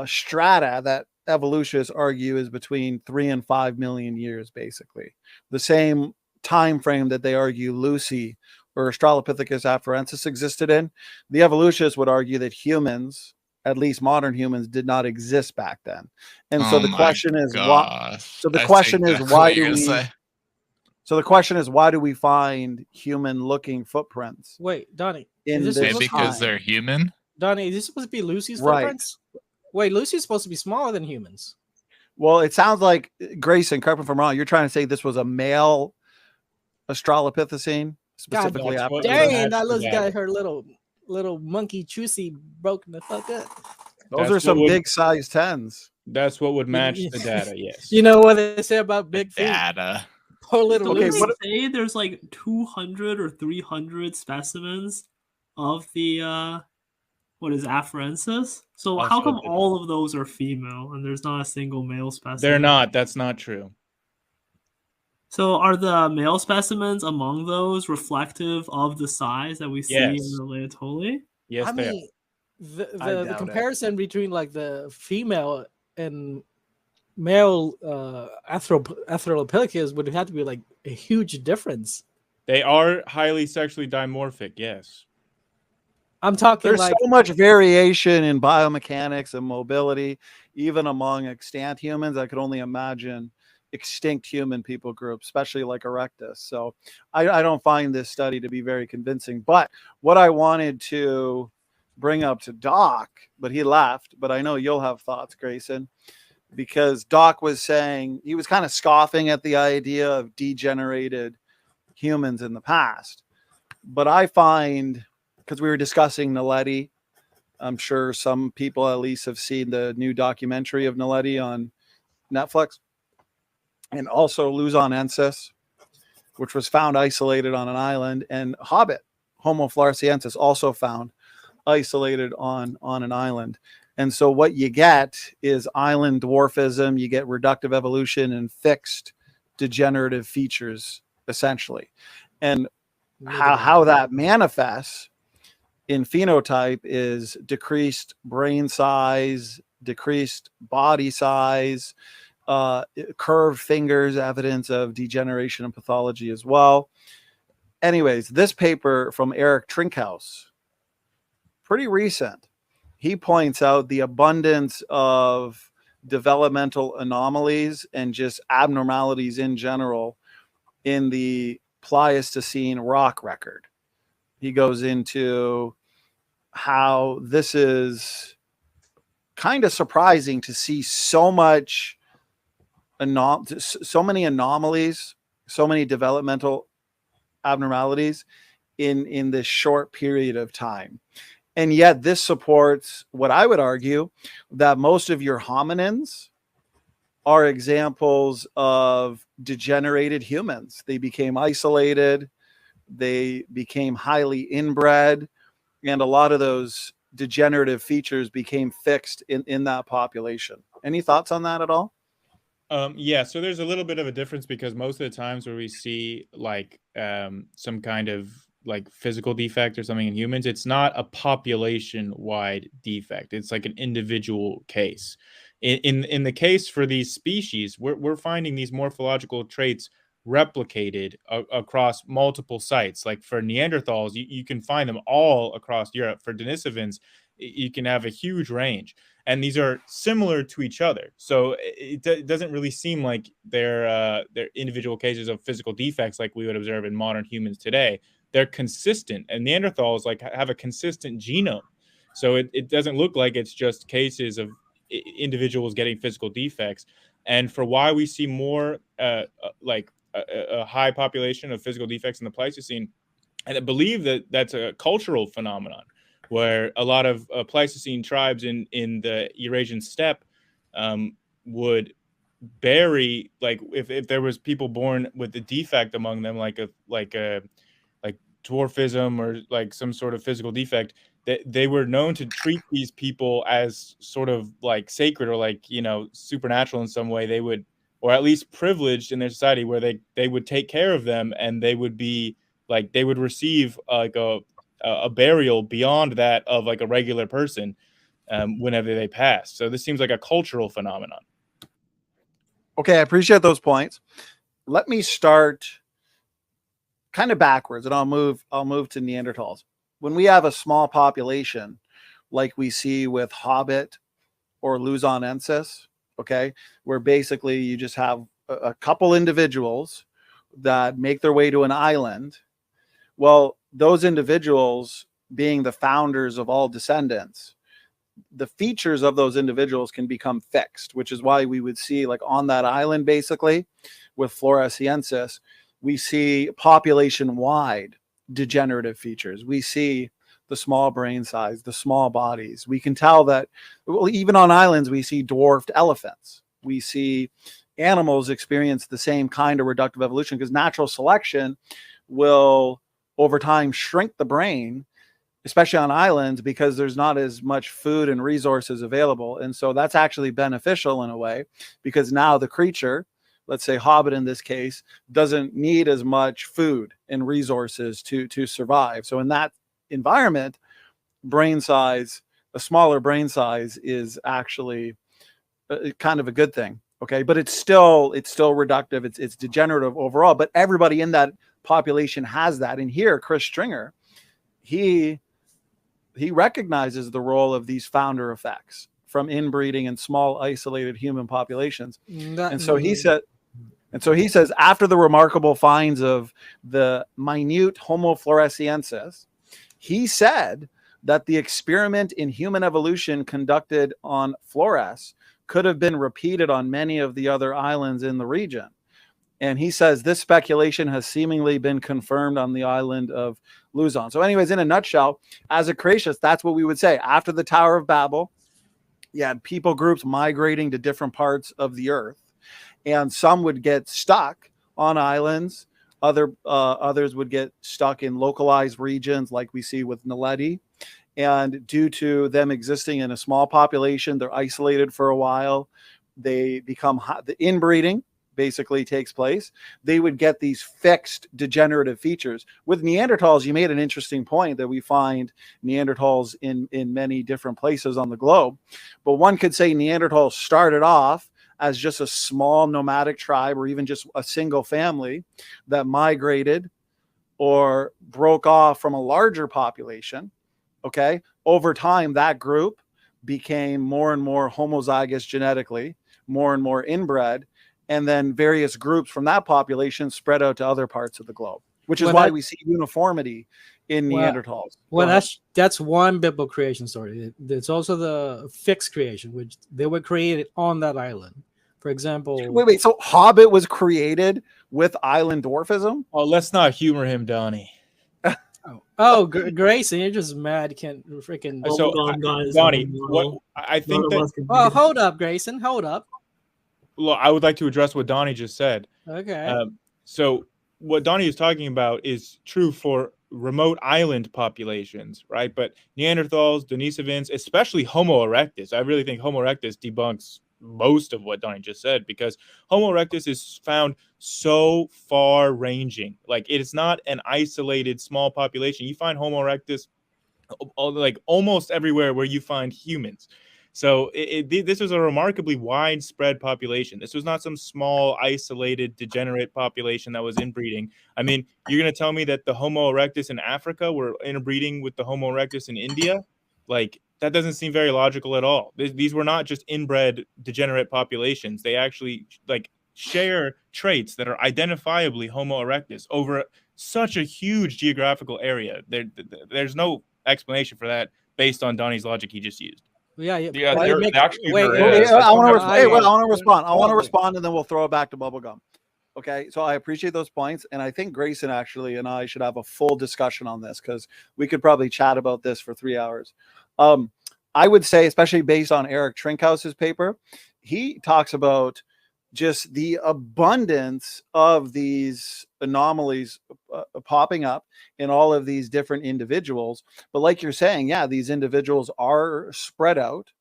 strata that evolutionists argue is between 3 and 5 million years, basically. The same time frame that they argue Lucy or Australopithecus afarensis existed in. The evolutionists would argue that humans, at least modern humans, did not exist back then. And so the question is why? So the question is why do we? So the question is why do we find human-looking footprints? Wait, Donnie. Maybe because they're human. Donnie, is this supposed to be Lucy's footprints? Wait, Lucy's supposed to be smaller than humans. Well, it sounds like, Grayson, correct me if I'm wrong, you're trying to say this was a male Australopithecine, specifically. God, dang, that little got her little monkey Chusey broken the fuck up. Those are some big size 10s. That's what would match the data, yes. You know what they say about big feet? Data. Poor little. Okay, say there's like 200 or 300 specimens of the what is afarensis? So how come all of those are female and there's not a single male specimen? They're not. That's not true. So are the male specimens among those reflective of the size that we see in the Laetoli? Yes, I mean, the comparison between like the female and male Australopithecus would have to be like a huge difference. They are highly sexually dimorphic, yes. I'm talking There's so much variation in biomechanics and mobility, even among extant humans. I could only imagine extinct human people groups, especially like Erectus. So I don't find this study to be very convincing. But what I wanted to bring up to Doc, but he left, but I know you'll have thoughts, Grayson, because Doc was saying, he was kind of scoffing at the idea of degenerated humans in the past. But I find, because we were discussing Naledi, I'm sure some people at least have seen the new documentary of Naledi on Netflix, and also Luzonensis, which was found isolated on an island, and Hobbit, Homo floresiensis, also found isolated on an island. And so what you get is island dwarfism, you get reductive evolution and fixed degenerative features, essentially. And how that manifests in phenotype is decreased brain size, decreased body size, curved fingers, evidence of degeneration and pathology as well. Anyways, this paper from Eric Trinkhaus, pretty recent, he points out the abundance of developmental anomalies and just abnormalities in general in the Pleistocene rock record. He goes into how this is kind of surprising to see so much so many anomalies, so many developmental abnormalities in this short period of time. And yet this supports what I would argue, that most of your hominins are examples of degenerated humans. They became isolated, they became highly inbred, and a lot of those degenerative features became fixed in that population. Any thoughts on that at all? Yeah, so there's a little bit of a difference, because most of the times where we see like some kind of like physical defect or something in humans, it's not a population-wide defect. It's like an individual case. In the case for these species, we're finding these morphological traits replicated across multiple sites. Like for Neanderthals, you can find them all across Europe. For Denisovans, you can have a huge range, and these are similar to each other. So it doesn't really seem like they're individual cases of physical defects like we would observe in modern humans today. They're consistent, and Neanderthals like have a consistent genome. So it doesn't look like it's just cases of individuals getting physical defects. And for why we see more like a high population of physical defects in the Pleistocene, and I believe that that's a cultural phenomenon, where a lot of Pleistocene tribes in the Eurasian steppe would bury, like if there was people born with a defect among them, like dwarfism or like some sort of physical defect, that they were known to treat these people as sort of like sacred or like, you know, supernatural in some way. They would, or at least privileged in their society, where they would take care of them, and they would be like, they would receive like a burial beyond that of like a regular person whenever they pass. So this seems like a cultural phenomenon. Okay, I appreciate those points. Let me start kind of backwards, and I'll move to Neanderthals. When we have a small population like we see with Hobbit or Luzonensis, okay, where basically you just have a couple individuals that make their way to an island. Well, those individuals being the founders of all descendants, the features of those individuals can become fixed, which is why we would see, like on that island, basically with Floresiensis, we see population-wide degenerative features. We see the small brain size, the small bodies. We can tell that, well, even on islands, we see dwarfed elephants. We see animals experience the same kind of reductive evolution, because natural selection will, over time, shrink the brain, especially on islands, because there's not as much food and resources available. And so that's actually beneficial in a way, because now the creature, let's say Hobbit in this case, doesn't need as much food and resources to survive. So in that environment, brain size, a smaller brain size is actually kind of a good thing. Okay, but it's still reductive. It's degenerative overall. But everybody in that population has that. And here, Chris Stringer, he recognizes the role of these founder effects from inbreeding in small isolated human populations. And so he says, after the remarkable finds of the minute Homo floresiensis, he said that the experiment in human evolution conducted on Flores could have been repeated on many of the other islands in the region. And he says this speculation has seemingly been confirmed on the island of Luzon. So anyways, in a nutshell, as a creationist, that's what we would say. After the Tower of Babel, you had people groups migrating to different parts of the earth, and some would get stuck on islands. Others would get stuck in localized regions like we see with Naledi. And due to them existing in a small population, they're isolated for a while. They become the inbreeding basically takes place. They would get these fixed degenerative features. With Neanderthals, you made an interesting point that we find Neanderthals in many different places on the globe. But one could say Neanderthals started off as just a small nomadic tribe, or even just a single family that migrated or broke off from a larger population. Okay. Over time, that group became more and more homozygous genetically, more and more inbred. And then various groups from that population spread out to other parts of the globe, which is why we see uniformity in Neanderthals. Well, that's one biblical creation story. There's also the fixed creation, which they were created on that island. For example, wait. So Hobbit was created with island dwarfism? Oh, let's not humor him, Donnie. Oh, Grayson, you're just mad. Can't freaking. So, Donnie, what I think that. Oh, hold up, Grayson. Hold up. Well, I would like to address what Donnie just said. Okay. So, what Donnie is talking about is true for remote island populations, right? But Neanderthals, Denisovans, especially Homo erectus, I really think Homo erectus debunks most of what Donnie just said, because Homo erectus is found so far ranging. Like, it is not an isolated small population. You find Homo erectus like almost everywhere where you find humans. So this was a remarkably widespread population. This was not some small, isolated, degenerate population that was inbreeding. I mean, you're going to tell me that the Homo erectus in Africa were interbreeding with the Homo erectus in India? Like, that doesn't seem very logical at all. These were not just inbred, degenerate populations. They actually like share traits that are identifiably Homo erectus over such a huge geographical area. There's no explanation for that based on Donnie's logic he just used. Yeah, wait, I want to respond. I want to respond, and then we'll throw it back to Bubblegum. Okay, so I appreciate those points, and I think Grayson actually and I should have a full discussion on this, because we could probably chat about this for 3 hours. I would say, especially based on Eric Trinkhouse's paper, he talks about just the abundance of these anomalies popping up in all of these different individuals. But like you're saying, yeah, these individuals are spread out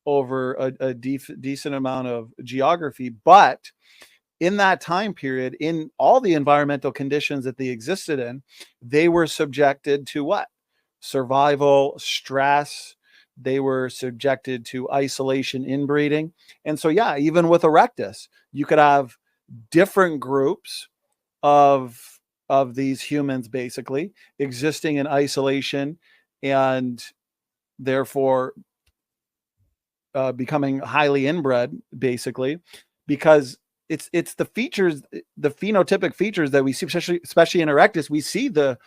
over a decent amount of geography. But in that time period, in all the environmental conditions that they existed in, they were subjected to what? Survival, stress. They were subjected to isolation, inbreeding. And so, yeah, even with erectus, you could have different groups of these humans basically existing in isolation, and therefore becoming highly inbred, basically, because it's the features, the phenotypic features that we see, especially in erectus. We see the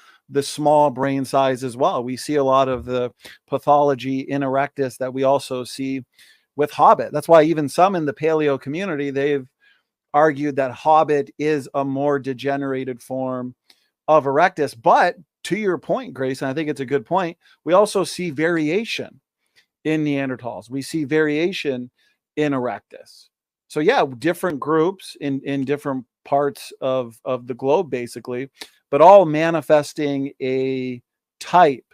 small brain size as well. We see a lot of the pathology in erectus that we also see with Hobbit. That's why even some in the paleo community, they've argued that Hobbit is a more degenerated form of erectus. But to your point, Grace, and I think it's a good point, we also see variation in Neanderthals. We see variation in erectus. So yeah, different groups in different parts of the globe, basically, but all manifesting a type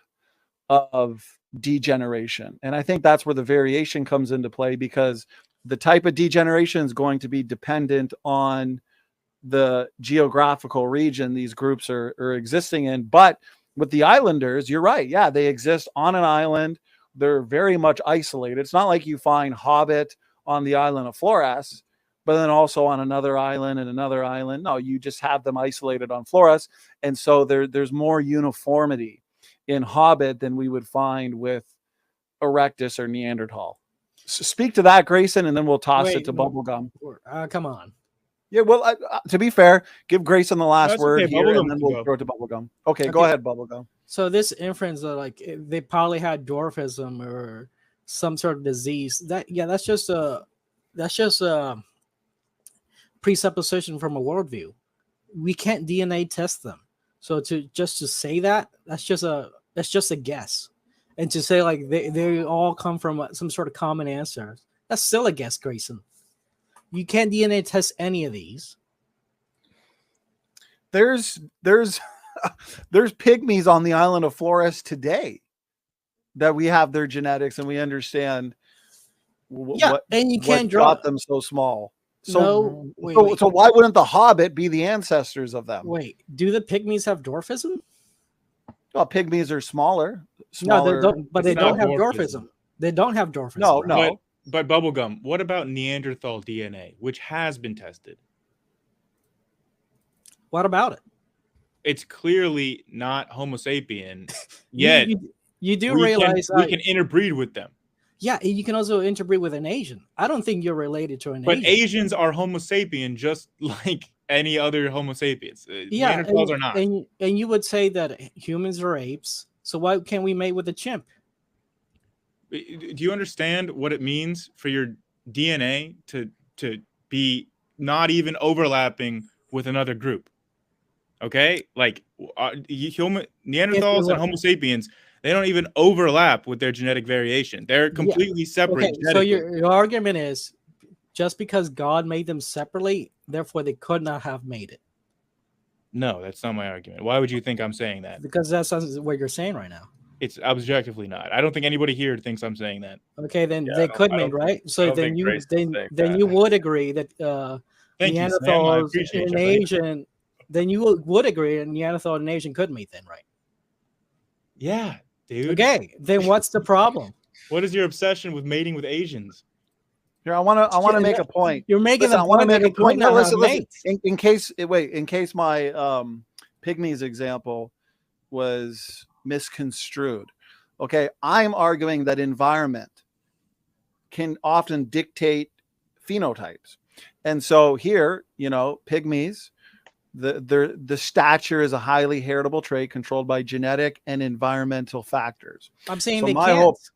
of degeneration. And I think that's where the variation comes into play, because the type of degeneration is going to be dependent on the geographical region these groups are existing in. But with the islanders, you're right. Yeah, they exist on an island. They're very much isolated. It's not like you find Hobbit on the island of Flores, but then also on another island and another island. No, you just have them isolated on Flores. And so there's more uniformity in Hobbit than we would find with erectus or Neanderthal. So speak to that, Grayson, and then we'll toss it to Bubblegum. Come on. Yeah, well, to be fair, give Grayson the last word here, and then we'll throw it to Bubblegum. Okay, go ahead, Bubblegum. So this inference that like they probably had dwarfism or some sort of disease. That's just a presupposition from a worldview. We can't DNA test them. So to say that, that's just a guess. And to say like they all come from some sort of common answer, that's still a guess, Grayson. You can't DNA test any of these. There's pygmies on the island of Flores today that we have their genetics and we understand what got them so small. So, so why wouldn't the Hobbit be the ancestors of them? Wait, do the pygmies have dwarfism? Well, pygmies are smaller. No, they don't have dwarfism. They don't have dwarfism. No. But Bubblegum, what about Neanderthal DNA, which has been tested? What about it? It's clearly not Homo sapien, yet you do realize we can interbreed with them. Yeah, you can also interbreed with an Asian. I don't think you're related to an Asian. But Asians are Homo sapien just like any other Homo sapiens. Yeah, Neanderthals are not. And you would say that humans are apes, so why can't we mate with a chimp? Do you understand what it means for your DNA to be not even overlapping with another group? Okay, like Neanderthals and Homo sapiens, they don't even overlap with their genetic variation. They're completely separate. Okay, so your argument is just because God made them separately, therefore they could not have made it. No, that's not my argument. Why would you think I'm saying that? Because that's what you're saying right now. It's objectively not. I don't think anybody here thinks I'm saying that. Okay, then they could make, right? So then you would agree that Neanderthals and Asian. Then you would agree that Neanderthal and Asian could meet, then, right? Yeah, dude. Okay, then what's the problem? What is your obsession with mating with Asians? Here, I want to make a point. You're making listen, a point. I want to make a point. No, listen. In case my pygmies example was misconstrued. Okay, I'm arguing that environment can often dictate phenotypes, and so here, pygmies, the stature is a highly heritable trait controlled by genetic and environmental factors. I'm saying so they my can't. whole point.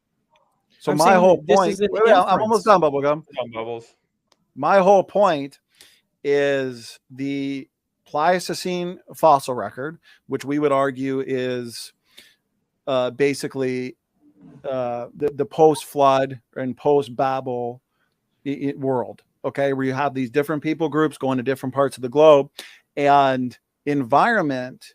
I'm almost done, Bubblegum. Bubbles. My whole point is the Pleistocene fossil record, which we would argue is basically the post-flood and post-Babel world. Okay, where you have these different people groups going to different parts of the globe, and environment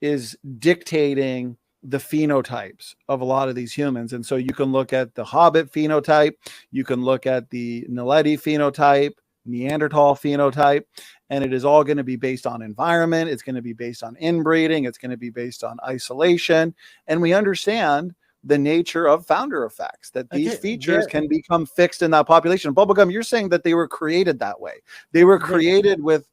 is dictating the phenotypes of a lot of these humans. And so you can look at the Hobbit phenotype, you can look at the Naledi phenotype, Neanderthal phenotype, and it is all going to be based on environment. It's going to be based on inbreeding. It's going to be based on isolation. And we understand the nature of founder effects, that these features can become fixed in that population. Bubblegum, you're saying that they were created that way. They were created with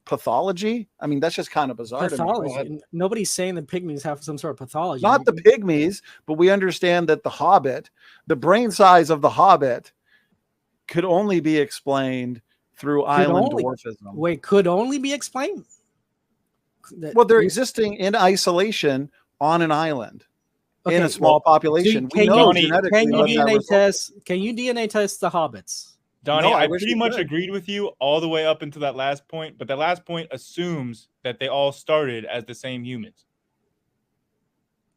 pathology. I mean, that's just kind of bizarre. Pathology. Nobody's saying the pygmies have some sort of pathology. Not the pygmies, but we understand that the Hobbit, the brain size of the Hobbit, could only be explained through island dwarfism. Wait, could only be explained? Well, they're existing in isolation on an island in a small population. Can you DNA test the hobbits? Donnie, I pretty much agreed with you all the way up until that last point, but that last point assumes that they all started as the same humans.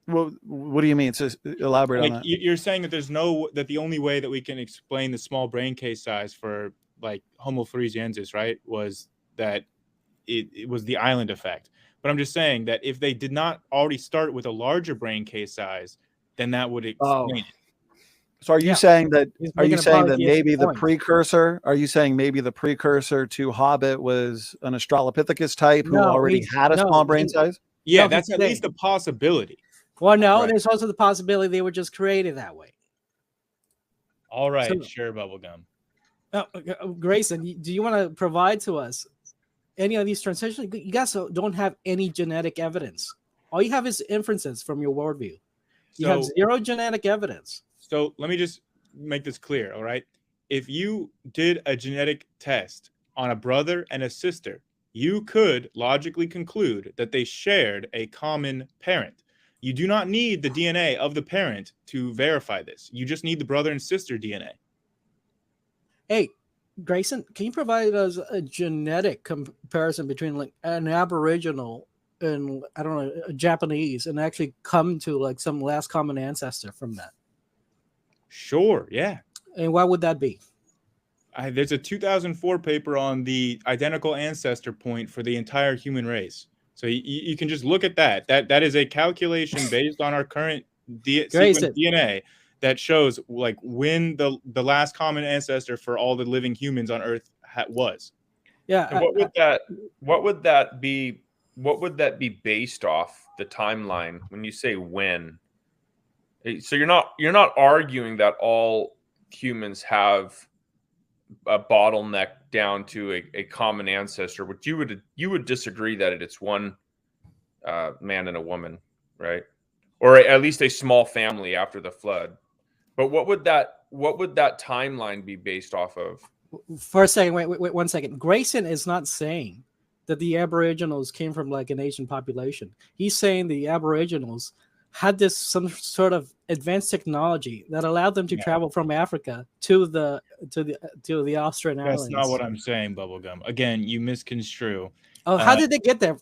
Well, what do you mean? So elaborate on that. You're saying that that the only way that we can explain the small brain case size for like Homo floresiensis, right, was that it was the island effect. But I'm just saying that if they did not already start with a larger brain case size, then that would explain it. So are you saying that maybe the precursor, are you saying maybe the precursor to Hobbit was an Australopithecus type who already had a small brain size? Yeah, that's at least a possibility. Well, no, there's also the possibility they were just created that way. All right, sure, Bubblegum. Grayson, do you want to provide to us any of these transitions? You guys don't have any genetic evidence. All you have is inferences from your worldview. You have zero genetic evidence. So let me just make this clear, all right? If you did a genetic test on a brother and a sister, you could logically conclude that they shared a common parent. You do not need the DNA of the parent to verify this. You just need the brother and sister DNA. Hey, Grayson, can you provide us a genetic comparison between like an Aboriginal and, I don't know, a Japanese, and actually come to like some last common ancestor from that? Sure, yeah. And what would that be? There's a 2004 paper on the identical ancestor point for the entire human race. So you can just look at that. That is a calculation based on our current sequence DNA that shows like when the last common ancestor for all the living humans on Earth was. Yeah. And what would that be? What would that be based off the timeline when you say when? So you're not arguing that all humans have a bottleneck down to a common ancestor, but you would disagree that it's one man and a woman, right? Or at least a small family after the flood. But what would that timeline be based off of? For a second, wait 1 second. Grayson is not saying that the Aboriginals came from like an Asian population. He's saying the Aboriginals had some sort of advanced technology that allowed them to travel from Africa to the Australian Islands. That's not what I'm saying, Bubblegum. Again, you misconstrue. Oh, how did they get there?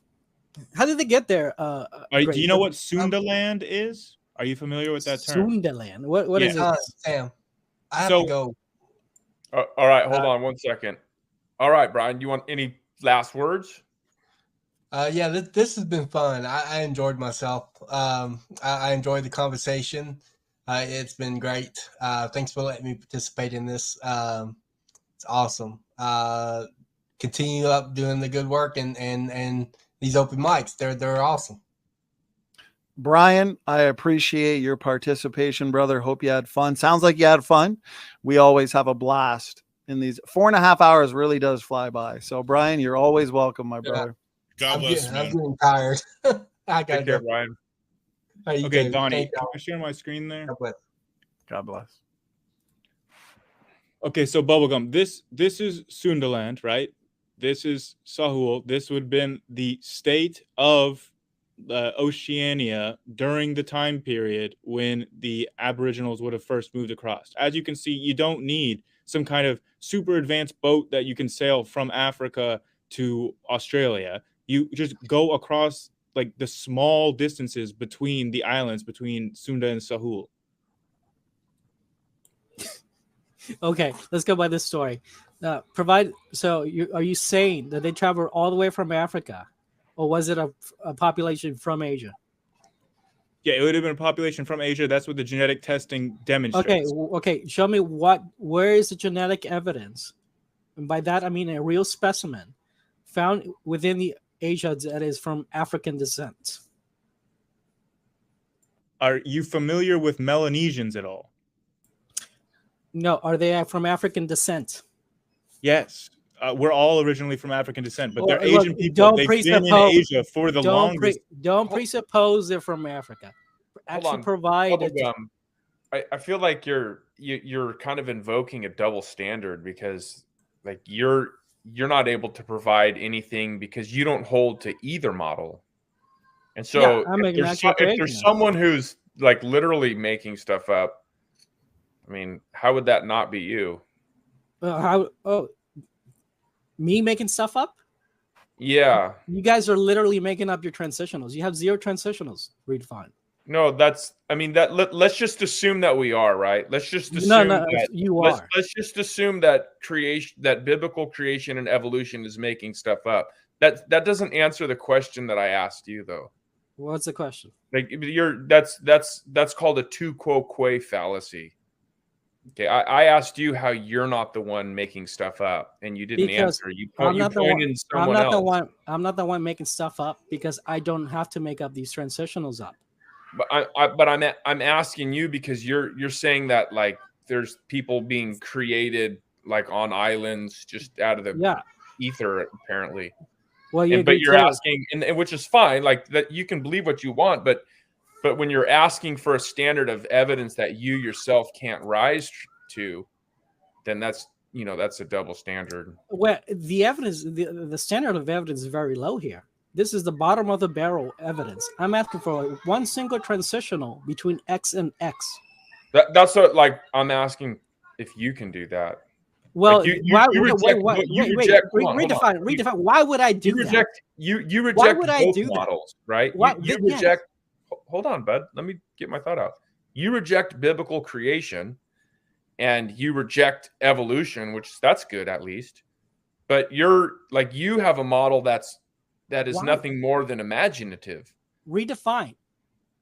How did they get there? Do you know what Sundaland is? Are you familiar with that term? Sundaland. What is it? Sam, I have to go. All right, hold on 1 second. All right, Brian, you want any last words? Yeah, this has been fun. I enjoyed myself. I enjoyed the conversation. It's been great. Thanks for letting me participate in this. It's awesome. Continue up doing the good work and these open mics. They're awesome. Brian, I appreciate your participation, brother. Hope you had fun. Sounds like you had fun. We always have a blast in these 4.5 hours. Really does fly by. So, Brian, you're always welcome, my brother. God bless, man. I'm getting tired. I gotta Take care, go. Brian. Okay, Donnie, can I share my screen there? God bless. Okay, so Bubblegum, this is Sundaland, right? This is Sahul. This would have been the state of Oceania during the time period when the Aboriginals would have first moved across. As you can see, you don't need some kind of super advanced boat that you can sail from Africa to Australia. You just go across like the small distances between the islands, between Sunda and Sahul. Okay, let's go by this story. Are you saying that they traveled all the way from Africa, or was it a population from Asia? Yeah, it would have been a population from Asia. That's what the genetic testing demonstrates. Okay. Show me where is the genetic evidence, and by that I mean a real specimen found within the Asia that is from African descent. Are you familiar with Melanesians at all? No, are they from African descent? Yes, we're all originally from African descent, but they're Asian people. They've been in Asia for the longest. Don't presuppose they're from Africa. Actually, provide. I feel like you're kind of invoking a double standard because, like, you're not able to provide anything because you don't hold to either model, and so if there's someone who's like literally making stuff up, I mean, how would that not be you? Me making stuff up? Yeah. You guys are literally making up your transitionals. You have 0 transitionals. Redefine. No, let's just assume that we are, right? Let's just assume that you are. Let's just assume that biblical creation and evolution is making stuff up. That doesn't answer the question that I asked you, though. What's the question? Like that's called a tu quo que fallacy. Okay, I asked you how you're not the one making stuff up, and you didn't answer. You pointed someone else. I'm not the one making stuff up because I don't have to make up these transitionals up. But I'm asking you because you're saying that like there's people being created like on islands just out of the ether apparently. Well, you're asking, and which is fine. Like that, you can believe what you want, but when you're asking for a standard of evidence that you yourself can't rise to, then that's a double standard. Well, the evidence, the standard of evidence is very low here. This is the bottom of the barrel evidence. I'm asking for one single transitional between X and X. That's what, like, I'm asking if you can do that. Well, like redefine. Why would I do that? You reject both models, right? You reject. Hold on, bud. Let me get my thought out. You reject biblical creation, and you reject evolution, that's good at least. But you have a model that is nothing more than imaginative. Redefine.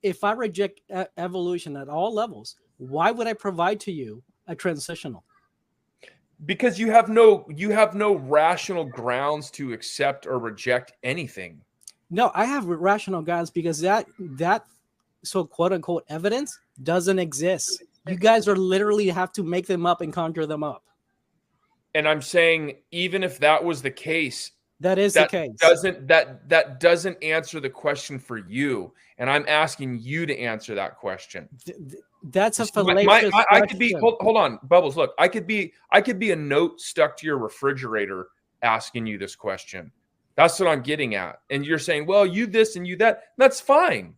If I reject evolution at all levels, why would I provide to you a transitional? Because you have no rational grounds to accept or reject anything. No, I have rational grounds because that so quote unquote evidence doesn't exist. You guys are literally have to make them up and conjure them up. And I'm saying, even if that was the case, the case. That doesn't answer the question for you. And I'm asking you to answer that question. That's a fallacious I could be hold on, Bubbles. Look, I could be a note stuck to your refrigerator asking you this question. That's what I'm getting at. And you're saying, well, you this and you that. That's fine.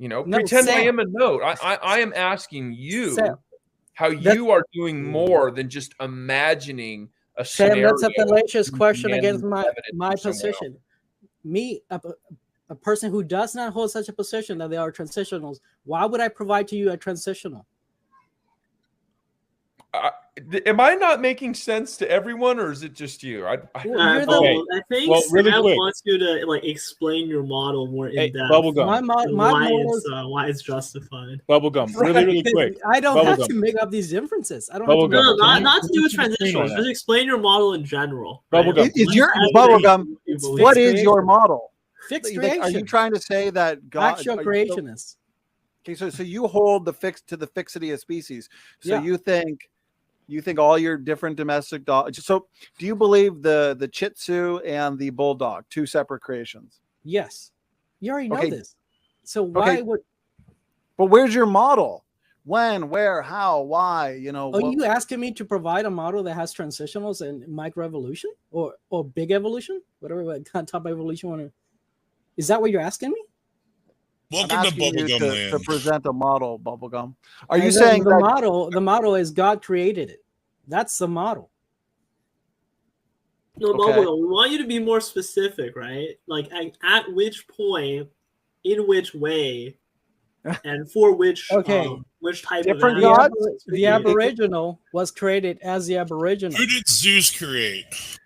Pretend I am a note. I am asking you how you are doing more than just imagining a scenario. That's a fallacious question against my position. Me A person who does not hold such a position that they are transitionals. Why would I provide to you a transitional? Am I not making sense to everyone, or is it just you? I think really Sam quick. wants you to like explain your model more in depth. Bubblegum. Why it's justified. Bubblegum. Really quick. I don't have to make up these inferences. I don't have to. Not to do with transitionals. Just explain your model in general. Bubblegum. Is your Bubblegum? What is your model? Fixed creation. Are you trying to say that God? Actual creationists. Okay, so you hold the fixity of species. So Yeah. you think all your different domestic dogs. So do you believe the Shih Tzu and the Bulldog, two separate creations? Yes. You already know this. So why would? But where's your model? When, where, how, why? You know. Are you asking me to provide a model that has transitionals and microevolution or big evolution, whatever top evolution? Is that what you're asking me? Welcome to Bubblegum Land. To present a model, Bubblegum. Are you saying the model? The model is God created it. That's the model. No, Bubblegum, we want you to be more specific, right? Like at which point, in which way, and for which which type different of God? The Aboriginal was created as the Aboriginal. Who did Zeus create?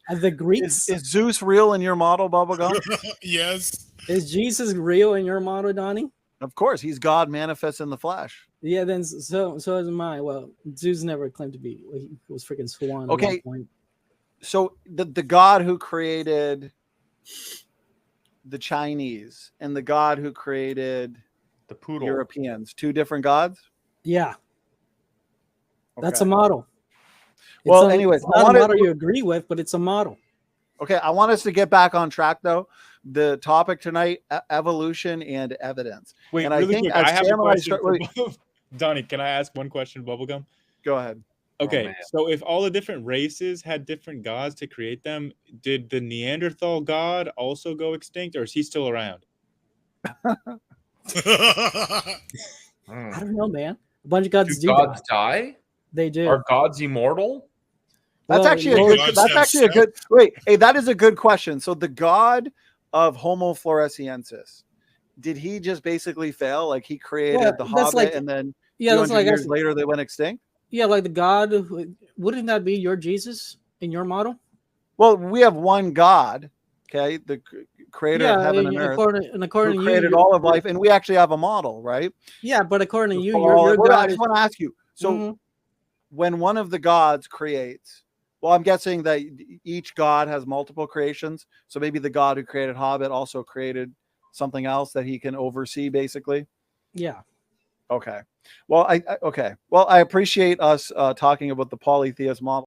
The Greeks. Is Zeus real in your model, Bubblegum? Yes. Is Jesus real in your model, Donnie? Of course, he's God manifest in the flesh. Yeah, then so is mine. Well, Zeus never claimed to be. He was freaking swan. Okay. At one point. So the God who created the Chinese and the God who created the poodle Europeans, two different gods? Yeah. That's a Okay. model. Well, anyways, it's not a model you agree with, but it's a model. Okay, I want us to get back on track though. The topic tonight: evolution and evidence. Wait, and really quick. I have a question. Wait, Donnie, can I ask one question, Bubblegum? go ahead. Okay, so if all the different races had different gods to create them, did the Neanderthal god also go extinct, or is he still around? I don't know, man. A bunch of gods Do gods die? They do. Are gods immortal? That's actually a good. That's actually a good. Wait, hey, that is a good question. So the god of Homo floresiensis, did he just basically fail? Like he created the Hobbit, and then 200 years later they went extinct? Yeah, like the God. Wouldn't that be your Jesus in your model? Well, we have one God, okay, the creator of heaven and earth, according who to created all of life, and we actually have a model, right? Yeah, but according to you, your God. I just want to ask you. So, when one of the gods creates, well, I'm guessing that each god has multiple creations. So maybe the god who created Hobbit also created something else that he can oversee, basically. Yeah. Okay. Well, I appreciate us talking about the polytheist model.